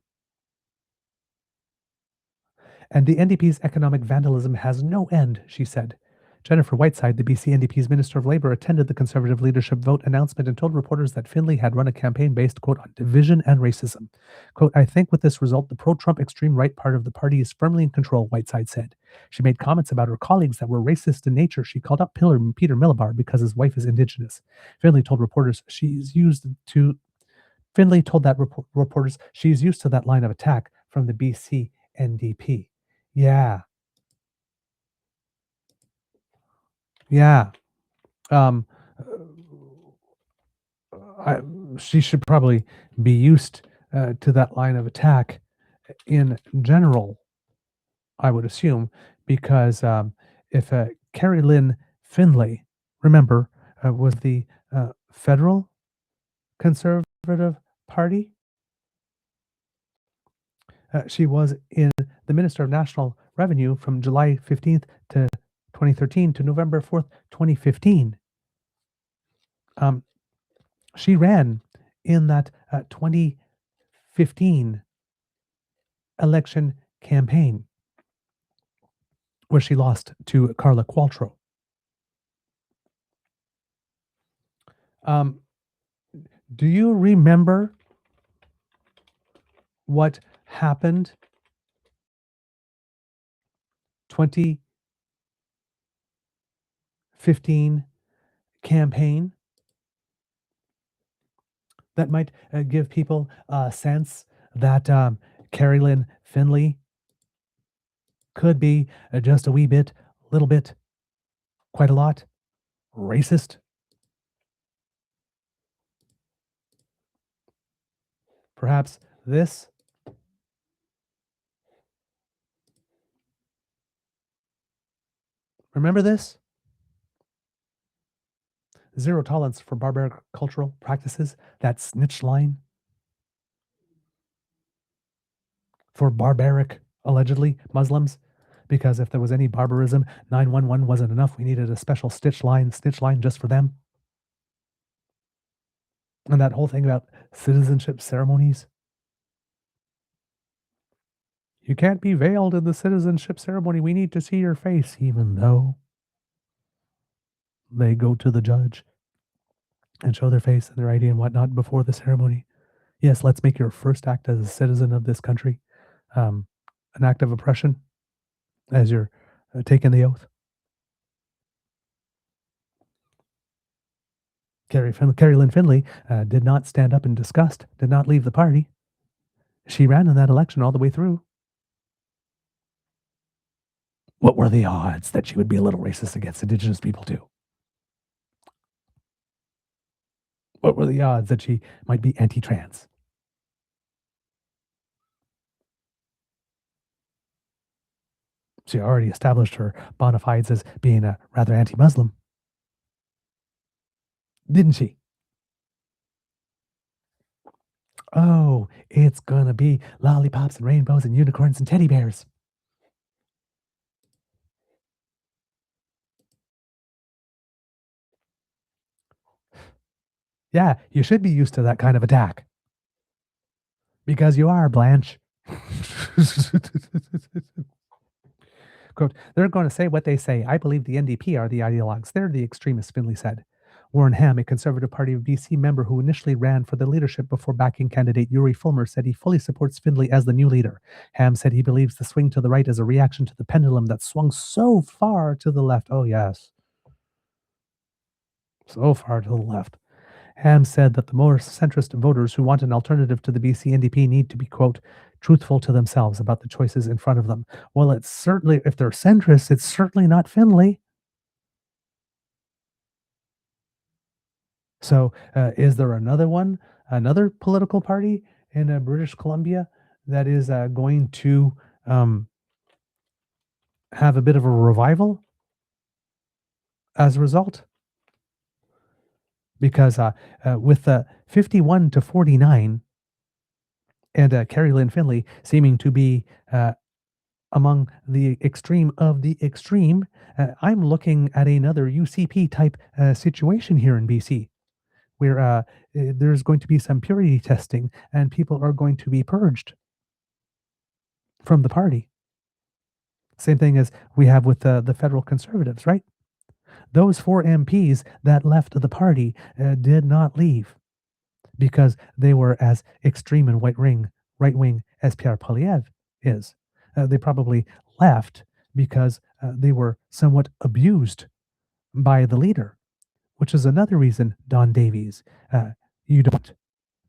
And the NDP's economic vandalism has no end, she said. Jennifer Whiteside, the BC NDP's Minister of Labour, attended the Conservative leadership vote announcement and told reporters that Finlay had run a campaign based, quote, on division and racism. Quote, I think with this result, the pro-Trump extreme right part of the party is firmly in control, Whiteside said. She made comments about her colleagues that were racist in nature. She called out Peter Millibar because his wife is Indigenous. Finlay told reporters she's used to that line of attack from the BC NDP. Yeah. She should probably be used to that line of attack in general, I would assume, because if Carrie Lynn Finlay, remember, was the federal Conservative Party. She was in the Minister of National Revenue from July 15th to 2013 to November 4th, 2015. She ran in that 2015 election campaign where she lost to Carla Qualtrough. Do you remember what happened 2015 campaign that might give people a sense that Carrie Lynn Finlay could be just a wee bit, little bit, quite a lot racist? Perhaps this? Remember this? Zero tolerance for barbaric cultural practices, that snitch line for barbaric, allegedly, Muslims, because if there was any barbarism, 911 wasn't enough. We needed a special snitch line just for them. And that whole thing about citizenship ceremonies. You can't be veiled in the citizenship ceremony. We need to see your face, even though they go to the judge and show their face and their ID and whatnot before the ceremony. Yes, let's make your first act as a citizen of this country an act of oppression as you're taking the oath. Carrie Lynn Finlay did not stand up in disgust, did not leave the party. She ran in that election all the way through. What were the odds that she would be a little racist against Indigenous people too? What were the odds that she might be anti-trans? She already established her bona fides as being a rather anti-Muslim. Didn't she? Oh, it's gonna be lollipops and rainbows and unicorns and teddy bears. Yeah, you should be used to that kind of attack. Because you are, Blanche. Quote, they're going to say what they say. I believe the NDP are the ideologues. They're the extremists, Finlay said. Warren Ham, a Conservative Party of BC member who initially ran for the leadership before backing candidate Yuri Fulmer, said he fully supports Finlay as the new leader. Ham said he believes the swing to the right is a reaction to the pendulum that swung so far to the left. Oh, yes. So far to the left. Ham said that the more centrist voters who want an alternative to the BC NDP need to be, quote, truthful to themselves about the choices in front of them. Well, it's certainly, if they're centrist, it's certainly not Finlay. So is there another political party in British Columbia that is going to have a bit of a revival as a result? Because with 51 to 49 and Carrie Lynn Finlay seeming to be among the extreme of the extreme, I'm looking at another UCP type situation here in BC, where there's going to be some purity testing and people are going to be purged from the party. Same thing as we have with the federal conservatives, right? Those 4 MPs that left the party did not leave because they were as extreme and right wing as Pierre Poilièvre is. They probably left because they were somewhat abused by the leader, which is another reason, Don Davies, you don't want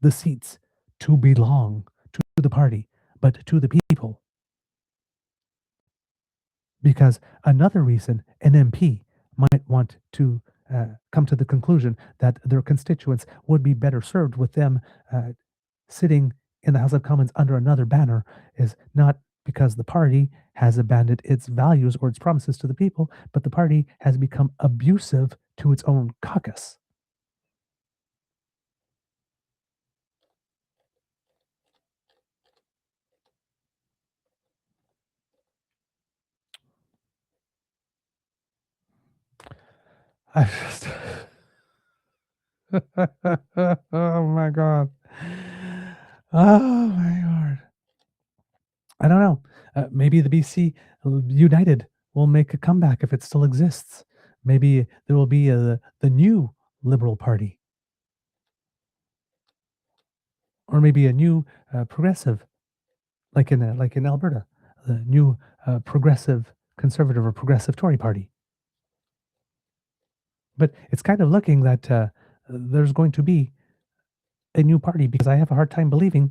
the seats to belong to the party, but to the people. Because another reason an MP might want to come to the conclusion that their constituents would be better served with them sitting in the House of Commons under another banner is not because the party has abandoned its values or its promises to the people, but the party has become abusive to its own caucus. I just. Oh my God. Oh my God. I don't know. Maybe the BC United will make a comeback if it still exists. Maybe there will be the new Liberal Party, or maybe a new progressive, like in Alberta, the new progressive conservative or progressive Tory Party. But it's kind of looking that there's going to be a new party because I have a hard time believing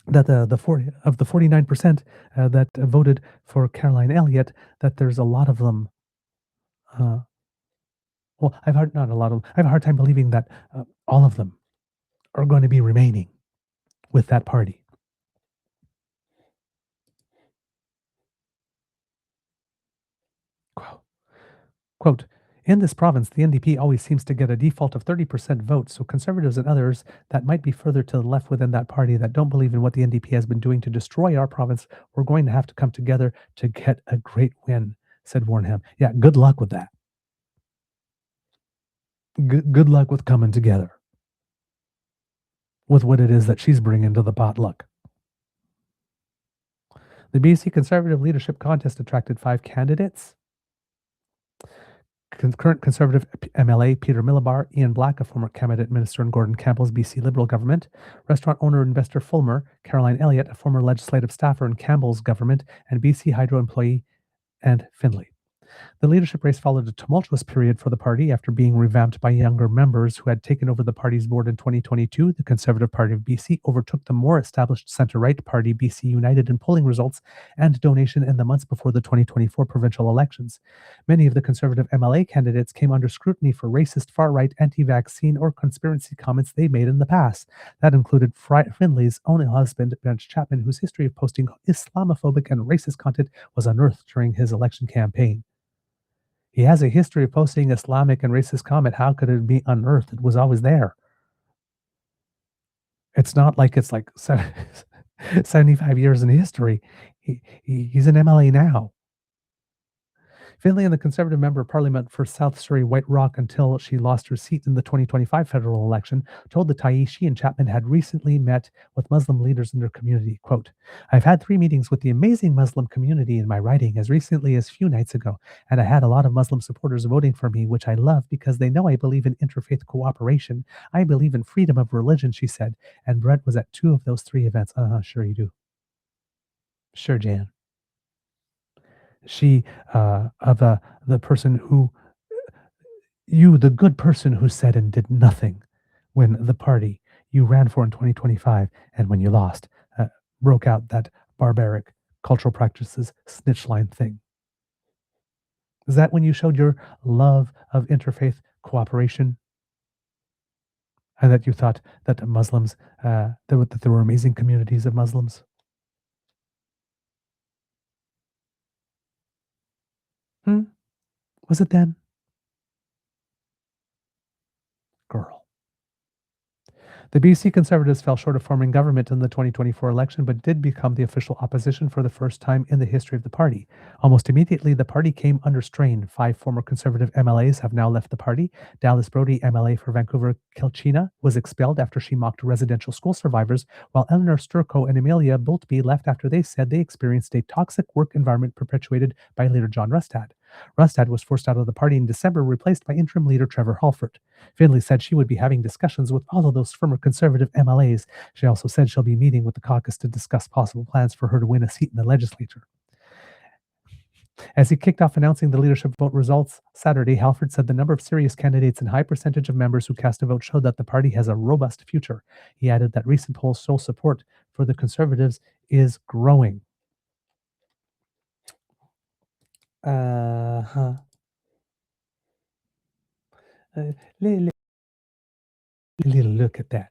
that the 49% that voted for Caroline Elliott, that there's a lot of them. Well, not a lot of. I have a hard time believing that all of them are going to be remaining with that party. Quote, in this province, the NDP always seems to get a default of 30% votes, so conservatives and others that might be further to the left within that party that don't believe in what the NDP has been doing to destroy our province, we're going to have to come together to get a great win, said Warnham. Yeah, good luck with that. Good luck with coming together with what it is that she's bringing to the potluck. The BC Conservative Leadership Contest attracted 5 candidates. Current Conservative MLA Peter Millibar, Ian Black, a former cabinet minister in Gordon Campbell's BC Liberal government, restaurant owner investor Fulmer, Caroline Elliott, a former legislative staffer in Campbell's government, and BC Hydro employee, and Findlay. The leadership race followed a tumultuous period for the party after being revamped by younger members who had taken over the party's board in 2022. The Conservative Party of BC overtook the more established centre-right party BC United in polling results and donation in the months before the 2024 provincial elections. Many of the Conservative MLA candidates came under scrutiny for racist, far-right, anti-vaccine, or conspiracy comments they made in the past. That included Findlay's own husband, Ben Chapman, whose history of posting Islamophobic and racist content was unearthed during his election campaign. He has a history of posting Islamic and racist comment. How could it be unearthed? It was always there. It's not like it's like 75 years in history. He's an MLA now. Findlay and the Conservative Member of Parliament for South Surrey White Rock until she lost her seat in the 2025 federal election, told the Tyee she and Chapman had recently met with Muslim leaders in their community. Quote, I've had 3 meetings with the amazing Muslim community in my riding as recently as few nights ago, and I had a lot of Muslim supporters voting for me, which I love because they know I believe in interfaith cooperation. I believe in freedom of religion, she said, and Brett was at 2 of those 3 events. Sure you do. Sure, Jan. She of the person who the good person who said and did nothing when the party you ran for in 2025 and when you lost broke out that barbaric cultural practices snitch line thing. Is that when you showed your love of interfaith cooperation and that you thought that Muslims that there were amazing communities of Muslims? Was it then? Girl. The BC Conservatives fell short of forming government in the 2024 election, but did become the official opposition for the first time in the history of the party. Almost immediately, the party came under strain. 5 former Conservative MLAs have now left the party. Dallas Brody, MLA for Vancouver-Kelowna, was expelled after she mocked residential school survivors, while Eleanor Sturco and Amelia Boltby left after they said they experienced a toxic work environment perpetuated by leader John Rustad. Rustad was forced out of the party in December, replaced by interim leader Trevor Halford. Findlay said she would be having discussions with all of those former Conservative MLAs. She also said she'll be meeting with the caucus to discuss possible plans for her to win a seat in the legislature. As he kicked off announcing the leadership vote results Saturday, Halford said the number of serious candidates and high percentage of members who cast a vote showed that the party has a robust future. He added that recent polls show support for the Conservatives is growing. Little look at that.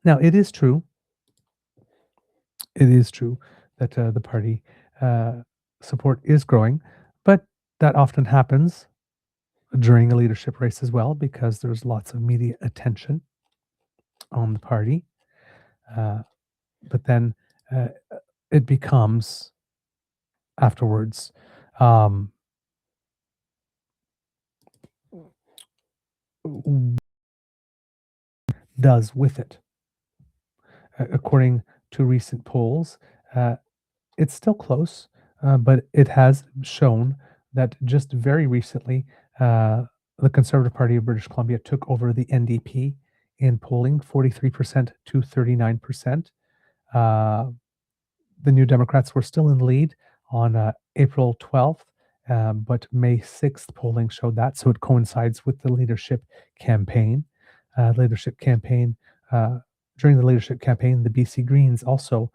Now, it is true that the party support is growing, but that often happens during a leadership race as well, because there's lots of media attention on the party. But then it becomes afterwards does with it. According to recent polls, it's still close, but it has shown that just very recently, the Conservative Party of British Columbia took over the NDP in polling, 43% to 39%. The New Democrats were still in the lead on April 12th, but May 6th polling showed that, so it coincides with the leadership campaign. During the leadership campaign, the BC Greens also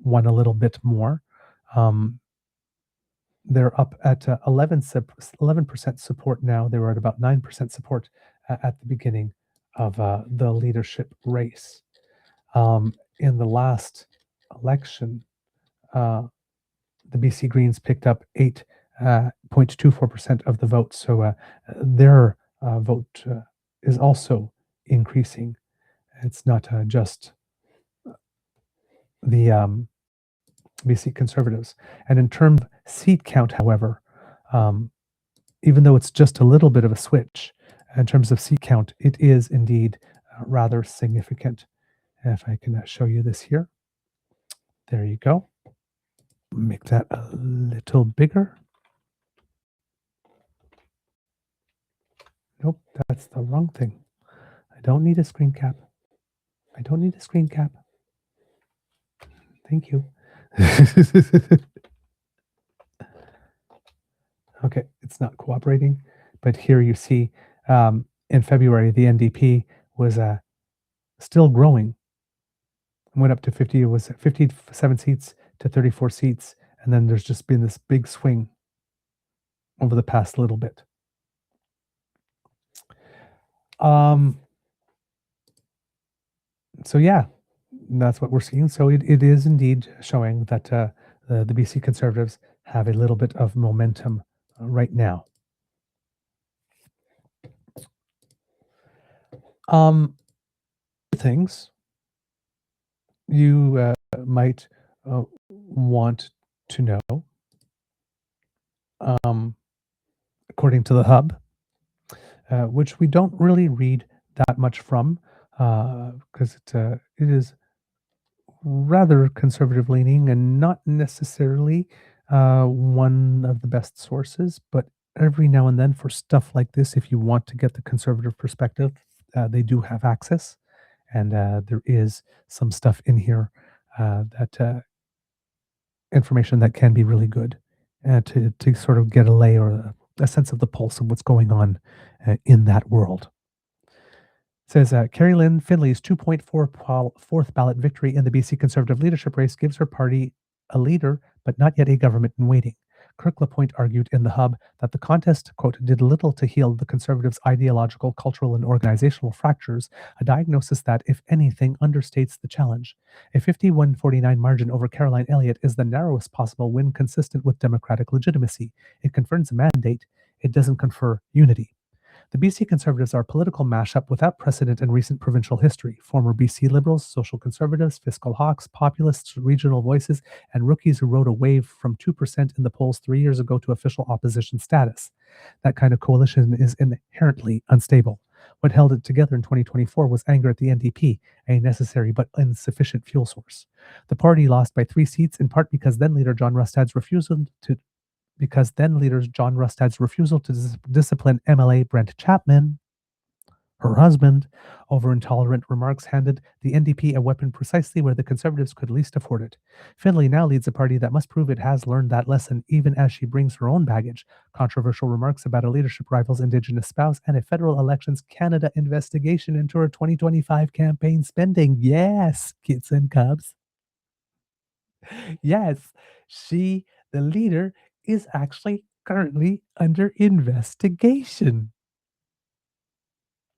won a little bit more. They're up at 11% support now. They were at about 9% support at the beginning of the leadership race. In the last election, the BC Greens picked up 8.24% of the vote. So their vote is also increasing. It's not just the BC Conservatives. And in terms of seat count, however, even though it's just a little bit of a switch, in terms of seat count, it is indeed rather significant. If I can show you this here. There you go. Make that a little bigger. Nope, that's the wrong thing. I don't need a screen cap. Thank you. Okay, it's not cooperating, but here you see in February, the NDP was still growing. Went up to 57 seats to 34 seats, and then there's just been this big swing over the past little bit. So yeah, that's what we're seeing. So it is indeed showing that the BC Conservatives have a little bit of momentum right now. Things you might want to know, according to the Hub, which we don't really read that much from, because it is rather conservative leaning and not necessarily one of the best sources, but every now and then for stuff like this, if you want to get the conservative perspective, they do have access. And there is some stuff in here that information that can be really good to sort of get a lay or a sense of the pulse of what's going on in that world. It says Carrie Lynn Findlay's 2.4 fourth ballot victory in the BC Conservative leadership race gives her party a leader, but not yet a government in waiting. Kirk Lapointe argued in the Hub that the contest, quote, did little to heal the Conservatives' ideological, cultural, and organizational fractures, a diagnosis that, if anything, understates the challenge. A 51-49 margin over Caroline Elliott is the narrowest possible win consistent with democratic legitimacy. It confirms a mandate. It doesn't confer unity. The BC Conservatives are a political mashup without precedent in recent provincial history. Former BC Liberals, social conservatives, fiscal hawks, populists, regional voices, and rookies who rode a wave from 2% in the polls 3 years ago to official opposition status. That kind of coalition is inherently unstable. What held it together in 2024 was anger at the NDP, a necessary but insufficient fuel source. The party lost by 3 seats in part because then leader John Rustad's refusal to discipline MLA Brent Chapman, her husband, over intolerant remarks handed the NDP a weapon precisely where the Conservatives could least afford it. Findlay now leads a party that must prove it has learned that lesson even as she brings her own baggage, controversial remarks about a leadership rival's Indigenous spouse, and a federal elections Canada investigation into her 2025 campaign spending. Yes, kids and cubs. Yes, she, the leader, is actually currently under investigation.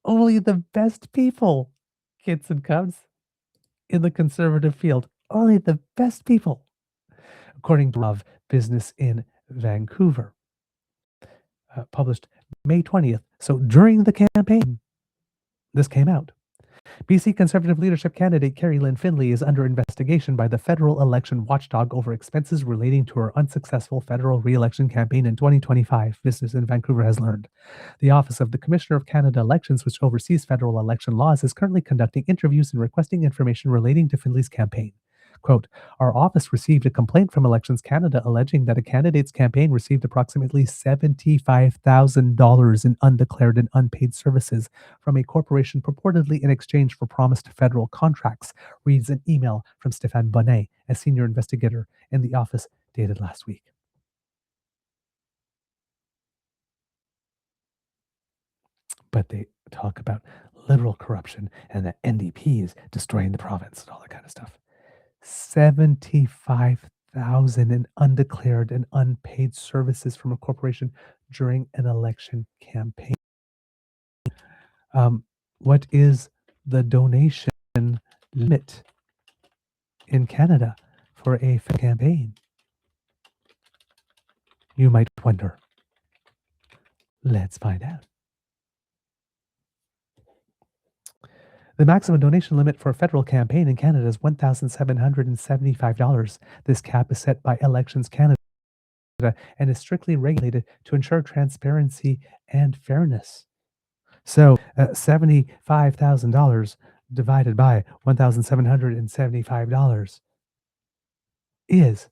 Only the best people, kids and cubs, in the conservative field. Only the best people, according to Love Business in Vancouver, published May 20th. So during the campaign, this came out. BC Conservative leadership candidate Carrie Lynn Findlay is under investigation by the federal election watchdog over expenses relating to her unsuccessful federal re-election campaign in 2025, Business in Vancouver has learned. The Office of the Commissioner of Canada Elections, which oversees federal election laws, is currently conducting interviews and requesting information relating to Findlay's campaign. Quote, our office received a complaint from Elections Canada alleging that a candidate's campaign received approximately $75,000 in undeclared and unpaid services from a corporation purportedly in exchange for promised federal contracts, reads an email from Stéphane Bonnet, a senior investigator in the office dated last week. But they talk about liberal corruption and that NDP is destroying the province and all that kind of stuff. 75,000 in undeclared and unpaid services from a corporation during an election campaign. What is the donation limit in Canada for a campaign? You might wonder. Let's find out. The maximum donation limit for a federal campaign in Canada is $1,775. This cap is set by Elections Canada and is strictly regulated to ensure transparency and fairness. So $75,000 divided by $1,775 is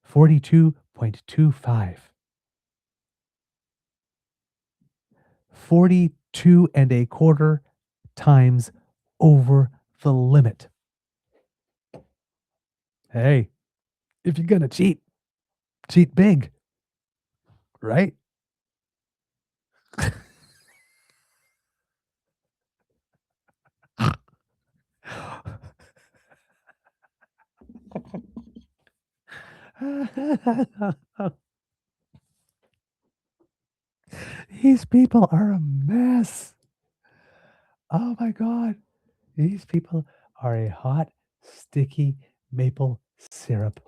42.25. 42 and a quarter times over the limit. Hey, if you're gonna cheat big, right? These people are a mess. Oh my God. These people are a hot, sticky maple syrup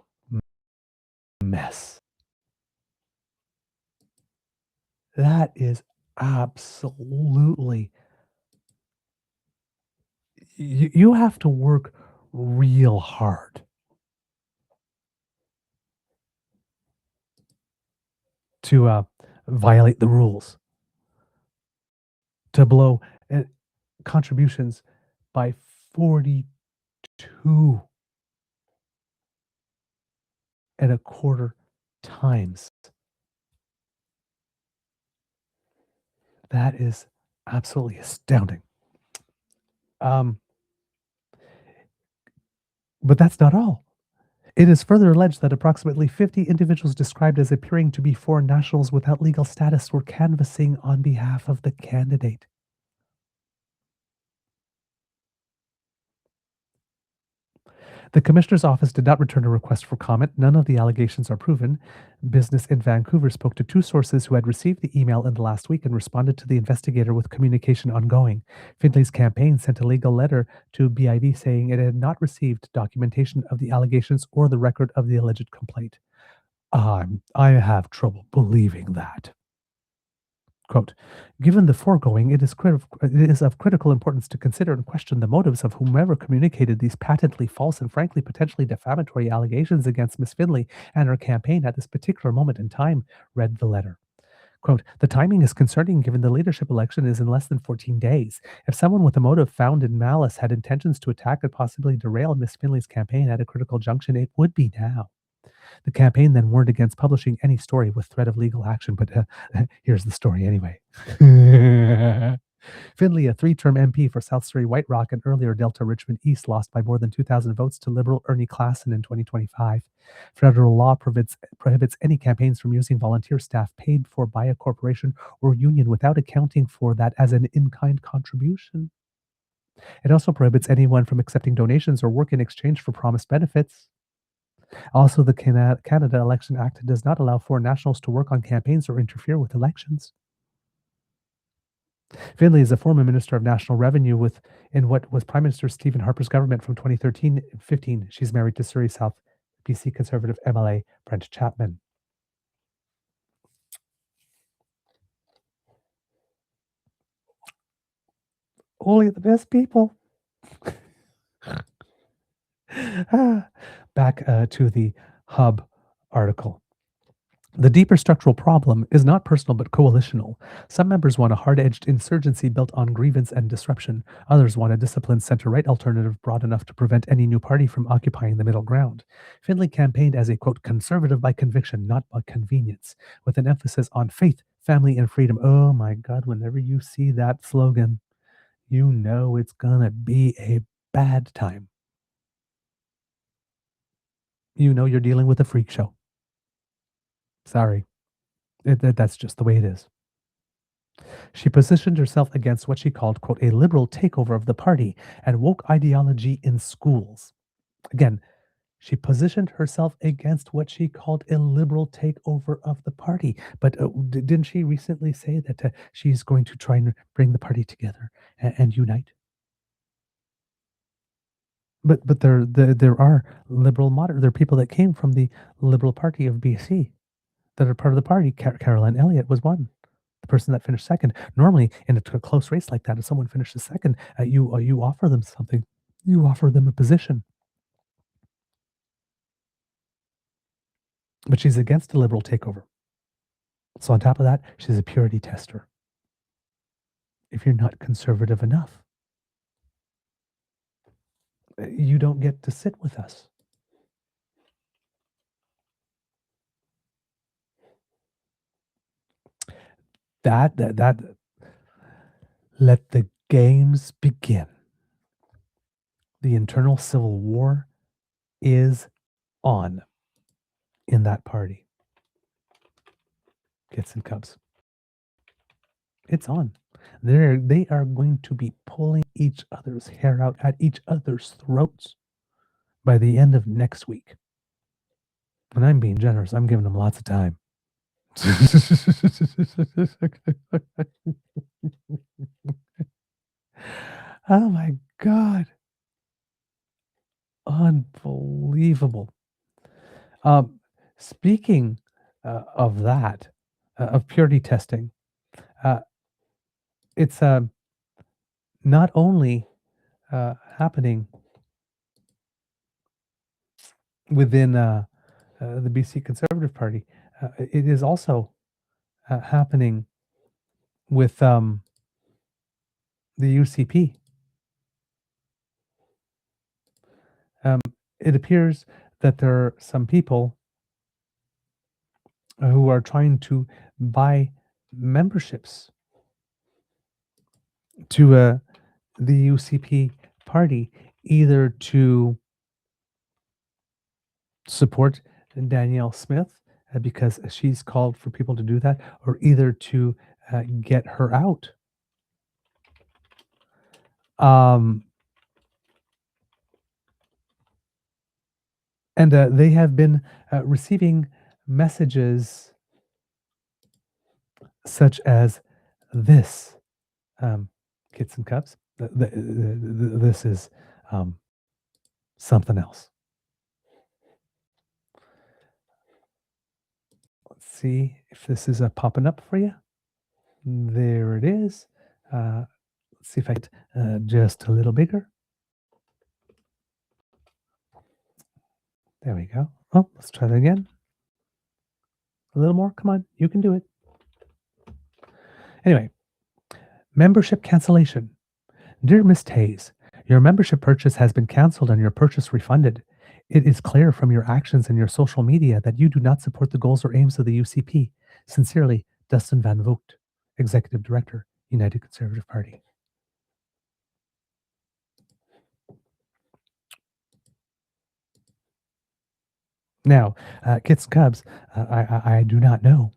mess. That is absolutely. You have to work real hard to violate the rules, to blow contributions by 42 and a quarter times. That is absolutely astounding. But that's not all. It is further alleged that approximately 50 individuals described as appearing to be foreign nationals without legal status were canvassing on behalf of the candidate. The Commissioner's office did not return a request for comment. None of the allegations are proven. Business in Vancouver spoke to 2 sources who had received the email in the last week and responded to the investigator with communication ongoing. Findlay's campaign sent a legal letter to BIV saying it had not received documentation of the allegations or the record of the alleged complaint. I have trouble believing that. Quote, given the foregoing, it is of critical importance to consider and question the motives of whomever communicated these patently false and frankly potentially defamatory allegations against Miss Finley and her campaign at this particular moment in time, read the letter. Quote, the timing is concerning given the leadership election is in less than 14 days. If someone with a motive found in malice had intentions to attack and possibly derail Miss Finley's campaign at a critical junction, it would be now. The campaign then warned against publishing any story with threat of legal action, but here's the story anyway. Finley, a three-term MP for South Surrey White Rock and earlier Delta Richmond East, lost by more than 2,000 votes to Liberal Ernie Classen in 2025. Federal law prohibits any campaigns from using volunteer staff paid for by a corporation or union without accounting for that as an in-kind contribution. It also prohibits anyone from accepting donations or work in exchange for promised benefits. Also, the Canada Election Act does not allow foreign nationals to work on campaigns or interfere with elections. Finley is a former Minister of National Revenue in what was Prime Minister Stephen Harper's government from 2013-15. She's married to Surrey South BC Conservative MLA Brent Chapman. Only the best people. Back to the Hub article. The deeper structural problem is not personal but coalitional. Some members want a hard-edged insurgency built on grievance and disruption. Others want a disciplined center-right alternative broad enough to prevent any new party from occupying the middle ground. Finley campaigned as a, quote, conservative by conviction, not by convenience, with an emphasis on faith, family, and freedom. Oh my God, whenever you see that slogan, you know it's gonna be a bad time. You know you're dealing with a freak show. Sorry. That's just the way it is. She positioned herself against what she called, quote, a liberal takeover of the party and woke ideology in schools. Again, she positioned herself against what she called a liberal takeover of the party. But didn't she recently say that she's going to try and bring the party together and unite? But there are liberal moderate. There are people that came from the Liberal Party of BC that are part of the party. Caroline Elliott was one, the person that finished second. Normally, in a close race like that, if someone finishes second, you offer them something. You offer them a position. But she's against a liberal takeover. So on top of that, she's a purity tester. If you're not conservative enough, you don't get to sit with us. That let the games begin. The internal civil war is on in that party. Kits and Cubs. It's on. They are going to be pulling each other's hair out at each other's throats by the end of next week. And I'm being generous. I'm giving them lots of time. Oh my God. Unbelievable. Speaking of that, of purity testing, it's not only happening within the BC Conservative Party, it is also happening with the UCP. It appears that there are some people who are trying to buy memberships to the UCP party, either to support Danielle Smith because she's called for people to do that, or either to get her out. And they have been receiving messages such as this. Kits and Cubs. This is something else. Let's see if this is popping up for you. There it is. Let's see if I get just a little bigger. There we go. Oh, let's try that again. A little more. Come on, you can do it. Anyway, membership cancellation. Dear Miss Tays, your membership purchase has been canceled and your purchase refunded. It is clear from your actions and your social media that you do not support the goals or aims of the UCP. Sincerely, Dustin Van Vogt, Executive Director, United Conservative Party. Now, Kits and Cubs, I do not know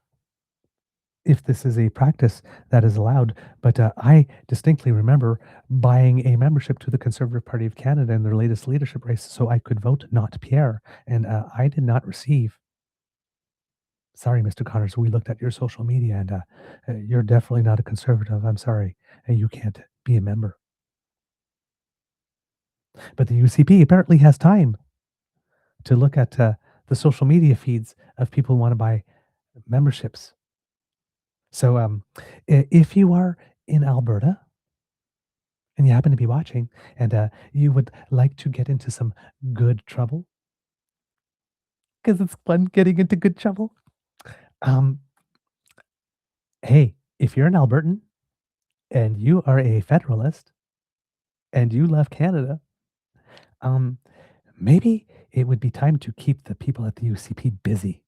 if this is a practice that is allowed, but I distinctly remember buying a membership to the Conservative Party of Canada in their latest leadership race so I could vote not Pierre, and I did not receive. Sorry, Mr. Connors, we looked at your social media, and you're definitely not a conservative. I'm sorry, and you can't be a member. But the UCP apparently has time to look at the social media feeds of people who want to buy memberships. So if you are in Alberta and you happen to be watching and you would like to get into some good trouble, because it's fun getting into good trouble, hey, if you're an Albertan and you are a Federalist and you love Canada, maybe it would be time to keep the people at the UCP busy.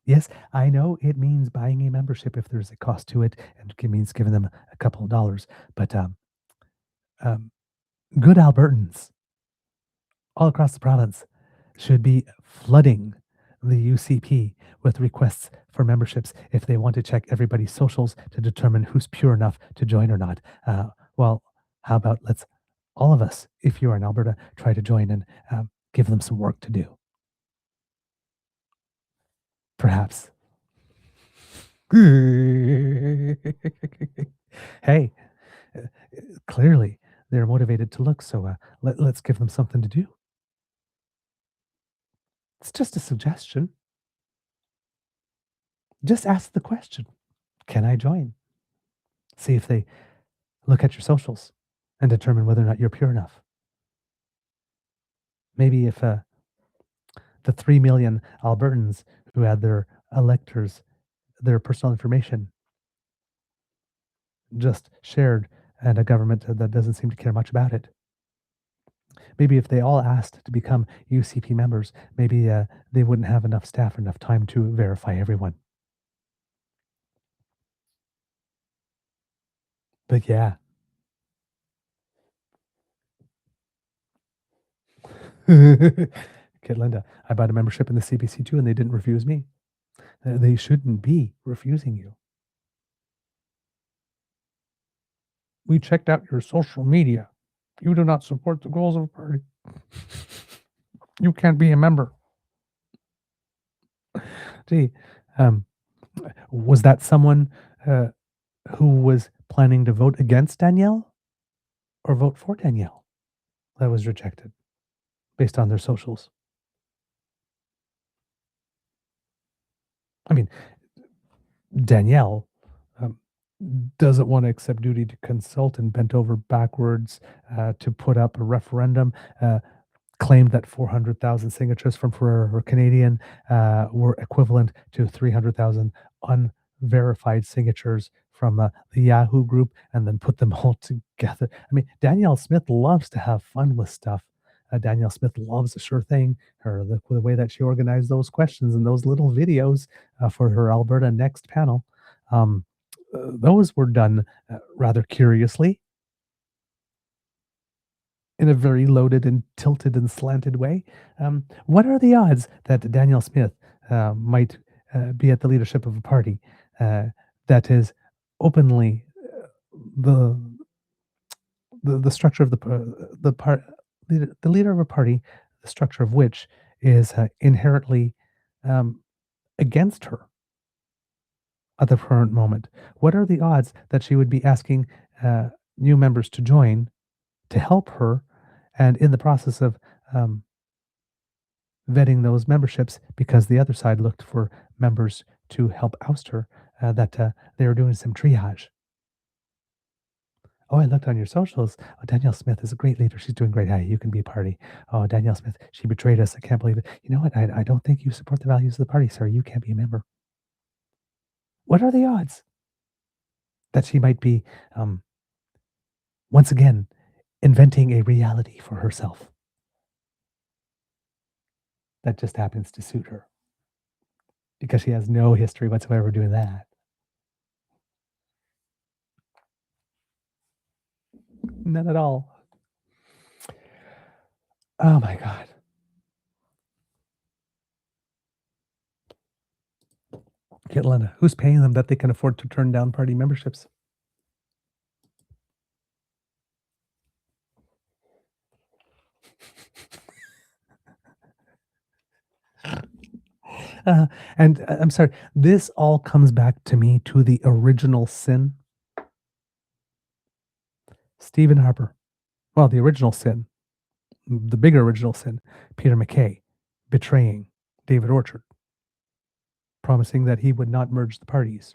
Yes, I know it means buying a membership if there's a cost to it, and it means giving them a couple of dollars. But good Albertans all across the province should be flooding the UCP with requests for memberships if they want to check everybody's socials to determine who's pure enough to join or not. Well, how about let's all of us, if you are in Alberta, try to join and give them some work to do. Perhaps. Hey, clearly they're motivated to look, so let's give them something to do. It's just a suggestion. Just ask the question, can I join? See if they look at your socials and determine whether or not you're pure enough. Maybe if the 3 million Albertans who had their electors, their personal information just shared, and a government that doesn't seem to care much about it. Maybe if they all asked to become UCP members, maybe they wouldn't have enough staff or enough time to verify everyone. But yeah. Kid Linda, I bought a membership in the CBC too, and they didn't refuse me. They shouldn't be refusing you. We checked out your social media. You do not support the goals of the party. You can't be a member. Gee, was that someone who was planning to vote against Danielle or vote for Danielle that was rejected based on their socials? I mean, Danielle doesn't want to accept duty to consult and bent over backwards to put up a referendum, claimed that 400,000 signatures from for Canadian were equivalent to 300,000 unverified signatures from the Yahoo group, and then put them all together. I mean, Danielle Smith loves to have fun with stuff. Danielle Smith loves a sure thing. The way that she organized those questions and those little videos for her Alberta Next panel, those were done rather curiously, in a very loaded and tilted and slanted way. What are the odds that Danielle Smith might be at the leadership of a party that is openly the structure of the leader of a party, the structure of which is inherently against her at the current moment? What are the odds that she would be asking new members to join to help her, and in the process of vetting those memberships, because the other side looked for members to help oust her, that they were doing some triage. Oh, I looked on your socials. Oh, Danielle Smith is a great leader. She's doing great. Hey, you can be a party. Oh, Danielle Smith, she betrayed us. I can't believe it. You know what? I don't think you support the values of the party, sir. You can't be a member. What are the odds that she might be, once again, inventing a reality for herself that just happens to suit her? Because she has no history whatsoever doing that. None at all. Oh my God. Kitlana, who's paying them that they can afford to turn down party memberships? And I'm sorry, this all comes back to me to the original sin. Stephen Harper. Well, the original sin, the bigger original sin, Peter MacKay betraying David Orchard, promising that he would not merge the parties,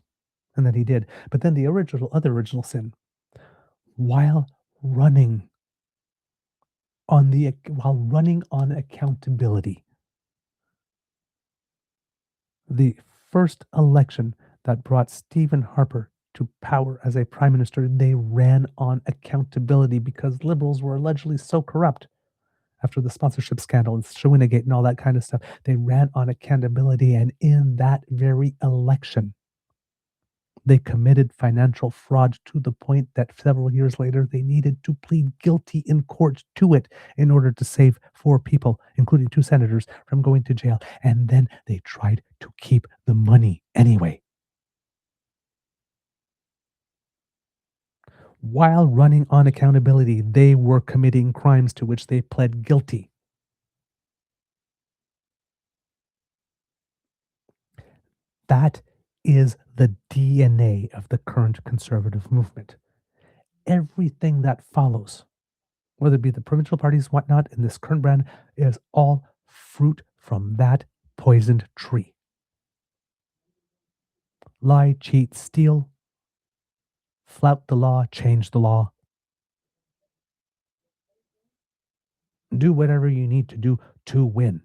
and that he did. But then the other original sin, while running on accountability, the first election that brought Stephen Harper to power as a prime minister, they ran on accountability because liberals were allegedly so corrupt after the sponsorship scandal and Shawinagate and all that kind of stuff. They ran on accountability, and in that very election, they committed financial fraud to the point that several years later, they needed to plead guilty in court to it in order to save 4 people, including 2 senators, from going to jail. And then they tried to keep the money anyway. While running on accountability, they were committing crimes to which they pled guilty. That is the DNA of the current conservative movement. Everything that follows, whether it be the provincial parties, whatnot, in this current brand, is all fruit from that poisoned tree. Lie, cheat, steal, flout the law, change the law. Do whatever you need to do to win.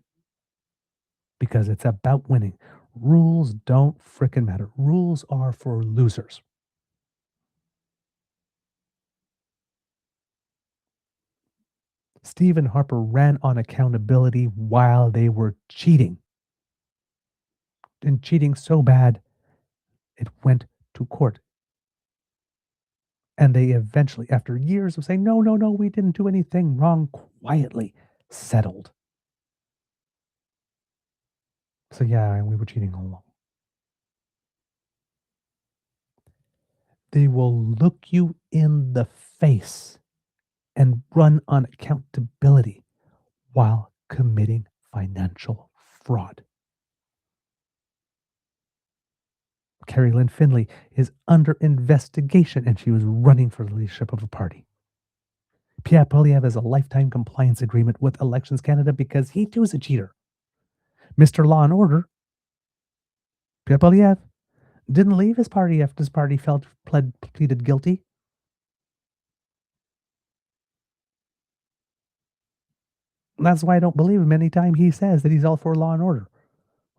Because it's about winning. Rules don't frickin' matter. Rules are for losers. Stephen Harper ran on accountability while they were cheating. And cheating so bad, it went to court. And they eventually, after years of saying, no, we didn't do anything wrong, quietly settled. So yeah, we were cheating all along. They will look you in the face and run on accountability while committing financial fraud. Carrie Lynn Finley is under investigation, and she was running for the leadership of a party. Pierre Poilièvre has a lifetime compliance agreement with Elections Canada because he too is a cheater. Mr. Law and Order, Pierre Poilièvre, didn't leave his party after his party pleaded guilty. That's why I don't believe him anytime he says that he's all for law and order.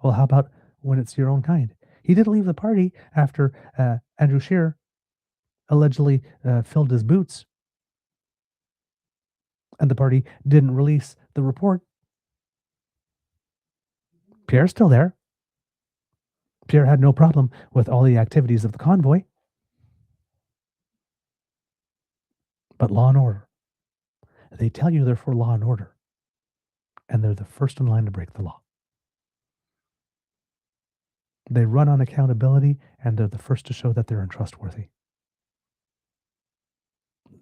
Well, how about when it's your own kind? He didn't leave the party after Andrew Scheer allegedly filled his boots, and the party didn't release the report. Pierre's still there. Pierre had no problem with all the activities of the convoy. But law and order. They tell you they're for law and order, and they're the first in line to break the law. They run on accountability, and they're the first to show that they're untrustworthy.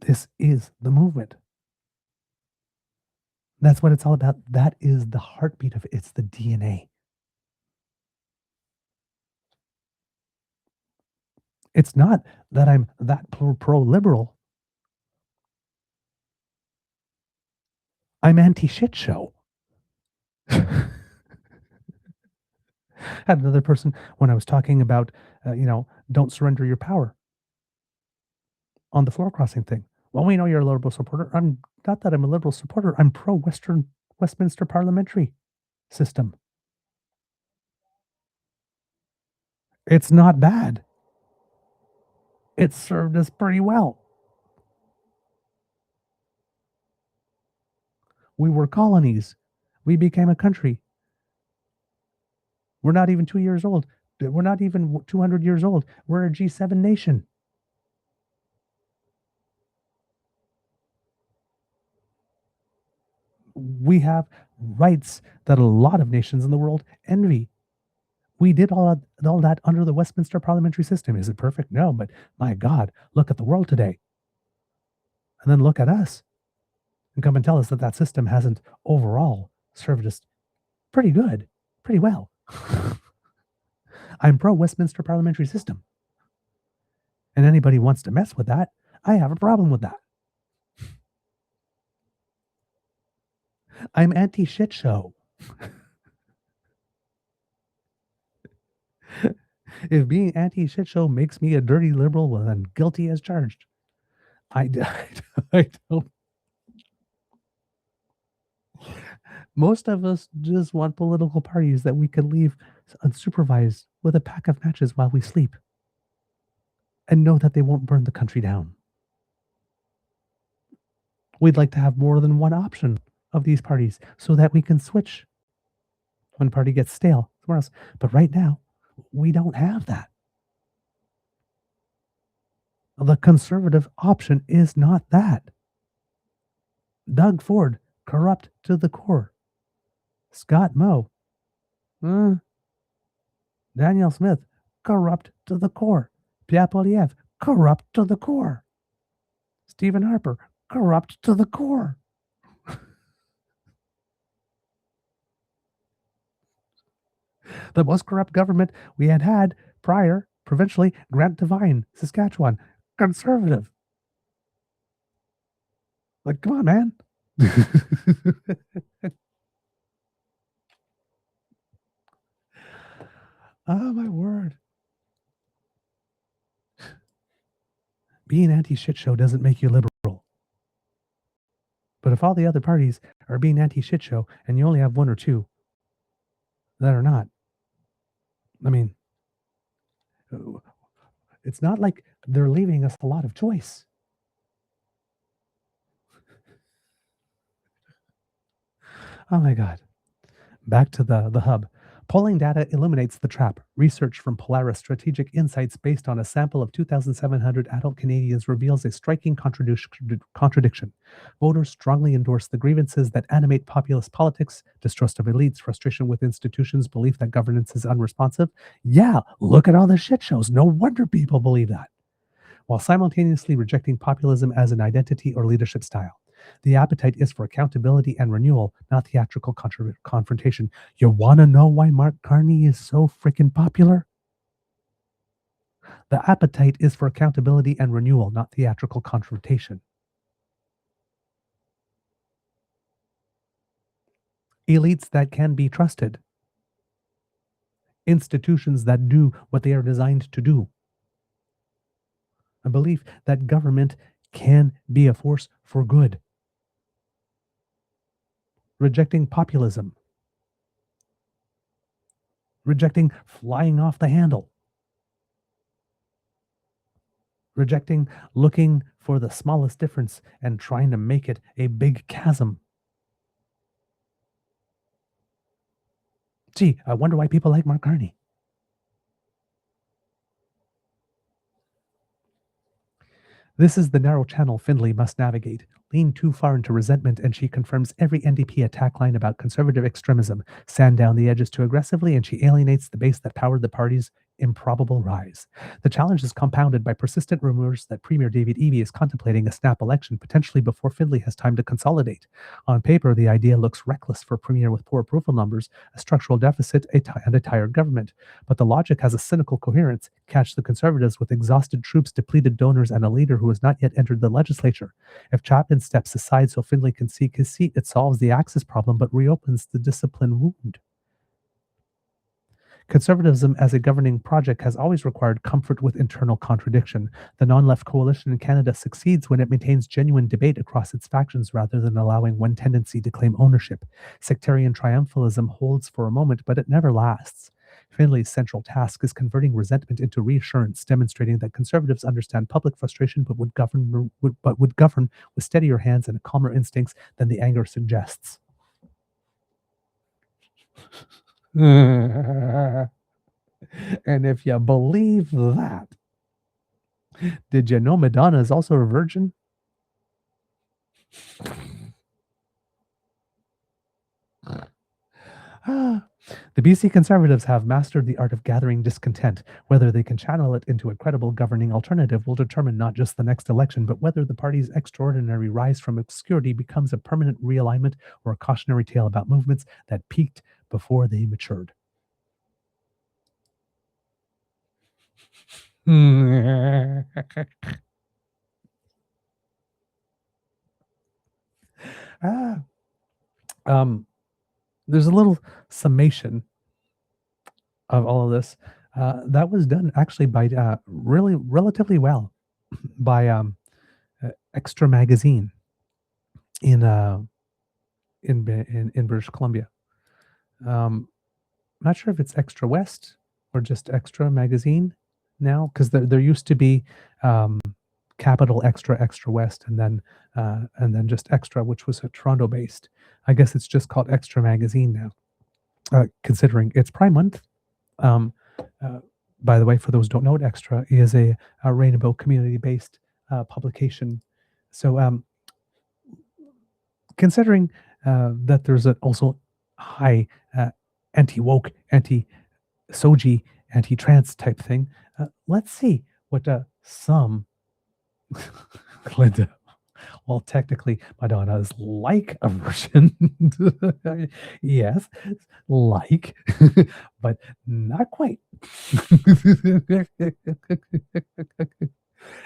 This is the movement. That's what it's all about. That is the heartbeat of it. It's the DNA. It's not that I'm that pro-liberal. I'm anti-shit show. Had another person when I was talking about, don't surrender your power on the floor crossing thing. Well, we know you're a liberal supporter. I'm not that I'm a liberal supporter. I'm pro Westminster parliamentary system. It's not bad. It served us pretty well. We were colonies. We became a country. We're not even 2 years old. We're not even 200 years old. We're a G7 nation. We have rights that a lot of nations in the world envy. We did all that under the Westminster parliamentary system. Is it perfect? No, but my God, look at the world today. And then look at us and come and tell us that that system hasn't overall served us pretty good, pretty well. I'm pro Westminster parliamentary system. And anybody wants to mess with that, I have a problem with that. I'm anti-shit show. If being anti-shit show makes me a dirty liberal, well, then guilty as charged. I don't. Most of us just want political parties that we can leave unsupervised with a pack of matches while we sleep and know that they won't burn the country down. We'd like to have more than one option of these parties so that we can switch when a party gets stale somewhere else. But right now, we don't have that. The conservative option is not that. Doug Ford, corrupt to the core. Scott Moe, Danielle Smith, corrupt to the core. Pierre Poilièvre, corrupt to the core. Stephen Harper, corrupt to the core. The most corrupt government we had prior, provincially, Grant Devine, Saskatchewan, conservative. Like, come on, man. Oh, my word. Being anti-shit show doesn't make you liberal. But if all the other parties are being anti-shit show and you only have one or two that are not, I mean, it's not like they're leaving us a lot of choice. Oh my God. Back to the hub. Polling data illuminates the trap. Research from Polaris Strategic Insights based on a sample of 2,700 adult Canadians reveals a striking contradiction. Voters strongly endorse the grievances that animate populist politics, distrust of elites, frustration with institutions, belief that governance is unresponsive. Yeah, look at all the shit shows. No wonder people believe that. While simultaneously rejecting populism as an identity or leadership style. The appetite is for accountability and renewal, not theatrical confrontation. You want to know why Mark Carney is so freaking popular? The appetite is for accountability and renewal, not theatrical confrontation. Elites that can be trusted. Institutions that do what they are designed to do. A belief that government can be a force for good. Rejecting populism. Rejecting flying off the handle. Rejecting looking for the smallest difference and trying to make it a big chasm. Gee, I wonder why people like Mark Carney. This is the narrow channel Findlay must navigate. Lean too far into resentment, and she confirms every NDP attack line about conservative extremism, sand down the edges too aggressively, and she alienates the base that powered the party's improbable rise. The challenge is compounded by persistent rumors that Premier David Eby is contemplating a snap election, potentially before Findlay has time to consolidate. On paper, the idea looks reckless for a premier with poor approval numbers, a structural deficit, and a tired government. But the logic has a cynical coherence. Catch the Conservatives with exhausted troops, depleted donors, and a leader who has not yet entered the legislature. If Chapman steps aside so Findlay can seek his seat, it solves the access problem but reopens the discipline wound. Conservatism as a governing project has always required comfort with internal contradiction. The non-left coalition in Canada succeeds when it maintains genuine debate across its factions rather than allowing one tendency to claim ownership. Sectarian triumphalism holds for a moment, but it never lasts. Findlay's central task is converting resentment into reassurance, demonstrating that Conservatives understand public frustration but would govern with steadier hands and calmer instincts than the anger suggests. And if you believe that, did you know Madonna is also a virgin? The BC Conservatives have mastered the art of gathering discontent. Whether they can channel it into a credible governing alternative will determine not just the next election, but whether the party's extraordinary rise from obscurity becomes a permanent realignment or a cautionary tale about movements that peaked before they matured. There's a little summation of all of this that was done actually by really relatively well by Extra Magazine in British Columbia. Not sure if it's Extra West or just Extra Magazine now, because there used to be Capital Extra West, and then just Extra, which was Toronto based. I guess it's just called Extra Magazine now, considering it's Pride Month. By the way, for those who don't know it, Extra is a Rainbow community-based publication. So considering that there's also high anti-woke, anti-soji, anti-trans type thing, let's see what some Glenda. Well, technically, Madonna is like a virgin. Yes, like, but not quite.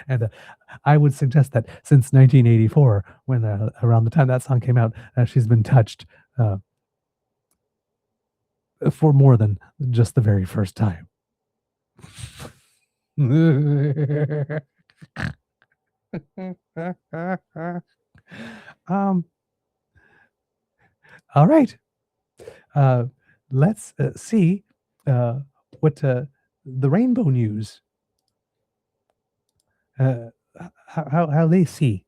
And I would suggest that since 1984, when around the time that song came out, she's been touched for more than just the very first time. All right. Let's see what the Rainbow News, how they see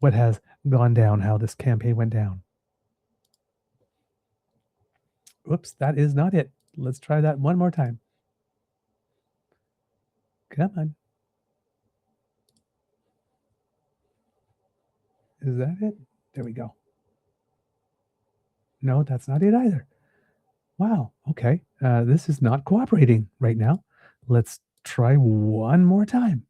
what has gone down, how this campaign went down. Whoops, that is not it. Let's try that one more time. Come on. Is that it? There we go. No, that's not it either. Wow. Okay. This is not cooperating right now. Let's try one more time.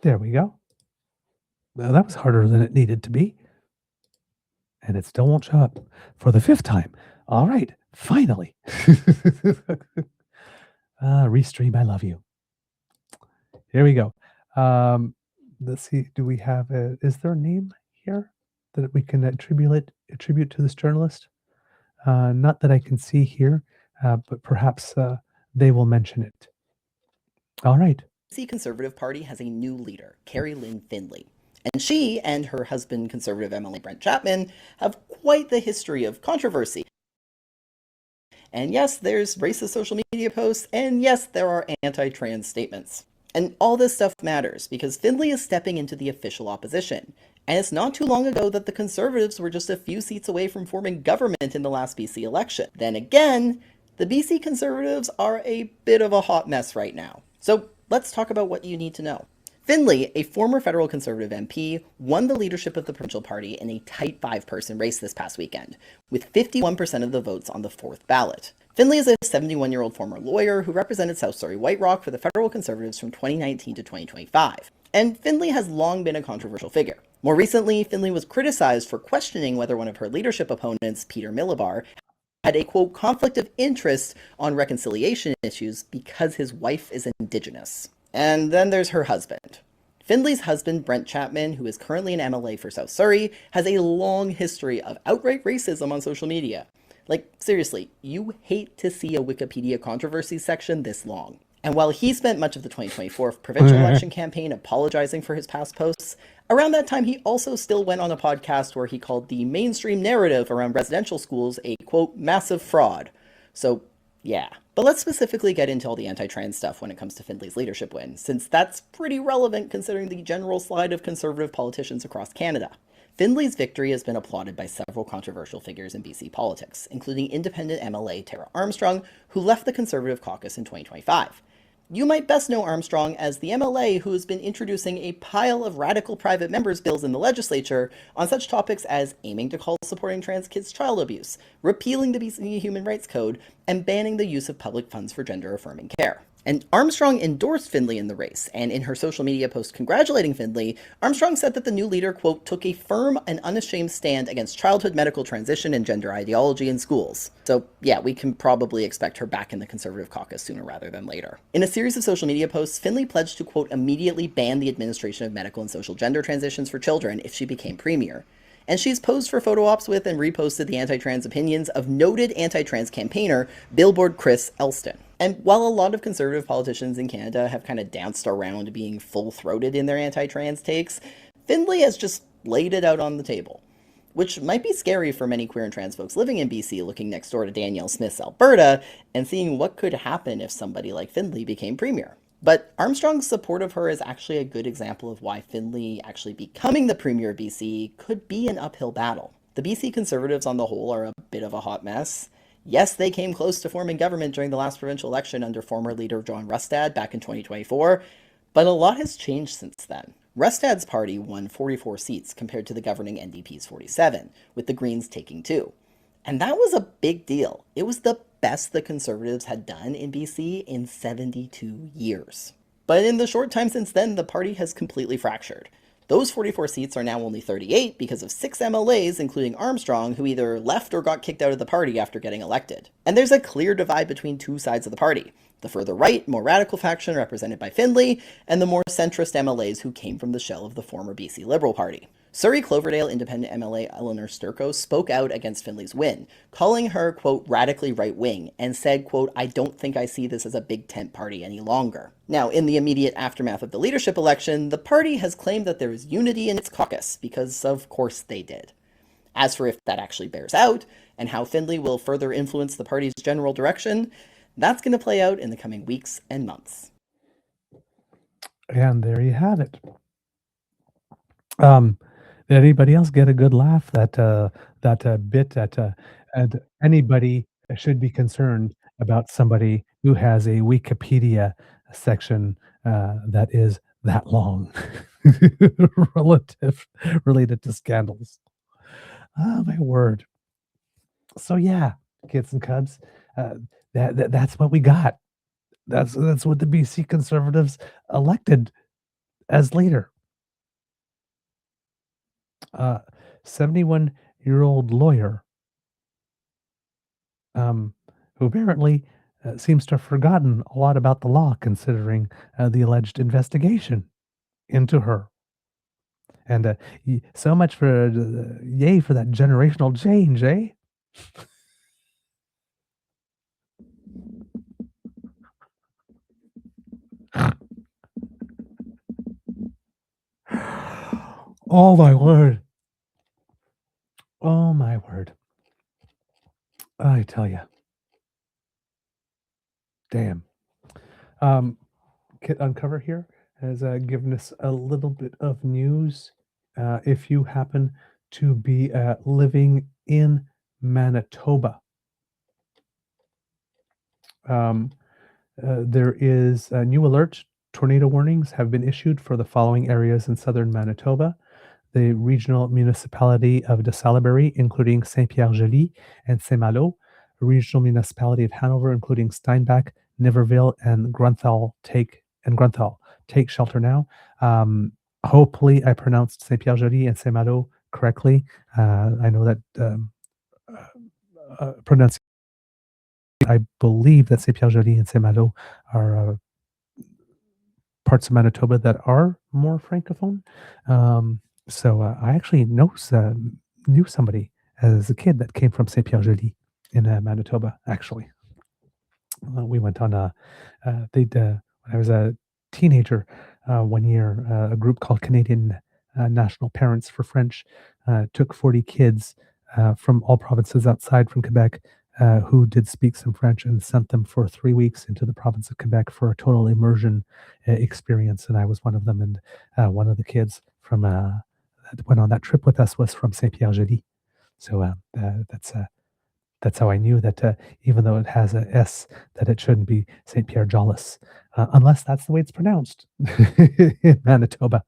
There we go. Well, that was harder than it needed to be. And it still won't show up for the fifth time. All right. Finally. Restream, I love you. Here we go. Let's see. Do we have is there a name here that we can attribute to this journalist? Not that I can see here, but perhaps they will mention it. All right. The Conservative Party has a new leader, Carrie Lynn Findlay. And she and her husband, Conservative MLA Brent Chapman, have quite the history of controversy. And yes, there's racist social media posts, and yes, there are anti-trans statements. And all this stuff matters because Findlay is stepping into the official opposition. And it's not too long ago that the Conservatives were just a few seats away from forming government in the last BC election. Then again, the BC Conservatives are a bit of a hot mess right now. So let's talk about what you need to know. Findlay, a former federal Conservative MP, won the leadership of the provincial party in a tight 5-person race this past weekend, with 51% of the votes on the 4th ballot. Findlay is a 71-year-old former lawyer who represented South Surrey White Rock for the federal Conservatives from 2019 to 2025. And Findlay has long been a controversial figure. More recently, Findlay was criticized for questioning whether one of her leadership opponents, Peter Millibar, had a, quote, conflict of interest on reconciliation issues because his wife is Indigenous. And then there's her husband. Findley's husband, Brent Chapman, who is currently an MLA for South Surrey, has a long history of outright racism on social media. Like, seriously, you hate to see a Wikipedia controversy section this long. And while he spent much of the 2024 provincial election campaign apologizing for his past posts, around that time he also still went on a podcast where he called the mainstream narrative around residential schools a, quote, massive fraud. So, yeah. But let's specifically get into all the anti-trans stuff when it comes to Findley's leadership win, since that's pretty relevant considering the general slide of Conservative politicians across Canada. Findley's victory has been applauded by several controversial figures in BC politics, including independent MLA Tara Armstrong, who left the Conservative caucus in 2025. You might best know Armstrong as the MLA who has been introducing a pile of radical private members' bills in the legislature on such topics as aiming to call supporting trans kids child abuse, repealing the BC Human Rights Code, and banning the use of public funds for gender-affirming care. And Armstrong endorsed Findley in the race, and in her social media post congratulating Findley, Armstrong said that the new leader, quote, took a firm and unashamed stand against childhood medical transition and gender ideology in schools. So yeah, we can probably expect her back in the Conservative caucus sooner rather than later. In a series of social media posts, Findley pledged to, quote, immediately ban the administration of medical and social gender transitions for children if she became premier. And she's posed for photo ops with and reposted the anti-trans opinions of noted anti-trans campaigner Billboard Chris Elston. And while a lot of Conservative politicians in Canada have kind of danced around being full-throated in their anti-trans takes, Findley has just laid it out on the table. Which might be scary for many queer and trans folks living in BC looking next door to Danielle Smith's Alberta and seeing what could happen if somebody like Findley became premier. But Armstrong's support of her is actually a good example of why Findley actually becoming the premier of BC could be an uphill battle. The BC Conservatives on the whole are a bit of a hot mess. Yes, they came close to forming government during the last provincial election under former leader John Rustad back in 2024, but a lot has changed since then. Rustad's party won 44 seats compared to the governing NDP's 47, with the Greens taking 2. And that was a big deal. It was the best the Conservatives had done in BC in 72 years. But in the short time since then, the party has completely fractured. Those 44 seats are now only 38 because of 6 MLAs, including Armstrong, who either left or got kicked out of the party after getting elected. And there's a clear divide between two sides of the party. The further right, more radical faction represented by Findley, and the more centrist MLAs who came from the shell of the former BC Liberal Party. Surrey Cloverdale independent MLA Eleanor Sturko spoke out against Findley's win, calling her, quote, radically right-wing, and said, quote, I don't think I see this as a big tent party any longer. Now, in the immediate aftermath of the leadership election, the party has claimed that there is unity in its caucus, because of course they did. As for if that actually bears out, and how Findley will further influence the party's general direction, that's going to play out in the coming weeks and months. And there you have it. Did anybody else get a good laugh? That bit that and anybody should be concerned about somebody who has a Wikipedia section that is that long, related to scandals. Oh my word! So yeah, kids and cubs, that's what we got. That's what the BC Conservatives elected as leader. 71-year-old lawyer who apparently seems to have forgotten a lot about the law considering the alleged investigation into her. And so much for yay for that generational change, eh? Oh my word. Oh my word. I tell you. Damn. Kit Uncover here has given us a little bit of news. If you happen to be living in Manitoba, there is a new alert. Tornado warnings have been issued for the following areas in southern Manitoba. The regional municipality of de Salaberry, including Saint-Pierre-Joly and Saint-Malo, regional municipality of Hanover, including Steinbach, Niverville, and Grunthal take shelter now. Hopefully, I pronounced Saint-Pierre-Joly and Saint-Malo correctly. I know that pronunciation. I believe that Saint-Pierre-Joly and Saint-Malo are parts of Manitoba that are more francophone. So I actually knew somebody as a kid that came from Saint Pierre Joly in Manitoba. Actually, we went on when I was a teenager. One year, a group called Canadian National Parents for French took 40 kids from all provinces outside from Quebec who did speak some French and sent them for 3 weeks into the province of Quebec for a total immersion experience. And I was one of them. And one of the kids from that went on that trip with us was from Saint Pierre Joly. So that's how I knew that even though it has a S, that it shouldn't be Saint Pierre Jollis, unless that's the way it's pronounced in Manitoba.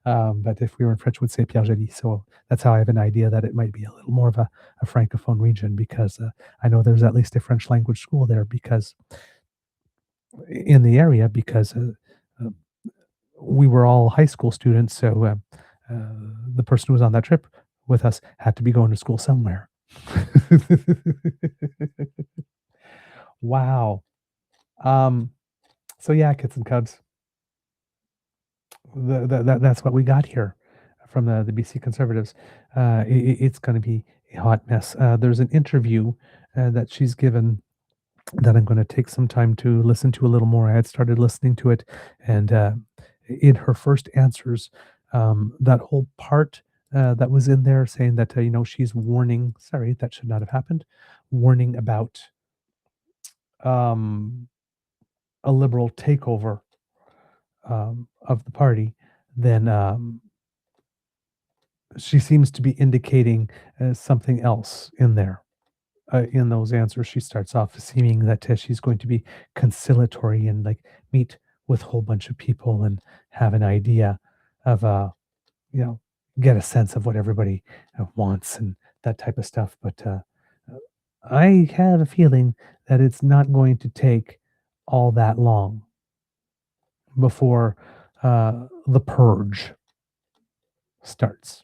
But if we were in French, would say Pierre Joly. So that's how I have an idea that it might be a little more of a francophone region, because I know there's at least a French language school there because in the area, because uh, we were all high school students. So the person who was on that trip with us had to be going to school somewhere. Wow. So yeah, kids and cubs. That's what we got here from the BC Conservatives. It's going to be a hot mess. There's an interview that she's given that I'm going to take some time to listen to a little more. I had started listening to it, and in her first answers, that whole part that was in there saying that she's warning. Sorry, that should not have happened. Warning about a liberal takeover of the party, then she seems to be indicating something else in there. In those answers, she starts off seeming that she's going to be conciliatory and like meet with a whole bunch of people and have an idea of, get a sense of what everybody wants and that type of stuff. But I have a feeling that it's not going to take all that long before the purge starts.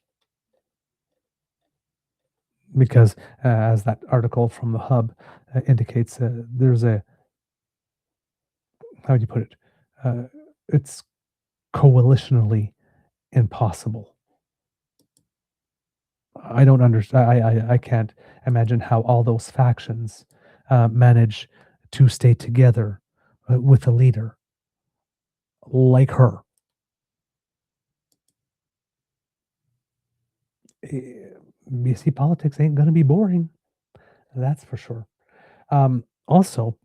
Because as that article from the Hub indicates, there's how would you put it? It's coalitionally impossible. I don't understand. I can't imagine how all those factions manage to stay together with a leader like her. BC politics ain't going to be boring. That's for sure. Also,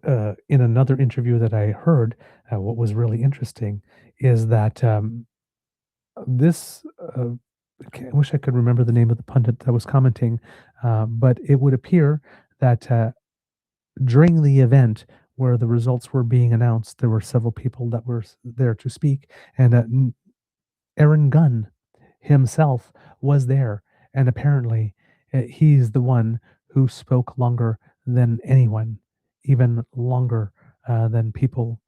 in another interview that I heard, what was really interesting is that this, I wish I could remember the name of the pundit that was commenting, but it would appear that during the event where the results were being announced, there were several people that were there to speak, and Aaron Gunn himself was there, and apparently he's the one who spoke longer than anyone, even longer than people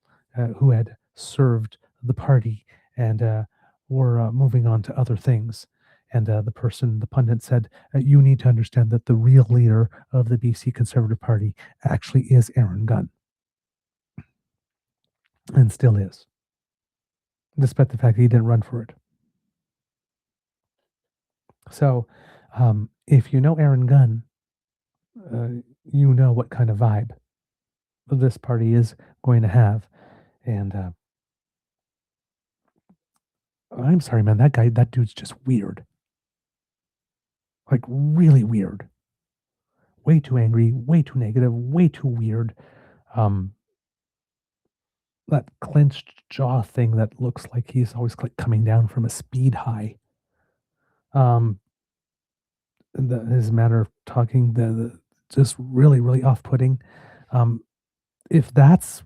who had served the party and were moving on to other things. And the pundit said, you need to understand that the real leader of the BC Conservative Party actually is Aaron Gunn. And still is, despite the fact that he didn't run for it. So, if you know Aaron Gunn, you know what kind of vibe this party is going to have. And I'm sorry, man, that dude's just weird. Like, really weird. Way too angry, way too negative, way too weird. That clenched jaw thing that looks like he's always like coming down from a speed high. His manner of talking, the just really, really off-putting. If that's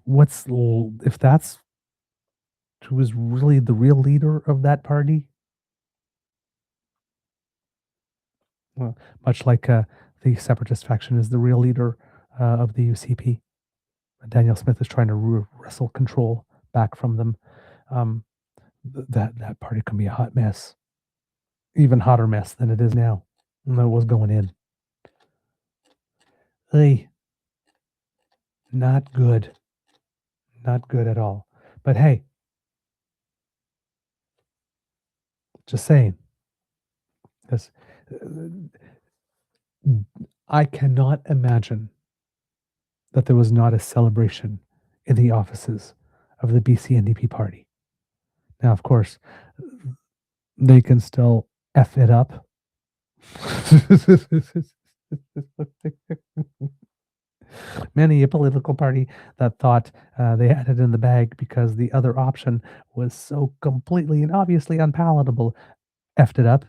who is really the real leader of that party, well, much like the separatist faction is the real leader of the UCP. Daniel Smith is trying to wrestle control back from them. That party can be a hot mess, even hotter mess than it is now. And that was going in. Hey, not good. Not good at all. But hey, just saying, because I cannot imagine that there was not a celebration in the offices of the BC NDP party. Now, of course, they can still F it up. Many a political party that thought they had it in the bag because the other option was so completely and obviously unpalatable effed it up.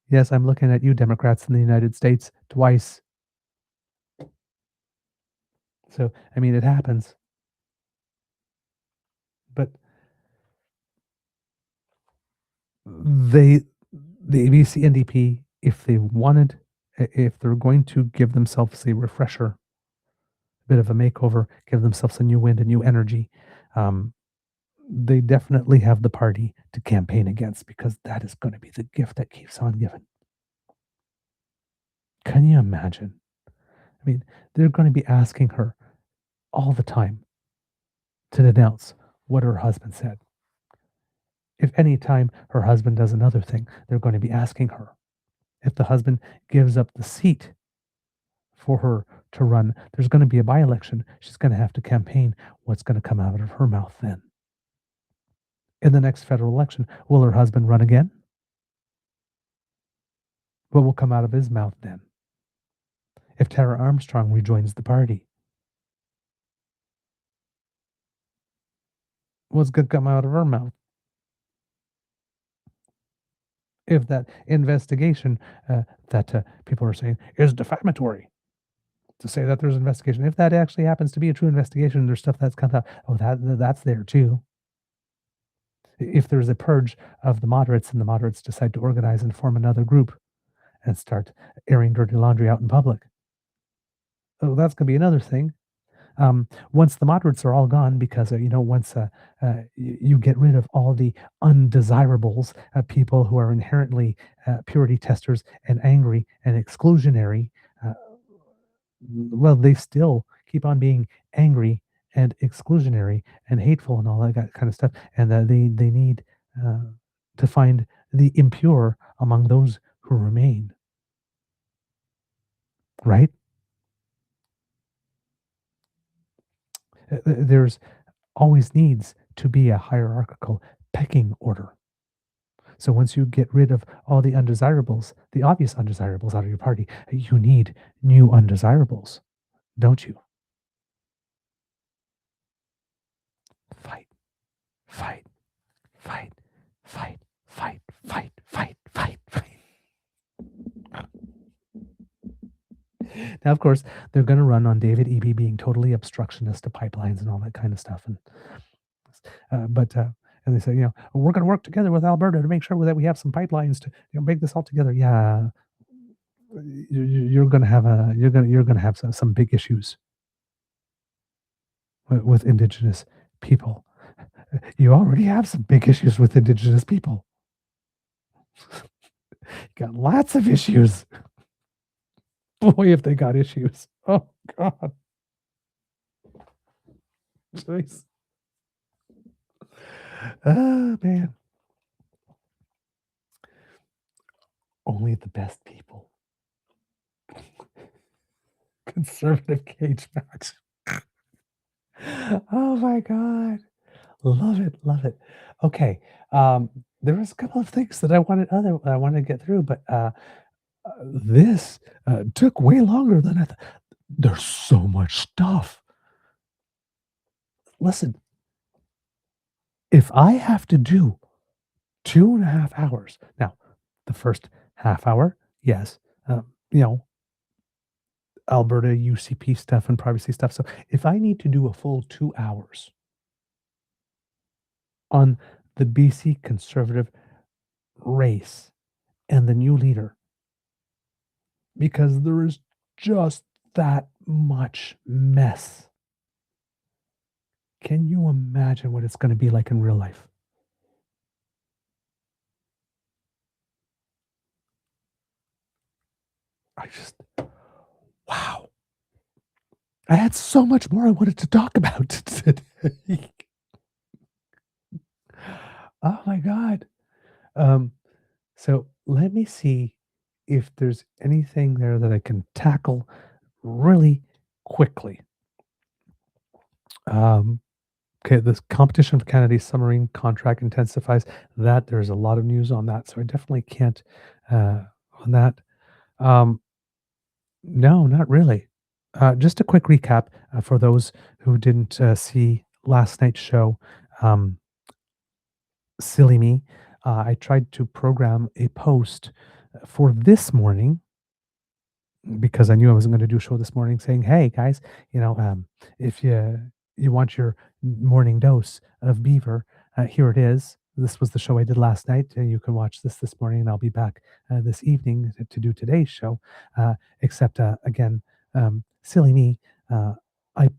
Yes, I'm looking at you, Democrats in the United States, twice. So, I mean, it happens. But they, the ABC NDP, if they wanted, if they're going to give themselves a refresher, a bit of a makeover, give themselves a new wind, a new energy, they definitely have the party to campaign against, because that is going to be the gift that keeps on giving. Can you imagine? I mean, they're going to be asking her all the time to denounce what her husband said. If any time her husband does another thing, they're going to be asking her. If the husband gives up the seat for her to run, there's going to be a by-election. She's going to have to campaign. What's going to come out of her mouth then? In the next federal election, will her husband run again? What will come out of his mouth then? If Tara Armstrong rejoins the party, what's going to come out of her mouth? If that investigation that people are saying is defamatory, to say that there's an investigation, if that actually happens to be a true investigation, there's stuff that's come out, that's there too. If there's a purge of the moderates and the moderates decide to organize and form another group and start airing dirty laundry out in public, that's going to be another thing. Once the moderates are all gone, because once you get rid of all the undesirables, people who are inherently purity testers and angry and exclusionary, well, they still keep on being angry and exclusionary and hateful and all that kind of stuff, and they need to find the impure among those who remain. Right? There's always needs to be a hierarchical pecking order. So once you get rid of all the undesirables, the obvious undesirables out of your party, you need new undesirables, don't you? Fight, fight, fight, fight, fight, fight, fight, fight, fight. Now, of course, they're going to run on David Eby being totally obstructionist to pipelines and all that kind of stuff. And they say, we're going to work together with Alberta to make sure that we have some pipelines to make this all together. Yeah, you're going to have some big issues with Indigenous people. You already have some big issues with Indigenous people. You got lots of issues. Boy, if they got issues. Oh, God. Jeez. Oh, man. Only the best people. Conservative cage match. Oh, my God. Love it. Love it. Okay. There was a couple of things that I wanted to get through, but this took way longer than I thought. There's so much stuff. Listen, if I have to do 2.5 hours, now the first half hour, yes, Alberta UCP stuff and privacy stuff. So if I need to do a full 2 hours on the BC Conservative race and the new leader, because there is just that much mess. Can you imagine what it's going to be like in real life? Wow. I had so much more I wanted to talk about today. Oh my God. Um, so let me see if there's anything there that I can tackle really quickly. Um, okay, this competition for Canada's submarine contract intensifies. That there's a lot of news on that, so I definitely can't on that. Um, no, not really. Just a quick recap for those who didn't see last night's show. Um, Silly me. I tried to program a post for this morning because I knew I wasn't going to do a show this morning saying, "Hey guys, if you want your morning dose of Beaver, here it is. This was the show I did last night. You can watch this morning, and I'll be back this evening to do today's show." Except again, silly me. I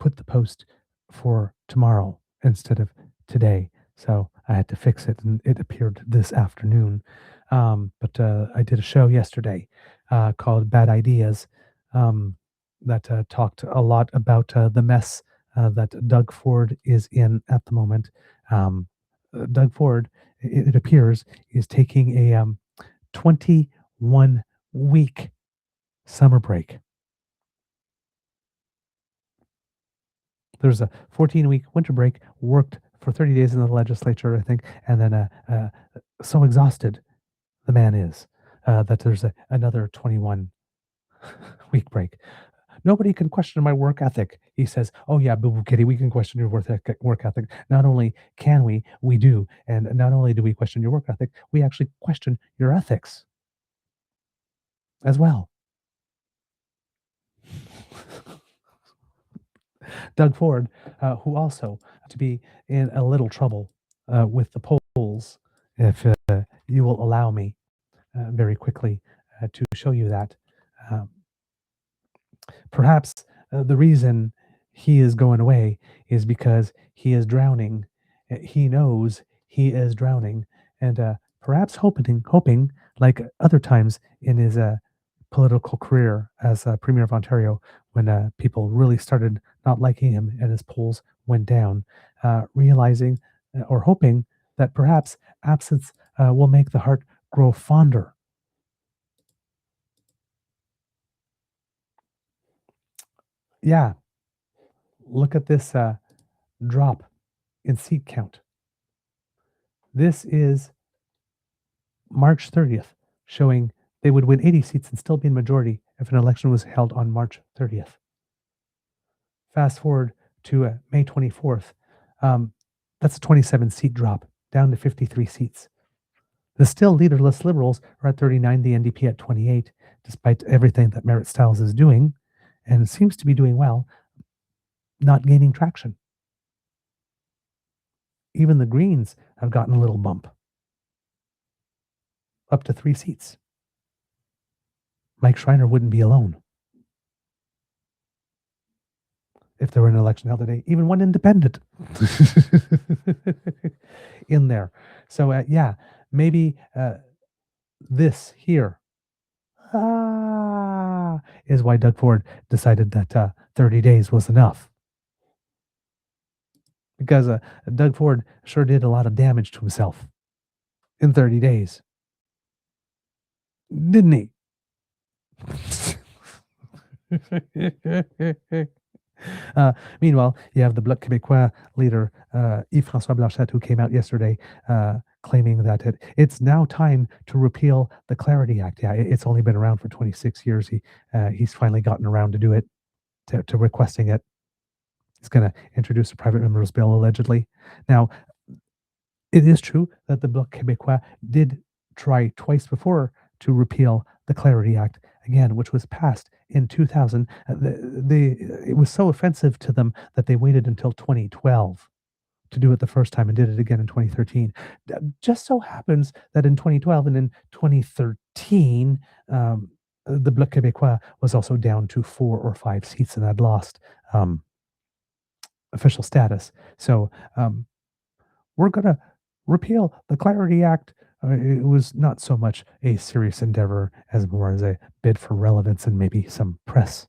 put the post for tomorrow instead of today. So I had to fix it, and it appeared this afternoon. But I did a show yesterday called Bad Ideas that talked a lot about the mess that Doug Ford is in at the moment. Doug Ford, it appears, is taking a 21-week summer break. There's a 14-week winter break, worked for 30 days in the legislature, I think, and then so exhausted the man is that there's another 21-week break. Nobody can question my work ethic. He says, "Oh yeah, boo boo kitty, we can question your work ethic. Not only can we do, and not only do we question your work ethic, we actually question your ethics as well." Doug Ford, who also to be in a little trouble with the polls, if you will allow me very quickly to show you that. Um, Perhaps the reason he is going away is because he is drowning. He knows he is drowning, and perhaps hoping, like other times in his political career as Premier of Ontario, when people really started not liking him and his polls went down, realizing or hoping that perhaps absence will make the heart grow fonder. Yeah, look at this drop in seat count. This is March 30th, showing they would win 80 seats and still be in majority if an election was held on March 30th. Fast forward to May 24th. That's a 27 seat drop, down to 53 seats. The still leaderless Liberals are at 39, the NDP at 28, despite everything that Merritt Stiles is doing, and seems to be doing well, not gaining traction. Even the Greens have gotten a little bump, up to 3 seats. Mike Schreiner wouldn't be alone if there were an election held today, even one independent in there. So, yeah, maybe this here is why Doug Ford decided that 30 days was enough. Because Doug Ford sure did a lot of damage to himself in 30 days. Didn't he? Meanwhile, you have the Bloc Québécois leader, Yves-François Blanchet, who came out yesterday claiming that it's now time to repeal the Clarity Act. Yeah, it's only been around for 26 years. He's finally gotten around to do it, to requesting it. He's going to introduce a private member's bill, allegedly. Now, it is true that the Bloc Québécois did try twice before to repeal the Clarity Act, again, which was passed in 2000. It was so offensive to them that they waited until 2012 to do it the first time and did it again in 2013. Just so happens that in 2012 and in 2013, the Bloc Québécois was also down to 4 or 5 seats and had lost official status. So we're going to repeal the Clarity Act. It was not so much a serious endeavor as more as a bid for relevance and maybe some press.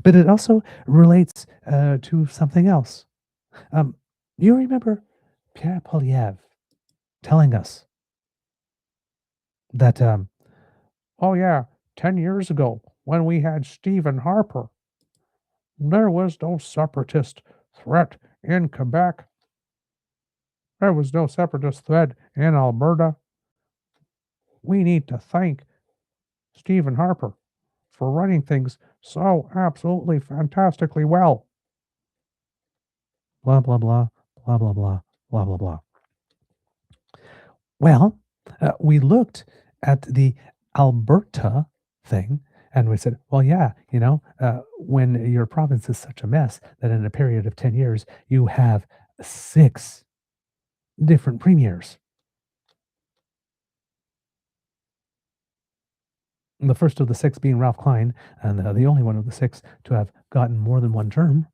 But it also relates to something else. You remember Pierre Poilièvre telling us that, oh yeah, 10 years ago when we had Stephen Harper, there was no separatist threat in Quebec. There was no separatist threat in Alberta. We need to thank Stephen Harper for running things so absolutely fantastically well. Blah, blah, blah, blah, blah, blah, blah, blah, blah. Well, we looked at the Alberta thing and we said, well, yeah, when your province is such a mess that in a period of 10 years, you have 6 different premiers. The first of the 6 being Ralph Klein, and the only one of the 6 to have gotten more than one term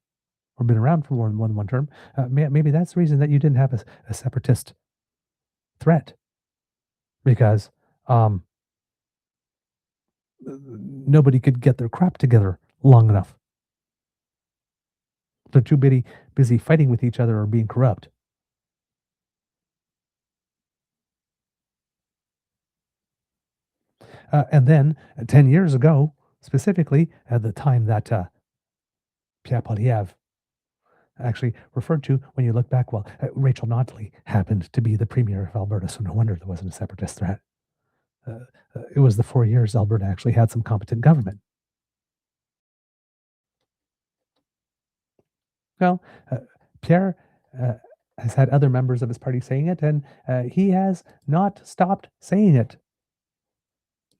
or been around for more than one term. Maybe that's the reason that you didn't have a separatist threat, because nobody could get their crap together long enough. They're too busy fighting with each other or being corrupt. And then 10 years ago, specifically at the time that Pierre Poilièvre actually referred to, when you look back, well, Rachel Notley happened to be the premier of Alberta, so no wonder there wasn't a separatist threat. It was the 4 years Alberta actually had some competent government. Well, Pierre has had other members of his party saying it, and he has not stopped saying it.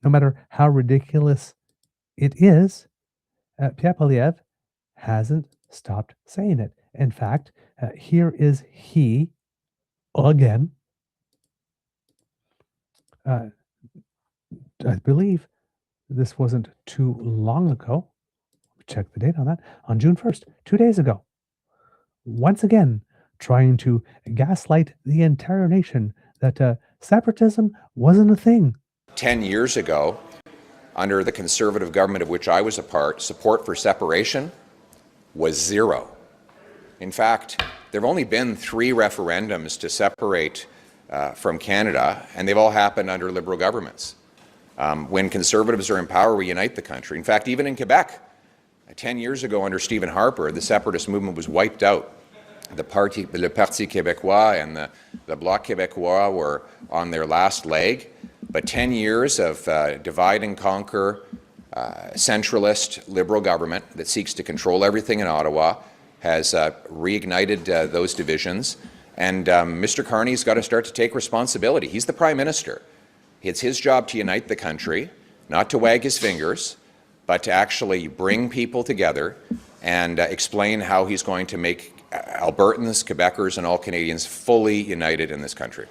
No matter how ridiculous it is, Pierre Poilièvre hasn't stopped saying it. In fact, here is he again. I believe this wasn't too long ago. Check the date on that. On June 1st, 2 days ago. Once again, trying to gaslight the entire nation that separatism wasn't a thing. 10 years ago, under the Conservative government of which I was a part, support for separation was 0. In fact, there have only been 3 referendums to separate from Canada, and they've all happened under Liberal governments. When Conservatives are in power, we unite the country. In fact, even in Quebec, 10 years ago under Stephen Harper, the separatist movement was wiped out. Le Parti Québécois and the Bloc Québécois were on their last leg. But 10 years of divide and conquer, centralist Liberal government that seeks to control everything in Ottawa has reignited those divisions. And Mr. Carney's got to start to take responsibility. He's the Prime Minister. It's his job to unite the country, not to wag his fingers, but to actually bring people together and explain how he's going to make Albertans, Quebecers, and all Canadians fully united in this country.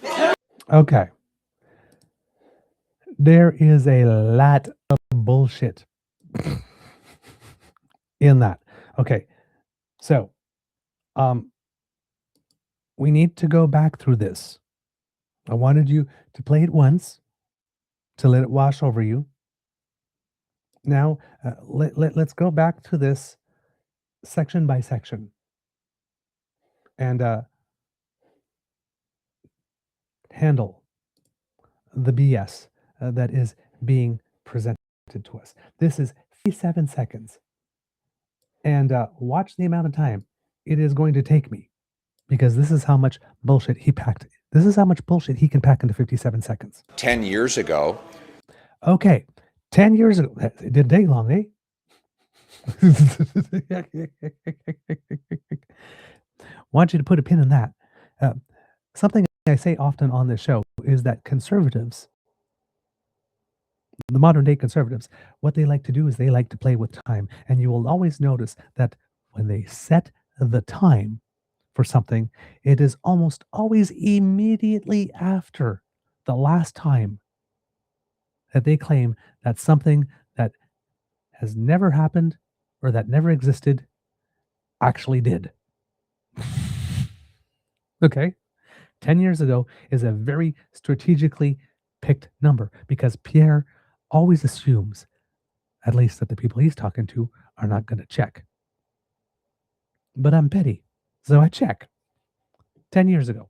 Okay. There is a lot of bullshit in that. Okay. So, we need to go back through this. I wanted you to play it once, to let it wash over you. Now, let's go back to this section by section and handle the BS that is being presented to us. This is 57 seconds. And watch the amount of time it is going to take me, because this is how much bullshit he packed. This is how much bullshit he can pack into 57 seconds. 10 years ago. Okay. 10 years ago. It didn't take long, eh? Want you to put a pin in that. Something I say often on this show is that conservatives, the modern day conservatives, what they like to do is they like to play with time. And you will always notice that when they set the time for something, it is almost always immediately after the last time that they claim that something that has never happened or that never existed actually did. Okay? 10 years ago is a very strategically picked number, because Pierre always assumes, at least that the people he's talking to are not going to check. But I'm petty, so I check. 10 years ago.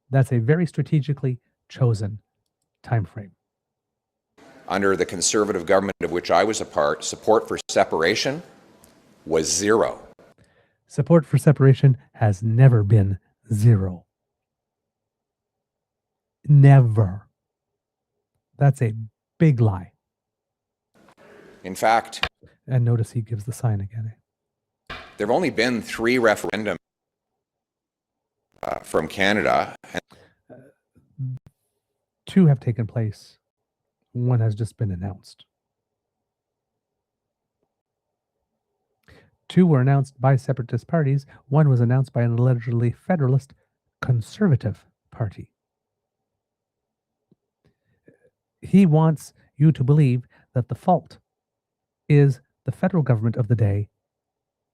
That's a very strategically chosen time frame. Under the Conservative government of which I was a part, support for separation was zero. Support for separation has never been zero. Never. That's a big lie. In fact, and notice he gives the sign again. There have only been 3 referendums from Canada. 2 have taken place. 1 has just been announced. 2 were announced by separatist parties. 1 was announced by an allegedly federalist conservative party. He wants you to believe that the fault is the federal government of the day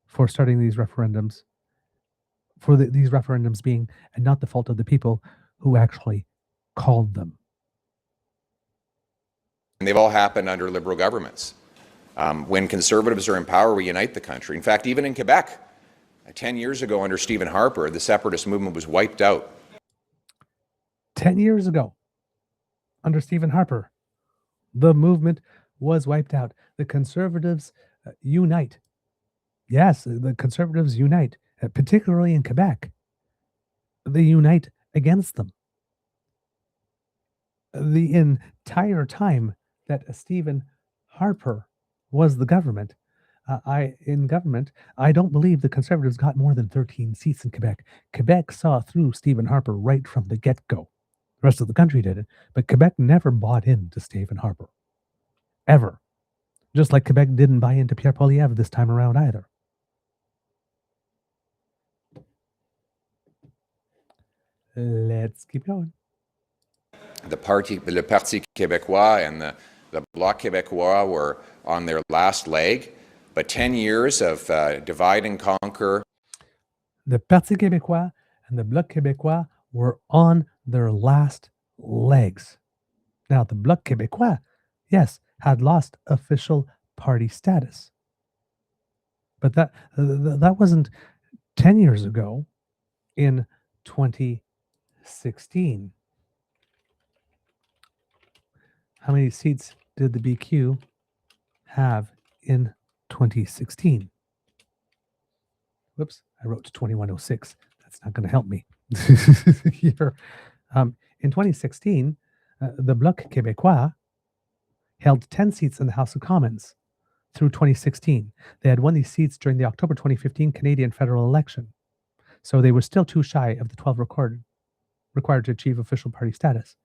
for starting these referendums, for these referendums being, and not the fault of the people who actually called them. And they've all happened under Liberal governments. When Conservatives are in power, we unite the country. In fact, even in Quebec, 10 years ago under Stephen Harper, the separatist movement was wiped out. 10 years ago, under Stephen Harper, the movement was wiped out. The Conservatives unite. Yes, the Conservatives unite, particularly in Quebec. They unite against them. The entire time that Stephen Harper was the government, I don't believe the Conservatives got more than 13 seats in Quebec. Quebec saw through Stephen Harper right from the get-go. The rest of the country did it, but Quebec never bought into Stephen Harper. Ever. Just like Quebec didn't buy into Pierre Poilièvre this time around either. Let's keep going. Le Parti Québécois and the Bloc Québécois were on their last leg, but 10 years of divide and conquer. The Parti Québécois and the Bloc Québécois were on their last legs. Now, the Bloc Québécois, yes, had lost official party status. But that wasn't 10 years ago in 2016. How many seats did the BQ have in 2016? Whoops, I wrote 2106. That's not going to help me here. In 2016, the Bloc Québécois held 10 seats in the House of Commons through 2016. They had won these seats during the October 2015 Canadian federal election. So they were still too shy of the 12 required to achieve official party status.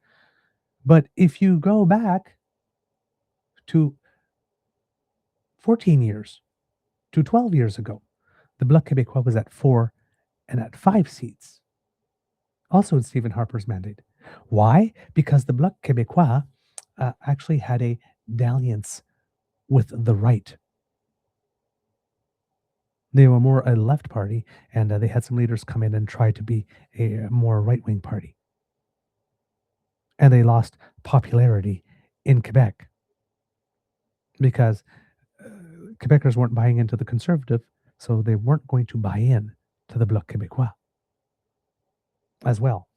But if you go back to 14 years, to 12 years ago, the Bloc Québécois was at 4 and at 5 seats. Also in Stephen Harper's mandate. Why? Because the Bloc Québécois actually had a dalliance with the right. They were more a left party, and they had some leaders come in and try to be a more right-wing party. And they lost popularity in Quebec because Quebecers weren't buying into the Conservative, so they weren't going to buy in to the Bloc Québécois as well.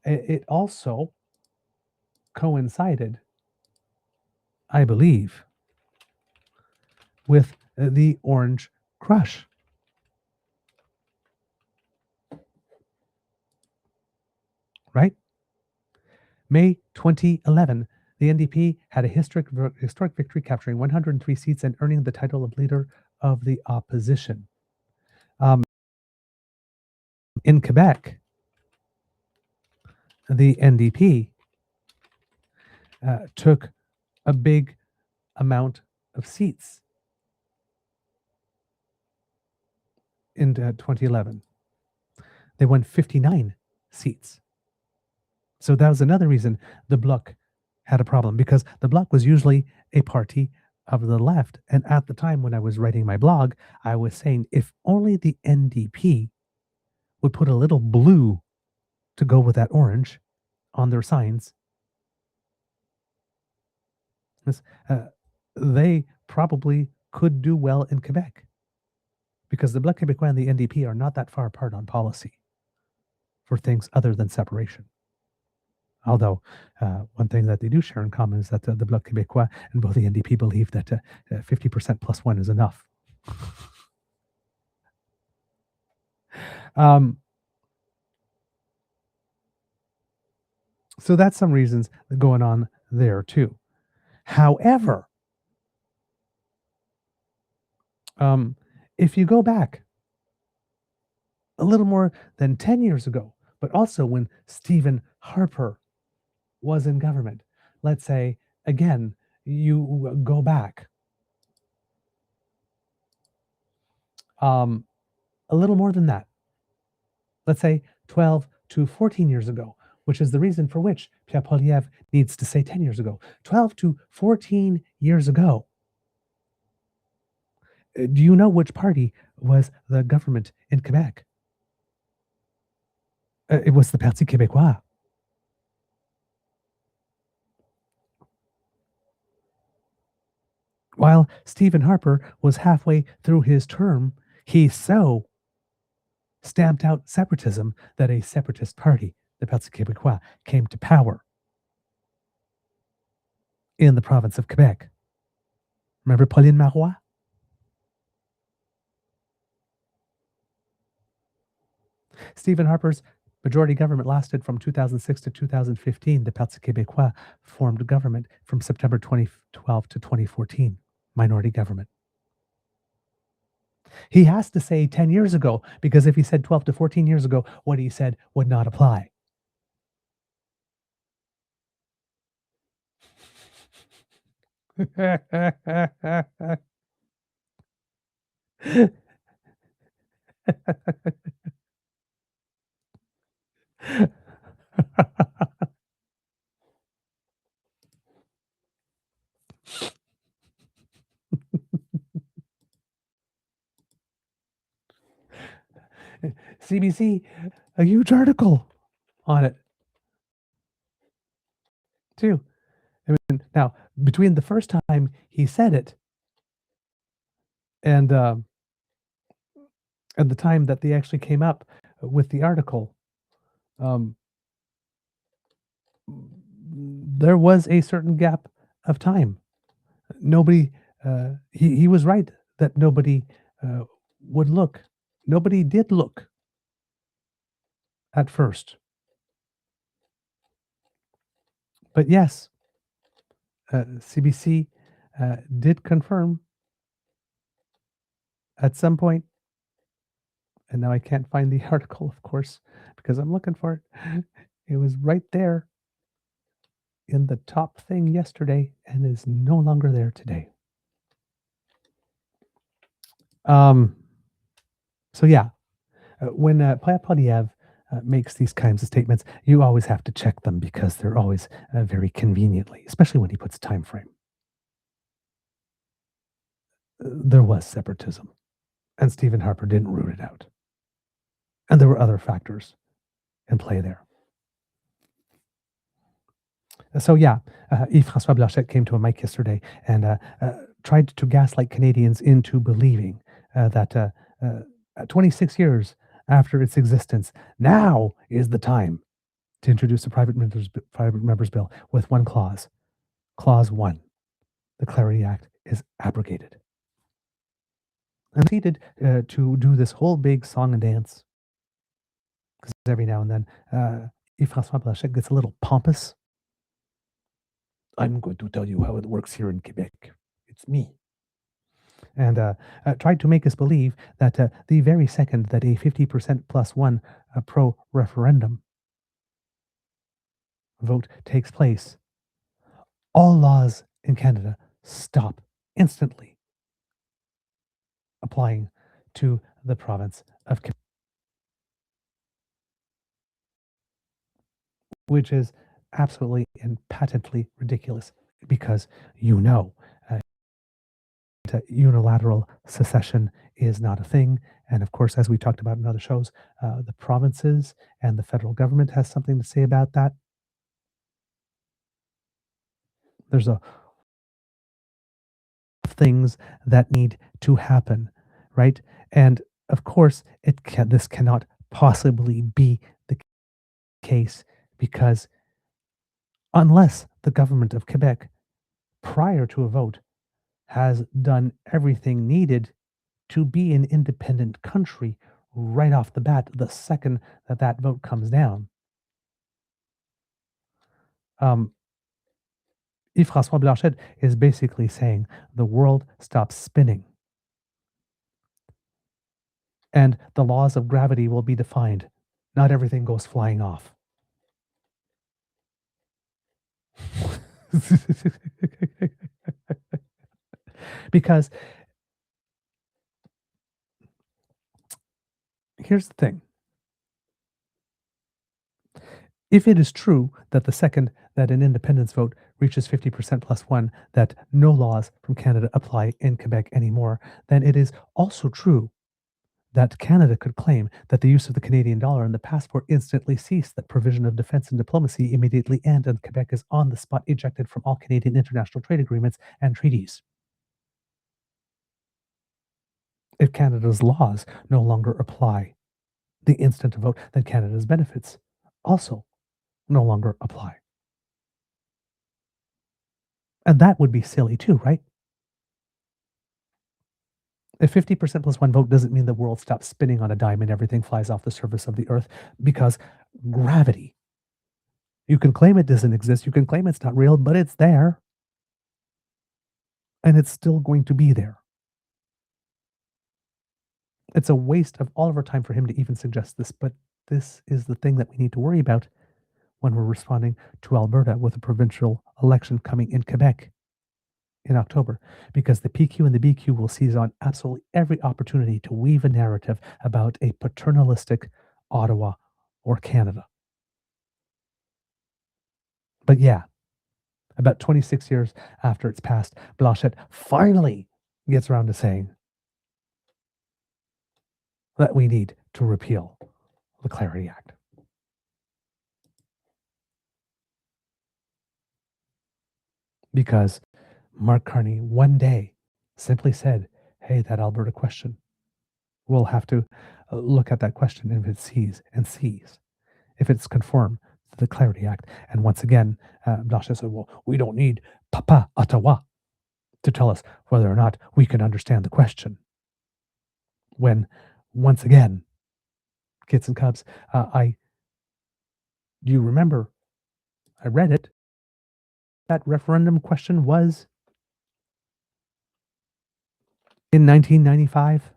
It also coincided, I believe, with the Orange Crush. Right? May 2011, the NDP had a historic victory, capturing 103 seats and earning the title of Leader of the Opposition. In Quebec, the NDP took a big amount of seats in 2011. They won 59 seats. So that was another reason the Bloc had a problem, because the Bloc was usually a party of the left. And at the time when I was writing my blog, I was saying if only the NDP would put a little blue to go with that orange on their signs, they probably could do well in Quebec, because the Bloc Québécois and the NDP are not that far apart on policy for things other than separation. Although one thing that they do share in common is that the Bloc Québécois and both the NDP believe that 50% plus one is enough. So that's some reasons going on there too. However, if you go back a little more than 10 years ago, but also when Stephen Harper was in government, let's say, again, you go back a little more than that, let's say 12 to 14 years ago, which is the reason for which Pierre Poilièvre needs to say 10 years ago. 12 to 14 years ago. Do you know which party was the government in Quebec? It was the Parti Québécois. While Stephen Harper was halfway through his term, he so stamped out separatism that a separatist party, the Parti Québécois, came to power in the province of Quebec. Remember Pauline Marois? Stephen Harper's majority government lasted from 2006 to 2015. The Parti Québécois formed government from September 2012 to 2014. Minority government. He has to say 10 years ago, because if he said 12 to 14 years ago, what he said would not apply. CBC, a huge article on it too. I mean, now between the first time he said it and the time that they actually came up with the article, there was a certain gap of time. Nobody, he was right that nobody would look. Nobody did look at first. But yes, CBC did confirm at some point, and now I can't find the article, of course, because I'm looking for it. It was right there in the top thing yesterday and is no longer there today. So yeah, when Pierre Poilièvre makes these kinds of statements, you always have to check them because they're always very conveniently, especially when he puts a time frame. There was separatism, and Stephen Harper didn't root it out. And there were other factors in play there. So yeah, Yves-François Blanchet came to a mic yesterday and tried to gaslight Canadians into believing that 26 years after its existence, now is the time to introduce a private members bill with one clause. Clause 1, the Clarity Act is abrogated. And proceeded to do this whole big song and dance, because every now and then Yves-François Blanchet gets a little pompous. I'm going to tell you how it works here in Quebec. It's me. And tried to make us believe that the very second that a 50% plus one pro-referendum vote takes place, all laws in Canada stop instantly applying to the province of Quebec, which is absolutely and patently ridiculous because unilateral secession is not a thing. And of course, as we talked about in other shows, the provinces and the federal government has something to say about that. There's a things that need to happen, right? And of course, this cannot possibly be the case because unless the government of Quebec, prior to a vote, has done everything needed to be an independent country right off the bat, the second that vote comes down. Yves-François Blanchet is basically saying the world stops spinning and the laws of gravity will be defined. Not everything goes flying off. Because here's the thing. If it is true that the second that an independence vote reaches 50% plus one, that no laws from Canada apply in Quebec anymore, then it is also true that Canada could claim that the use of the Canadian dollar and the passport instantly ceased, that provision of defense and diplomacy immediately end, and Quebec is on the spot ejected from all Canadian international trade agreements and treaties. If Canada's laws no longer apply the instant vote, then Canada's benefits also no longer apply. And that would be silly too, right? If 50% plus one vote doesn't mean the world stops spinning on a dime and everything flies off the surface of the earth, because gravity, you can claim it doesn't exist, you can claim it's not real, but it's there. And it's still going to be there. It's a waste of all of our time for him to even suggest this, but this is the thing that we need to worry about when we're responding to Alberta with a provincial election coming in Quebec in October, because the PQ and the BQ will seize on absolutely every opportunity to weave a narrative about a paternalistic Ottawa or Canada. But yeah, about 26 years after it's passed, Blanchet finally gets around to saying that we need to repeal the Clarity Act. Because Mark Carney one day simply said, hey, that Alberta question, we'll have to look at that question if it sees. If it's conform to the Clarity Act. And once again, Blanchet said, well, we don't need Papa Ottawa to tell us whether or not we can understand the question. When, once again, kids and cubs, do you remember, I read it, that referendum question was in 1995.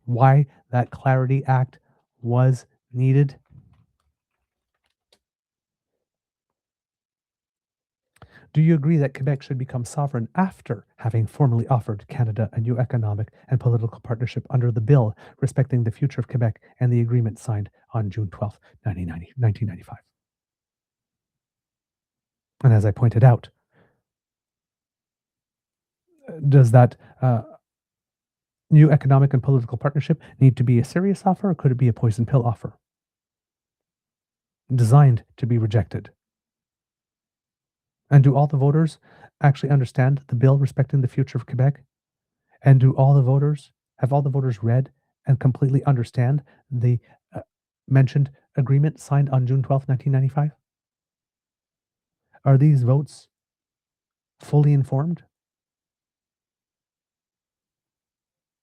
Why that Clarity Act was needed. Do you agree that Quebec should become sovereign after having formally offered Canada a new economic and political partnership under the bill respecting the future of Quebec and the agreement signed on June 12, 1995? And as I pointed out, does that new economic and political partnership need to be a serious offer, or could it be a poison pill offer designed to be rejected? And do all the voters actually understand the bill respecting the future of Quebec? And have all the voters read and completely understand the mentioned agreement signed on June 12, 1995? Are these votes fully informed?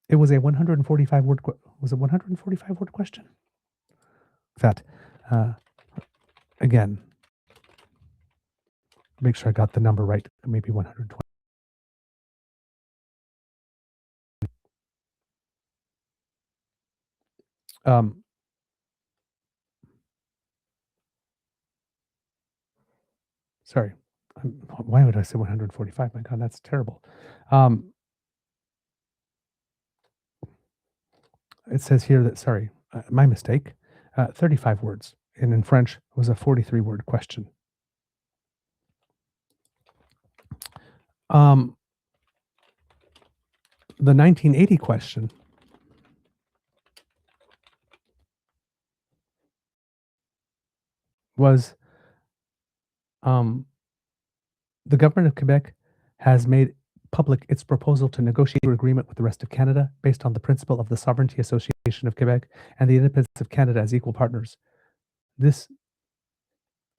It was a 145 word question? That again, make sure I got the number right, maybe 120. Sorry, why would I say 145? My God, that's terrible. It says here that, sorry, my mistake, 35 words. And in French, it was a 43-word question. The 1980 question was The government of Quebec has made public its proposal to negotiate an agreement with the rest of Canada based on the principle of the Sovereignty Association of Quebec and the independence of Canada as equal partners. This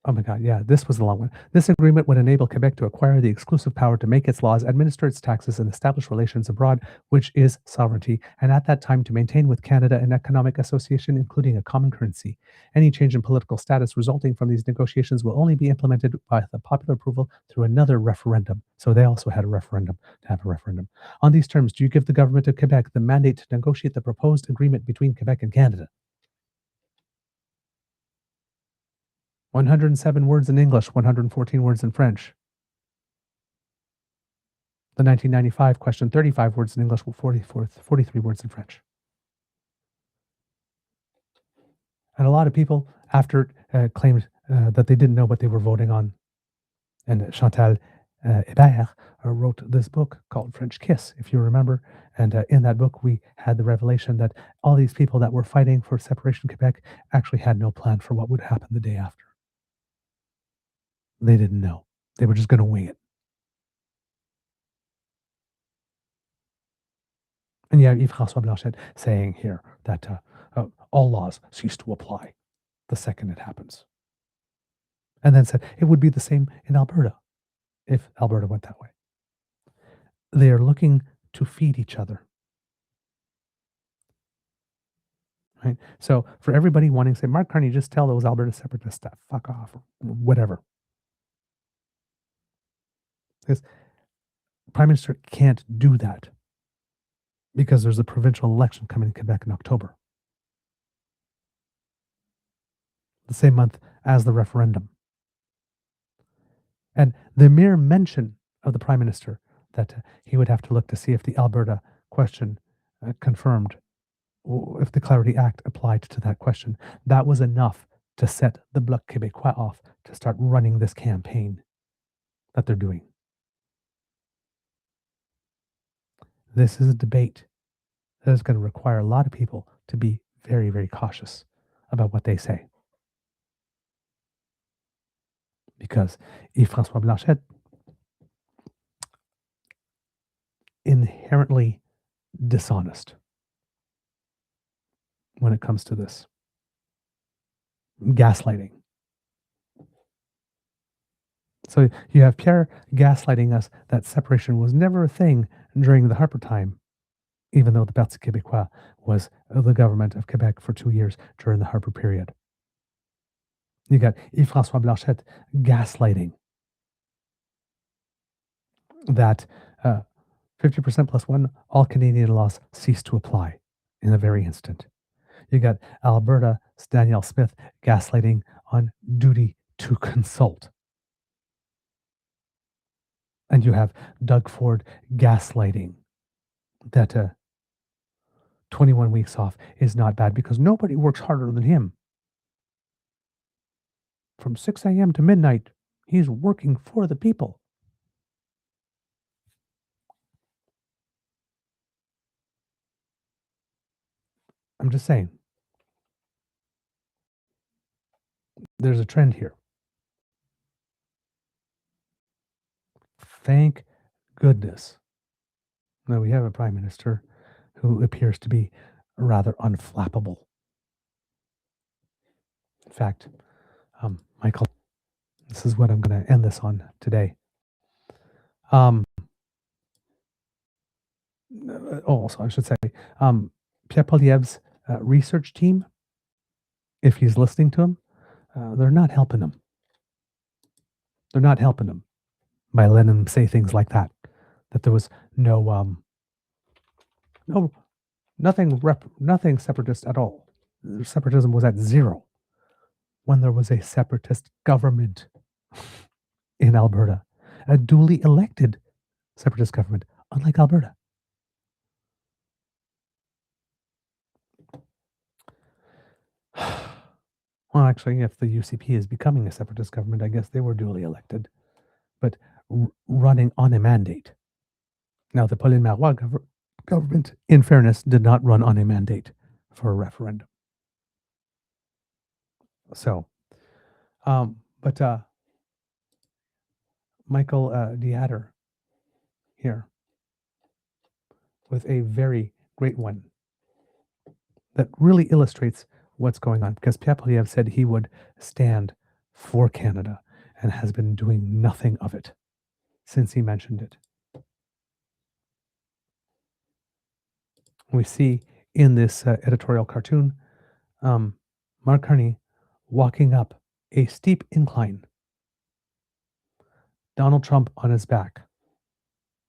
Oh my God, yeah, this was the long one. This agreement would enable Quebec to acquire the exclusive power to make its laws, administer its taxes, and establish relations abroad, which is sovereignty, and at that time to maintain with Canada an economic association, including a common currency. Any change in political status resulting from these negotiations will only be implemented by the popular approval through another referendum. So they also had a referendum to have a referendum. On these terms, do you give the government of Quebec the mandate to negotiate the proposed agreement between Quebec and Canada? 107 words in English, 114 words in French. The 1995 question, 35 words in English, 43 words in French. And a lot of people after claimed that they didn't know what they were voting on. And Chantal Hébert wrote this book called French Kiss, if you remember. And in that book, we had the revelation that all these people that were fighting for separation of Quebec actually had no plan for what would happen the day after. They didn't know. They were just going to wing it. And you have Yves-François Blanchet saying here that all laws cease to apply the second it happens. And then said it would be the same in Alberta if Alberta went that way. They are looking to feed each other. Right? So for everybody wanting to say, Mark Carney, just tell those Alberta separatists to fuck off or whatever. Because Prime Minister can't do that because there's a provincial election coming in Quebec in October. The same month as the referendum. And the mere mention of the Prime Minister that he would have to look to see if the Alberta question confirmed, if the Clarity Act applied to that question, that was enough to set the Bloc Québécois off to start running this campaign that they're doing. This is a debate that is going to require a lot of people to be very, very cautious about what they say. Because Yves-François Blanchet inherently dishonest when it comes to this. Gaslighting. So you have Pierre gaslighting us that separation was never a thing during the Harper time, even though the Parti Québécois was the government of Quebec for 2 years during the Harper period. You got Yves-François Blanchet gaslighting that 50% plus one, all Canadian laws cease to apply in a very instant. You got Alberta Danielle Smith gaslighting on duty to consult. And you have Doug Ford gaslighting that 21 weeks off is not bad because nobody works harder than him. From 6 a.m. to midnight, he's working for the people. I'm just saying. There's a trend here. Thank goodness that we have a prime minister who appears to be rather unflappable. In fact, Michael, this is what I'm going to end this on today. Also, I should say, Pierre Poilièvre's research team, if he's listening to him, they're not helping him. They're not helping him by letting him say things like that. That there was nothing separatist at all. Separatism was at zero when there was a separatist government in Alberta, a duly elected separatist government, unlike Alberta. Well, actually, if the UCP is becoming a separatist government, I guess they were duly elected, but running on a mandate. Now, the Poilièvre government, in fairness, did not run on a mandate for a referendum. So, but Michael Deatter here with a very great one that really illustrates what's going on, because Pierre Poilièvre said he would stand for Canada and has been doing nothing of it since he mentioned it. We see in this editorial cartoon Mark Carney walking up a steep incline, Donald Trump on his back,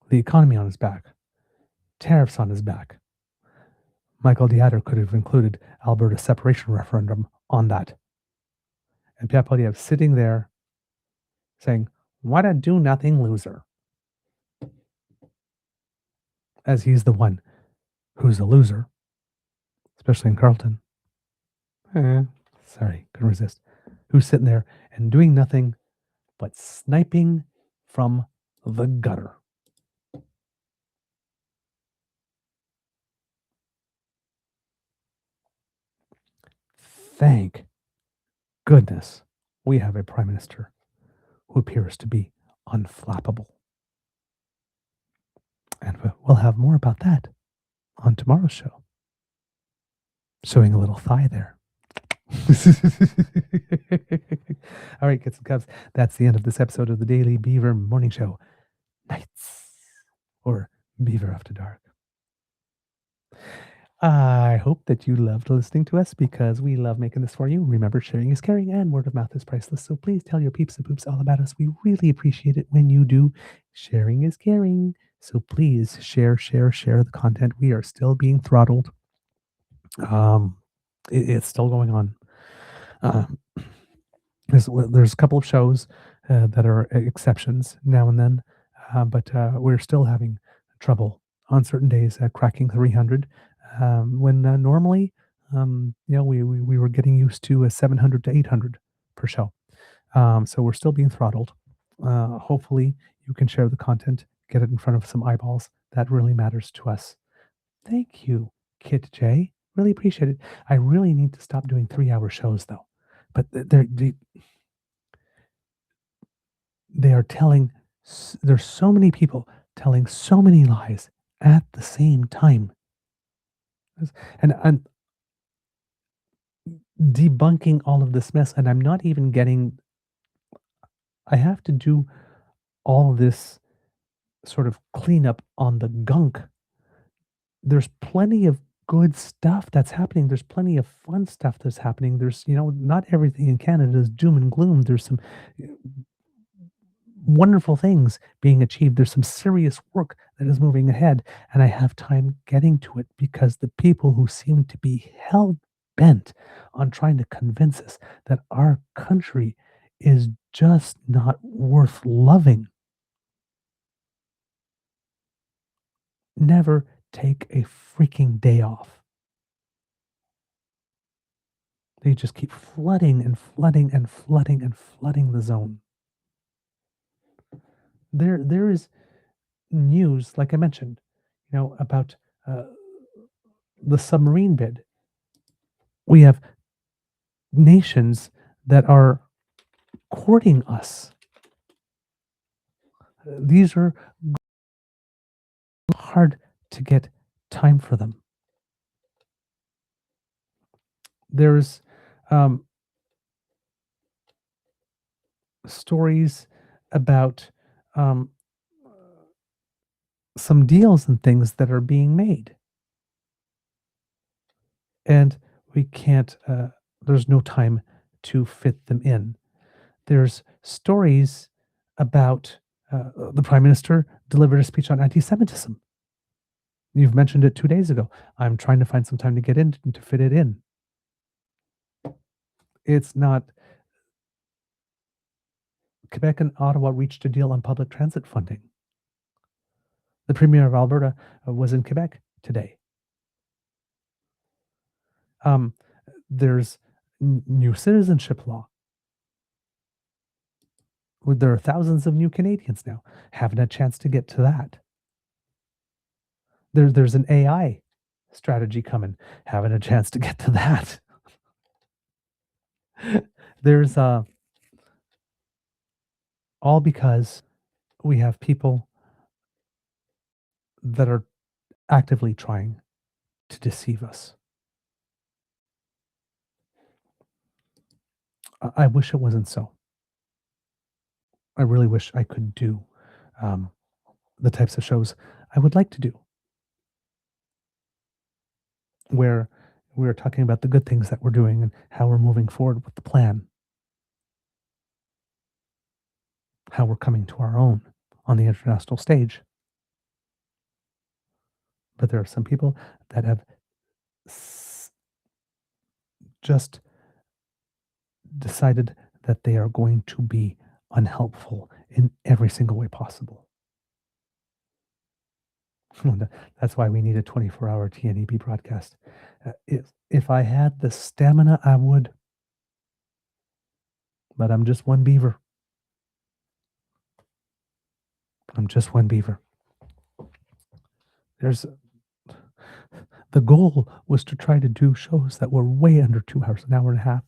the economy on his back, tariffs on his back. Michael Deatter could have included Alberta separation referendum on that. And Pierre Poilièvre sitting there saying, "What a do-nothing loser," as he's the one who's a loser, especially in Carleton. Sorry, couldn't resist. Who's sitting there and doing nothing but sniping from the gutter. Thank goodness we have a prime minister who appears to be unflappable. And we'll have more about that on tomorrow's show. Showing a little thigh there. All right, kids and cubs, that's the end of this episode of the Daily Beaver Morning Show. Nights, or Beaver After Dark. I hope that you loved listening to us, because we love making this for you. Remember, sharing is caring and word of mouth is priceless. So please tell your peeps and poops all about us. We really appreciate it when you do. Sharing is caring. So please share the content. We are still being throttled. It's still going on. There's a couple of shows that are exceptions now and then, but we're still having trouble on certain days cracking 300. When normally, we were getting used to 700 to 800 per show. So we're still being throttled. Hopefully you can share the content, get it in front of some eyeballs. That really matters to us. Thank you, Kit J. Really appreciate it. I really need to stop doing 3-hour shows though. But they are telling, there's so many people telling so many lies at the same time. And I'm debunking all of this mess, and I'm not even getting, I have to do all this sort of cleanup on the gunk. There's plenty of good stuff that's happening. There's plenty of fun stuff that's happening. There's, not everything in Canada is doom and gloom. There's some wonderful things being achieved. There's some serious work that is moving ahead, and I have time getting to it because the people who seem to be hell bent on trying to convince us that our country is just not worth loving never take a freaking day off. They just keep flooding and flooding and flooding and flooding the zone. There is news, like I mentioned, about the submarine bid. We have nations that are courting us. These are hard to get time for them. There's stories about some deals and things that are being made. And we can't, there's no time to fit them in. There's stories about the Prime Minister delivered a speech on anti-Semitism. You've mentioned it 2 days ago. I'm trying to find some time to get in to fit it in. It's not. Quebec and Ottawa reached a deal on public transit funding. The Premier of Alberta was in Quebec today. There's new citizenship law. There are thousands of new Canadians now. Haven't had a chance to get to that. There's an AI strategy coming. Haven't had a chance to get to that. There's all because we have people that are actively trying to deceive us. I wish it wasn't so. I really wish I could do um, the types of shows I would like to do, where we're talking about the good things that we're doing and how we're moving forward with the plan, how we're coming to our own on the international stage. But there are some people that have just decided that they are going to be unhelpful in every single way possible. That's why we need a 24-hour TNEB broadcast. If I had the stamina, I would. But I'm just one beaver. I'm just one beaver. The goal was to try to do shows that were way under 2 hours, an hour and a half,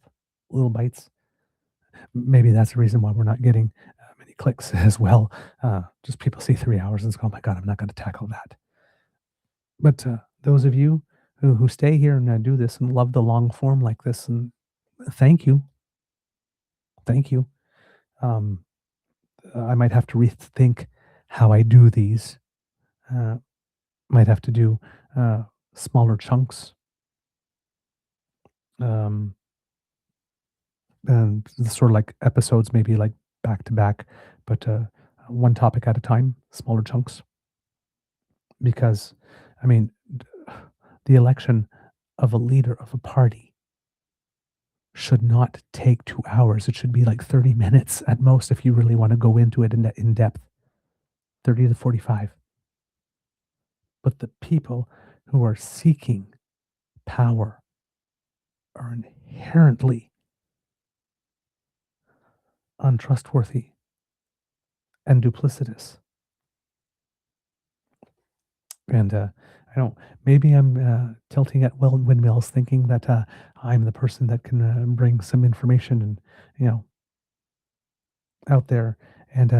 little bites. Maybe that's the reason why we're not getting many clicks as well. Just people see 3 hours and say, oh my God, I'm not going to tackle that. But those of you who stay here and do this and love the long form like this, and thank you. Thank you. I might have to rethink how I do these. Might have to do smaller chunks. And sort of like episodes, maybe like back to back, but one topic at a time, smaller chunks. Because, I mean, the election of a leader of a party should not take 2 hours. It should be like 30 minutes at most if you really want to go into it in depth. 30 to 45. But the people who are seeking power are inherently untrustworthy and duplicitous. And I don't, maybe I'm tilting at windmills thinking that I'm the person that can bring some information and, out there and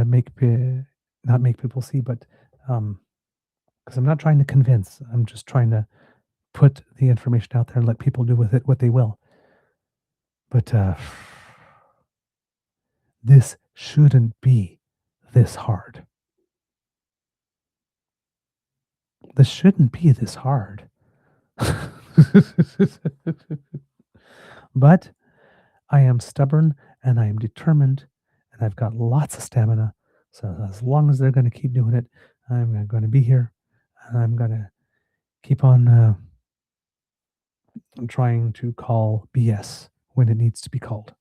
not make people see, but because I'm not trying to convince, I'm just trying to put the information out there and let people do with it what they will. But this shouldn't be this hard. This shouldn't be this hard. But I am stubborn and I am determined and I've got lots of stamina. So as long as they're going to keep doing it, I'm going to be here and I'm going to keep on trying to call BS when it needs to be called.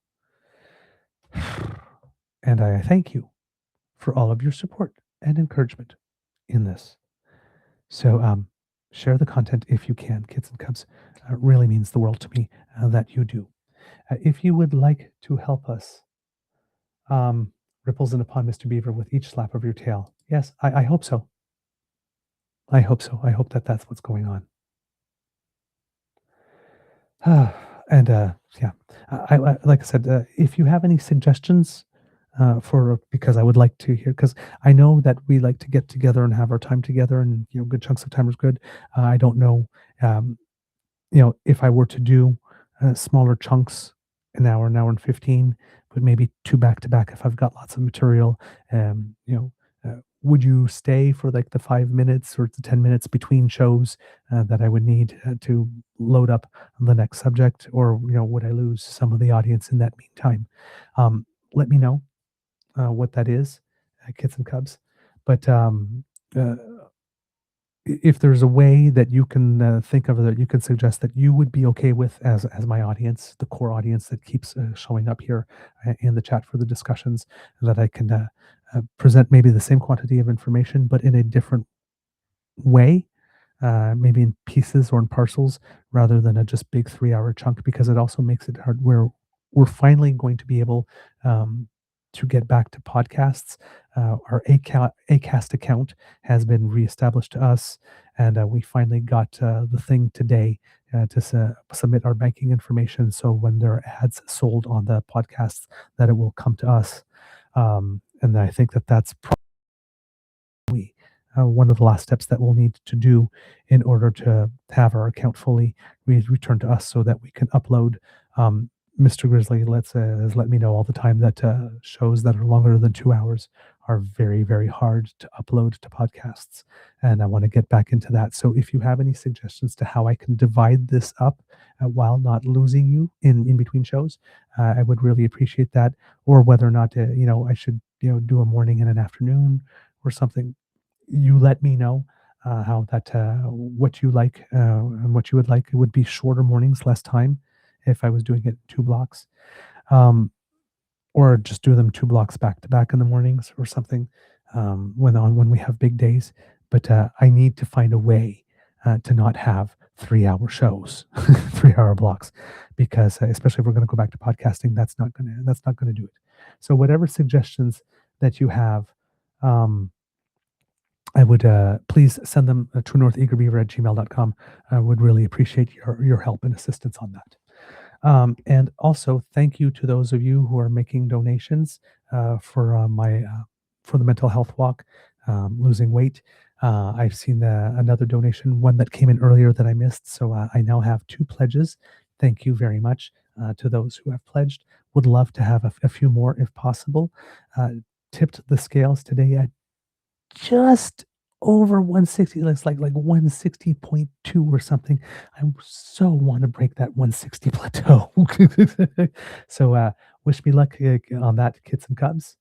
And I thank you for all of your support and encouragement in this. So share the content if you can, kids and cubs. It really means the world to me that you do. If you would like to help us, ripples in upon Mr. Beaver with each slap of your tail. Yes, I hope so. I hope so. I hope that that's what's going on. And yeah, I like I said, if you have any suggestions because I would like to hear, because I know that we like to get together and have our time together, and good chunks of time is good. I don't know, if I were to do smaller chunks, an hour and 15, but maybe 2 back to back if I've got lots of material. Would you stay for like the 5 minutes or the 10 minutes between shows that I would need to load up the next subject, or would I lose some of the audience in that meantime? Let me know what that is, kids and cubs. But if there's a way that you can think of that you can suggest that you would be okay with as my audience, the core audience that keeps showing up here in the chat for the discussions, that I can present maybe the same quantity of information but in a different way, maybe in pieces or in parcels rather than a just big 3-hour chunk, because it also makes it hard. We're finally going to be able to get back to podcasts. Our Acast account has been reestablished to us, and we finally got the thing today to submit our banking information. So when there are ads sold on the podcasts, that it will come to us. And I think that that's one of the last steps that we'll need to do in order to have our account fully returned to us so that we can upload. Mr. Grizzly has let me know all the time that shows that are longer than 2 hours are very, very hard to upload to podcasts. And I want to get back into that. So if you have any suggestions to how I can divide this up while not losing you in between shows, I would really appreciate that. Or whether or not, I should, do a morning and an afternoon or something. You let me know how that, what you like and what you would like. It would be shorter mornings, less time if I was doing it 2 blocks. Or just do them 2 blocks back to back in the mornings or something when we have big days. But I need to find a way to not have 3-hour shows, 3-hour blocks, because especially if we're going to go back to podcasting, that's not gonna do it. So whatever suggestions that you have, I would please send them to northeagerbeaver@gmail.com. I would really appreciate your help and assistance on that. And also, thank you to those of you who are making donations for the mental health walk, losing weight. I've seen another donation, one that came in earlier that I missed. So I now have 2 pledges. Thank you very much to those who have pledged. Would love to have a few more if possible. Tipped the scales today at just over 160. It's like 160.2 or something. I so want to break that 160 plateau. So wish me luck on that, Kits and Cubs.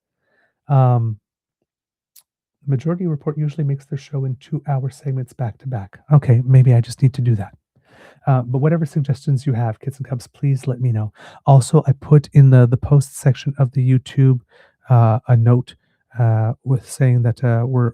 Majority Report usually makes their show in 2-hour segments back to back. Okay, maybe I just need to do that. But whatever suggestions you have, Kits and Cubs, please let me know. Also, I put in the post section of the YouTube a note with saying that we're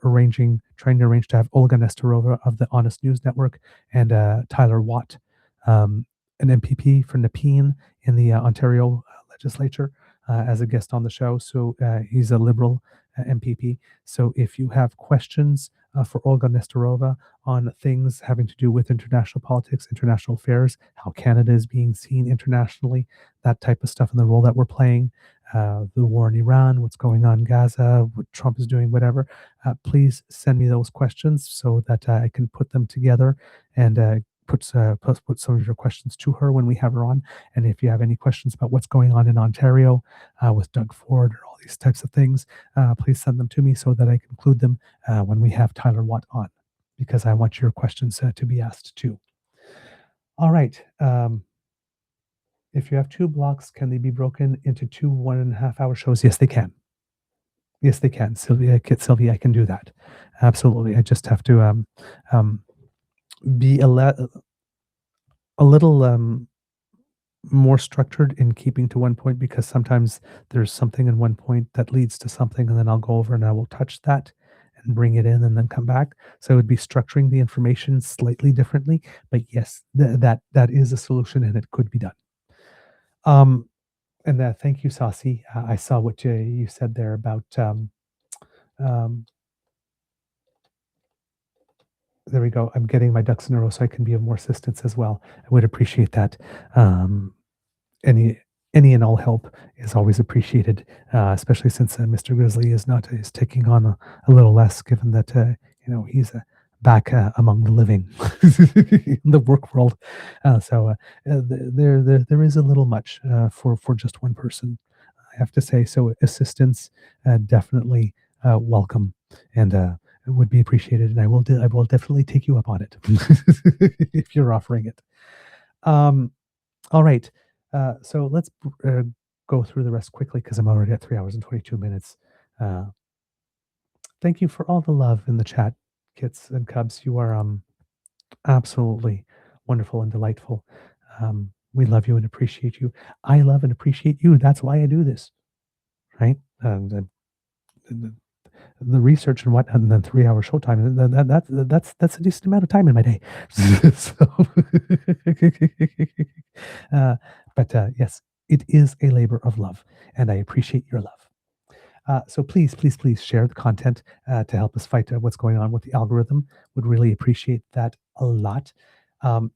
trying to arrange to have Olga Nestorova of the Honest News Network and Tyler Watt, an MPP for Nepean in the Ontario legislature, as a guest on the show. So he's a Liberal MPP. So if you have questions for Olga Nestorova on things having to do with international politics, international affairs, how Canada is being seen internationally, that type of stuff, and the role that we're playing, the war in Iran, what's going on in Gaza, what Trump is doing, whatever, please send me those questions so that I can put them together and put some of your questions to her when we have her on. And if you have any questions about what's going on in Ontario with Doug Ford or all these types of things, please send them to me so that I can include them when we have Tyler Watt on, because I want your questions to be asked too. All right. If you have 2 blocks, can they be broken into 2 1.5-hour shows? Yes, they can. Yes, they can. Sylvia, I can do that. Absolutely. I just have to be a little more structured in keeping to one point, because sometimes there's something in one point that leads to something, and then I'll go over and I will touch that and bring it in and then come back. So it would be structuring the information slightly differently. But yes, that is a solution and it could be done. And thank you, Saucy. I saw what you said there about there we go. I'm getting my ducks in a row so I can be of more assistance as well. I would appreciate that. Any and all help is always appreciated, especially since Mr. Grizzly is taking on a little less, given that he's back among the living in the work world. So there is a little much for just one person, I have to say. So assistance definitely welcome, and it would be appreciated, and I will definitely take you up on it if you're offering it. All right. So let's go through the rest quickly, because I'm already at 3 hours and 22 minutes. Thank you for all the love in the chat, Kits and Cubs. You are absolutely wonderful and delightful. We love you and appreciate you. I love and appreciate you. That's why I do this, right? The research and whatnot, and then 3-hour showtime. That's a decent amount of time in my day. But yes, it is a labor of love, and I appreciate your love. So please share the content to help us fight what's going on with the algorithm. Would really appreciate that a lot.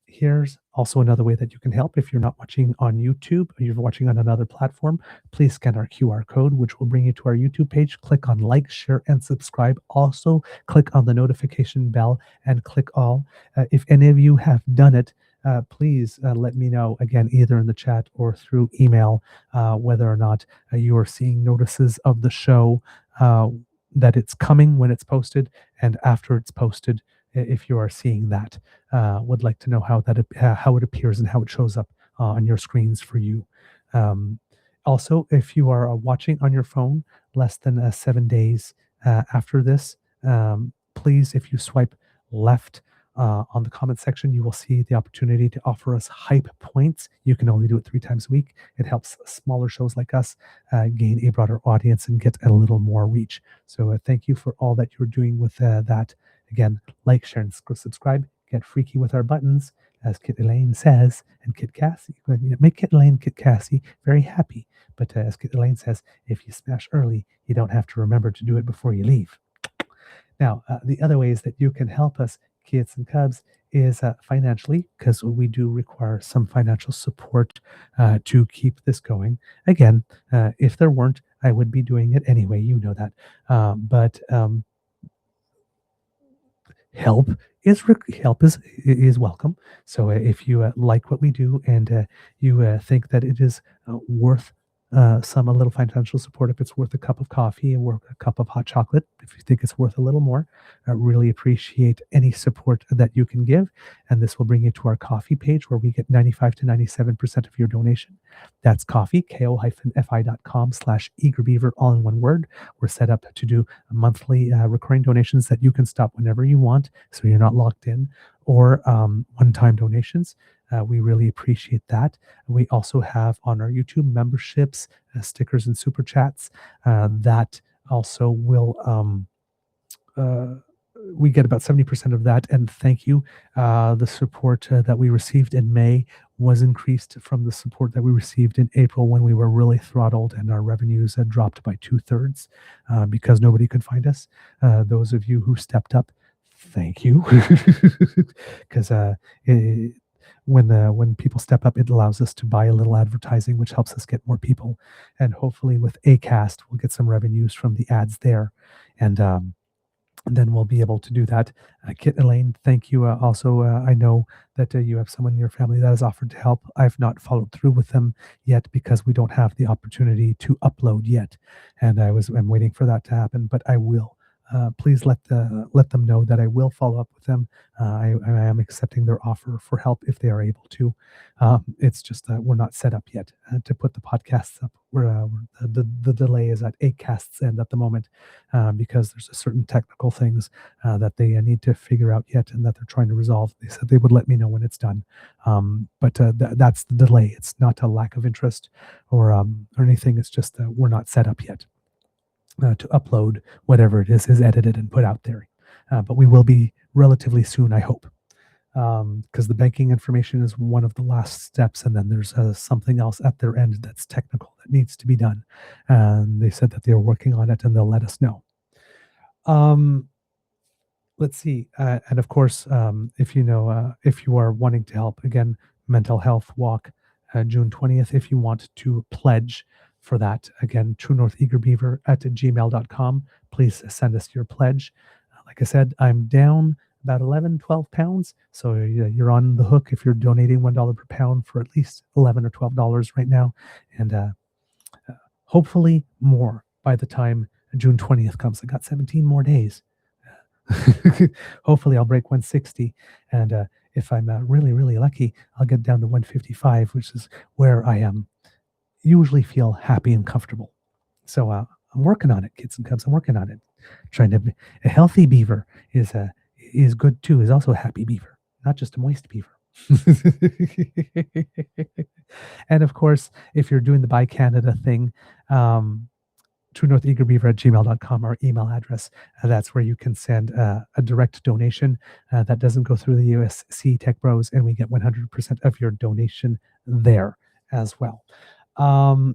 Here's also another way that you can help. If you're not watching on YouTube or you're watching on another platform, please scan our QR code, which will bring you to our YouTube page. Click on like, share, and subscribe. Also, click on the notification bell and click all. If any of you have done it, please let me know, again, either in the chat or through email, whether or not you are seeing notices of the show, that it's coming when it's posted, and after it's posted, if you are seeing that. Would like to know how it appears and how it shows up on your screens for you. Also, if you are watching on your phone less than 7 days after this, please, if you swipe left on the comment section, you will see the opportunity to offer us hype points. You can only do it 3 times a week. It helps smaller shows like us gain a broader audience and get a little more reach. So thank you for all that you're doing with that. Again, like, share, and subscribe. Get freaky with our buttons, as Kit Elaine says, and Kit Cassie. Make Kit Elaine, Kit Cassie very happy. But as Kit Elaine says, if you smash early, you don't have to remember to do it before you leave. Now, the other ways that you can help us, kids and cubs, is financially, because we do require some financial support to keep this going. Again, if there weren't, I would be doing it anyway. You know that. But help is welcome. So if you like what we do and you think that it is worth a little financial support, if it's worth a cup of coffee and worth a cup of hot chocolate, if you think it's worth a little more, I really appreciate any support that you can give. And this will bring you to our coffee page, where we get 95 to 97% of your donation. That's coffee, ko-fi.com/eagerbeaver, all in one word. We're set up to do monthly recurring donations that you can stop whenever you want, so you're not locked in, or one-time donations. We really appreciate that. We also have on our YouTube memberships, stickers and super chats that also will, we get about 70% of that. And thank you. The support that we received in May was increased from the support that we received in April, when we were really throttled and our revenues had dropped by 2/3 because nobody could find us. Those of you who stepped up, thank you. Because when people step up, it allows us to buy a little advertising, which helps us get more people. And hopefully with Acast, we'll get some revenues from the ads there. And then we'll be able to do that. Kit Elaine, thank you. Also, I know that you have someone in your family that has offered to help. I've not followed through with them yet because we don't have the opportunity to upload yet. And I'm waiting for that to happen, but I will. Please let them know that I will follow up with them. I am accepting their offer for help if they are able to. It's just that we're not set up yet to put the podcasts up. The delay is at Acast's end at the moment because there's a certain technical things that they need to figure out yet and that they're trying to resolve. They said they would let me know when it's done. But that's the delay. It's not a lack of interest or anything. It's just that we're not set up yet. To upload whatever it is edited and put out there. But we will be relatively soon, I hope. Because the banking information is one of the last steps, and then there's something else at their end that's technical that needs to be done. And they said that they're working on it and they'll let us know. Let's see. And of course, if you are wanting to help, again, mental health walk, June 20th, if you want to pledge for that, again, truenortheagerbeaver@gmail.com. Please send us your pledge. Like I said, I'm down about 11, 12 pounds. So you're on the hook if you're donating $1 per pound for at least $11 or $12 right now. And hopefully more by the time June 20th comes. I got 17 more days. Hopefully I'll break 160. And if I'm really, really lucky, I'll get down to 155, which is where I am. Usually feel happy and comfortable. So I'm working on it, kids and cubs. I'm working on it. Trying to be a healthy beaver is good too. Is also a happy beaver, not just a moist beaver. And of course, if you're doing the Buy Canada thing, truenortheagerbeaver@gmail.com, our email address. That's where you can send a direct donation that doesn't go through the USC Tech Bros, and we get 100% of your donation there as well.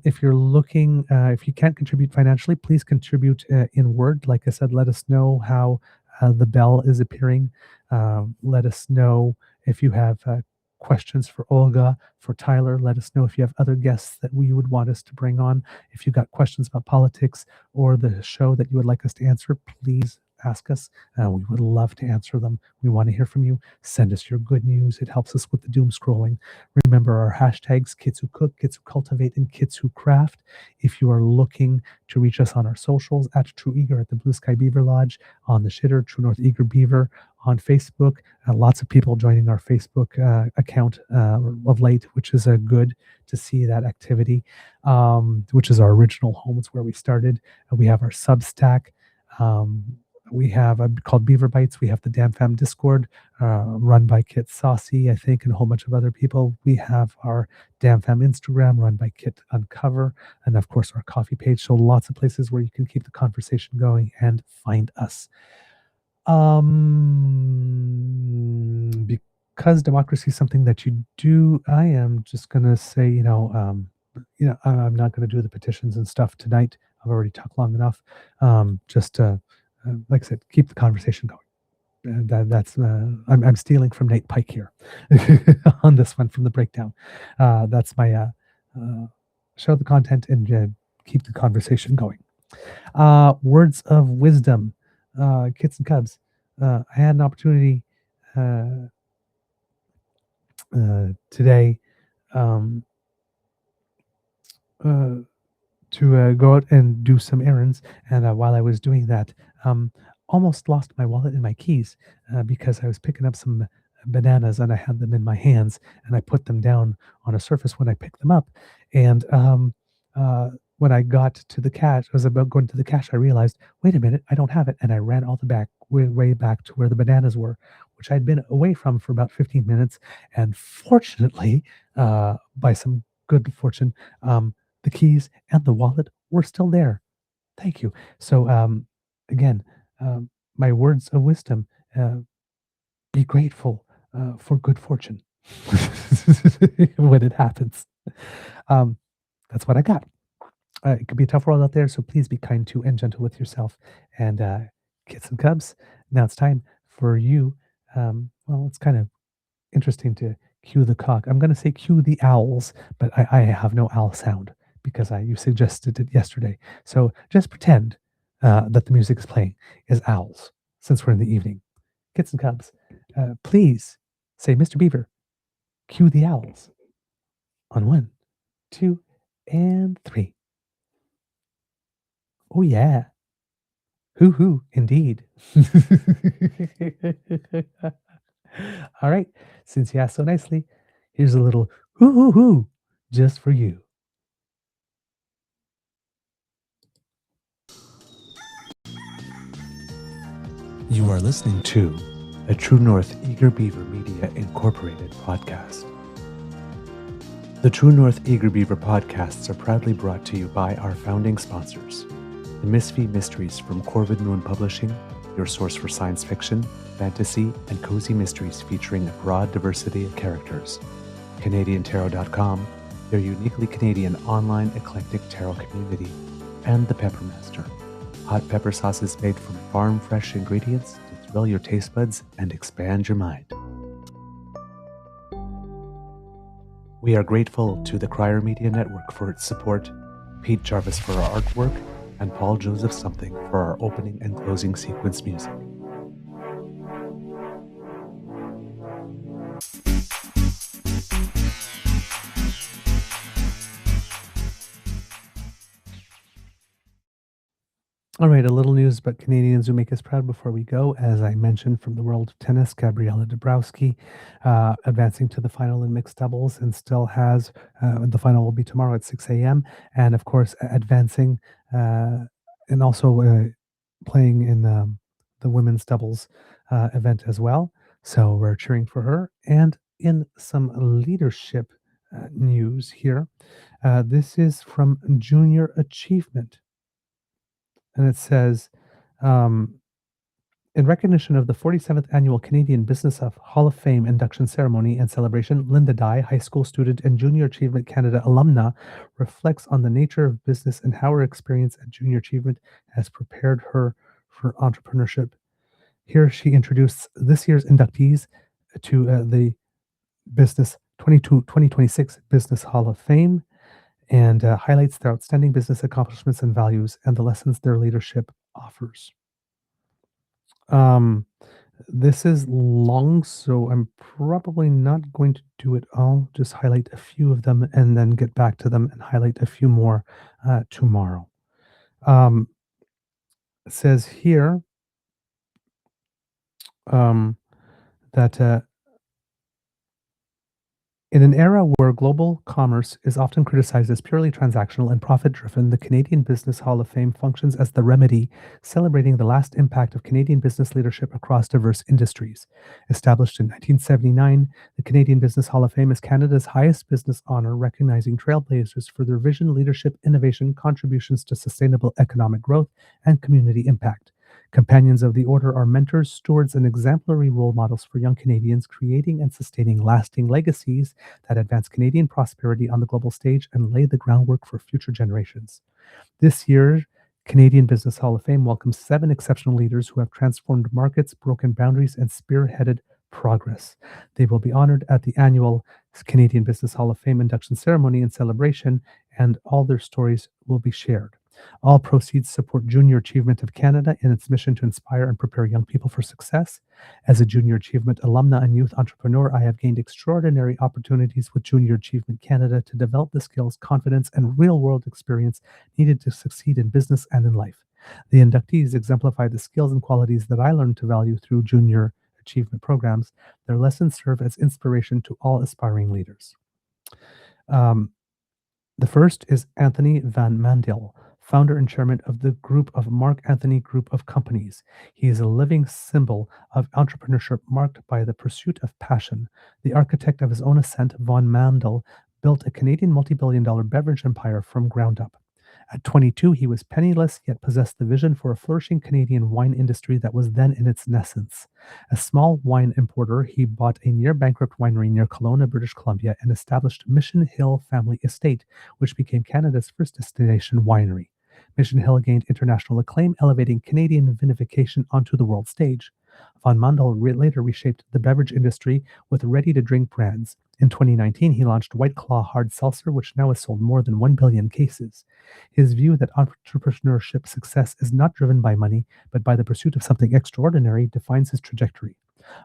If you're looking, if you can't contribute financially, please contribute in word. Like I said, let us know how the bell is appearing. Let us know If you have questions for Olga, for Tyler, let us know. If you have other guests that we would want us to bring on, if you got questions about politics or the show that you would like us to answer, please ask us. We would love to answer them. We want to hear from you. Send us your good news. It helps us with the doom scrolling. Remember our hashtags: kids who cook, kids who cultivate, and kids who craft. If you are looking to reach us on our socials, at True Eager at the Blue Sky Beaver Lodge, on the Shitter, True North Eager Beaver, on Facebook. Lots of people joining our Facebook account of late, which is good to see that activity, which is our original home. It's where we started. We have our Substack. We have called Beaver Bites. We have the DamFam Discord run by Kit Saucy, I think, and a whole bunch of other people. We have our DamFam Instagram run by Kit Uncover, and of course our coffee page. So lots of places where you can keep the conversation going and find us. Because democracy is something that you do, I am just gonna say, I'm not gonna do the petitions and stuff tonight. I've already talked long enough. Like I said, keep the conversation going. I'm stealing from Nate Pike here on this one from the breakdown. That's my show the content and keep the conversation going. Words of wisdom, kids and cubs. I had an opportunity today to go out and do some errands, and while I was doing that, almost lost my wallet and my keys because I was picking up some bananas and I had them in my hands and I put them down on a surface when I picked them up, and when I got to the cash, I was about going to the cash, I realized, wait a minute, I don't have it, and I ran all the way back to where the bananas were, which I'd been away from for about 15 minutes, and fortunately, by some good fortune, the keys and the wallet were still there. Thank you. So again, my words of wisdom: be grateful for good fortune when it happens. That's what I got. It could be a tough world out there, so please be kind to and gentle with yourself. And kids and cubs, now it's time for you. Well, it's kind of interesting to cue the cock. I'm going to say cue the owls, but I have no owl sound because you suggested it yesterday. So just pretend that the music is playing is owls, since we're in the evening. Kids and cubs, please say, Mr. Beaver, cue the owls. On 1, 2, and 3. Oh, yeah. Hoo-hoo, indeed. All right. Since you asked so nicely, here's a little hoo-hoo-hoo just for you. You are listening to a True North Eager Beaver Media Incorporated podcast. The True North Eager Beaver podcasts are proudly brought to you by our founding sponsors: The Misfit Mysteries from Corvid Moon Publishing, your source for science fiction, fantasy, and cozy mysteries featuring a broad diversity of characters; CanadianTarot.com, their uniquely Canadian online eclectic tarot community; and The Peppermaster, hot pepper sauces made from farm-fresh ingredients to thrill your taste buds and expand your mind. We are grateful to the Crier Media Network for its support, Pete Jarvis for our artwork, and Paul Joseph Something for our opening and closing sequence music. All right, a little news about Canadians who make us proud before we go. As I mentioned, from the world of tennis, Gabriela Dabrowski advancing to the final in mixed doubles and still has, the final will be tomorrow at 6 a.m. And of course, advancing and also playing in the women's doubles event as well. So we're cheering for her. And in some leadership news here, this is from Junior Achievement. And it says, in recognition of the 47th Annual Canadian Business Hall of Fame induction ceremony and celebration, Linda Dye, high school student and Junior Achievement Canada alumna, reflects on the nature of business and how her experience at Junior Achievement has prepared her for entrepreneurship. Here she introduced this year's inductees, to the 2026 Business Hall of Fame, and highlights their outstanding business accomplishments and values and the lessons their leadership offers. This is long, so I'm probably not going to do it all. Just highlight a few of them and then get back to them and highlight a few more tomorrow. It says here that in an era where global commerce is often criticized as purely transactional and profit-driven, the Canadian Business Hall of Fame functions as the remedy, celebrating the last impact of Canadian business leadership across diverse industries. Established in 1979, the Canadian Business Hall of Fame is Canada's highest business honor, recognizing trailblazers for their vision, leadership, innovation, contributions to sustainable economic growth, and community impact. Companions of the Order are mentors, stewards, and exemplary role models for young Canadians, creating and sustaining lasting legacies that advance Canadian prosperity on the global stage and lay the groundwork for future generations. This year, Canadian Business Hall of Fame welcomes 7 exceptional leaders who have transformed markets, broken boundaries, and spearheaded progress. They will be honored at the annual Canadian Business Hall of Fame induction ceremony and celebration, and all their stories will be shared. All proceeds support Junior Achievement of Canada in its mission to inspire and prepare young people for success. As a Junior Achievement alumna and youth entrepreneur, I have gained extraordinary opportunities with Junior Achievement Canada to develop the skills, confidence, and real-world experience needed to succeed in business and in life. The inductees exemplify the skills and qualities that I learned to value through Junior Achievement programs. Their lessons serve as inspiration to all aspiring leaders. The first is Anthony Van Mandel, founder and chairman of the group of Mark Anthony Group of Companies. He is a living symbol of entrepreneurship marked by the pursuit of passion. The architect of his own ascent, Van Mandel, built a Canadian multi-billion-dollar beverage empire from ground up. At 22, he was penniless, yet possessed the vision for a flourishing Canadian wine industry that was then in its nascence. A small wine importer, he bought a near-bankrupt winery near Kelowna, British Columbia, and established Mission Hill Family Estate, which became Canada's first destination winery. Mission Hill gained international acclaim, elevating Canadian vinification onto the world stage. Van Mandel later reshaped the beverage industry with ready-to-drink brands. In 2019, he launched White Claw Hard Seltzer, which now has sold more than 1 billion cases. His view that entrepreneurship success is not driven by money, but by the pursuit of something extraordinary, defines his trajectory.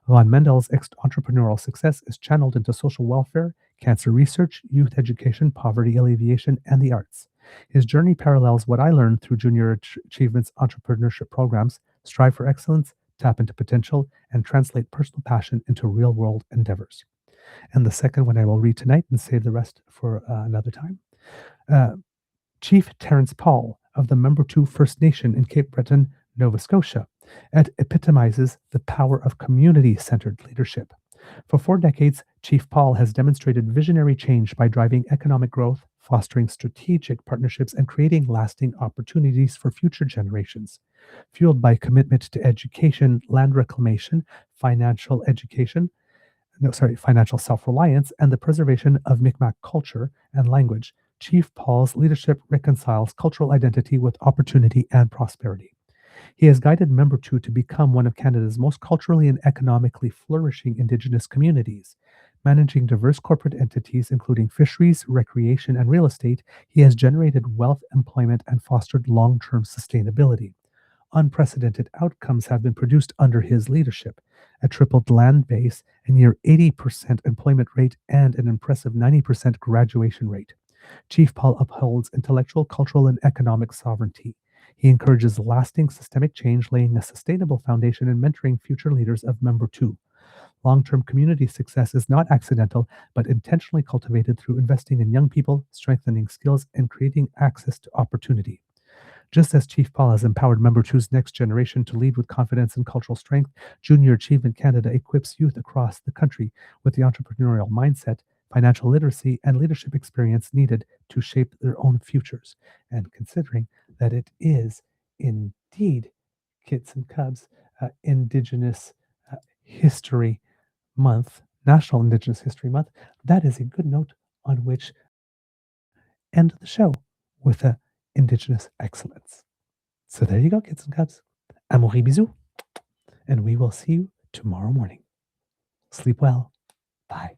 Van Mandel's entrepreneurial success is channeled into social welfare, cancer research, youth education, poverty alleviation, and the arts. His journey parallels what I learned through Junior Achievement's entrepreneurship programs: strive for excellence, tap into potential, and translate personal passion into real-world endeavors. And the second one I will read tonight and save the rest for another time. Chief Terence Paul of the Membertou First Nation in Cape Breton, Nova Scotia. It epitomizes the power of community-centered leadership. For 4 decades, Chief Paul has demonstrated visionary change by driving economic growth, fostering strategic partnerships, and creating lasting opportunities for future generations. Fueled by commitment to education, land reclamation, financial self-reliance, and the preservation of Mi'kmaq culture and language, Chief Paul's leadership reconciles cultural identity with opportunity and prosperity. He has guided Membertou to become one of Canada's most culturally and economically flourishing Indigenous communities. Managing diverse corporate entities, including fisheries, recreation, and real estate, he has generated wealth, employment, and fostered long-term sustainability. Unprecedented outcomes have been produced under his leadership: a tripled land base, a near 80% employment rate, and an impressive 90% graduation rate. Chief Paul upholds intellectual, cultural, and economic sovereignty. He encourages lasting systemic change, laying a sustainable foundation and mentoring future leaders of Membertou. Long-term community success is not accidental, but intentionally cultivated through investing in young people, strengthening skills, and creating access to opportunity. Just as Chief Paul has empowered Membertou's next generation to lead with confidence and cultural strength, Junior Achievement Canada equips youth across the country with the entrepreneurial mindset, financial literacy, and leadership experience needed to shape their own futures. And considering that it is indeed, Kits and Cubs, Indigenous History Month, National Indigenous History Month, that is a good note on which end the show with Indigenous excellence. So there you go, Kits and Cubs. Amour et bisous. And we will see you tomorrow morning. Sleep well. Bye.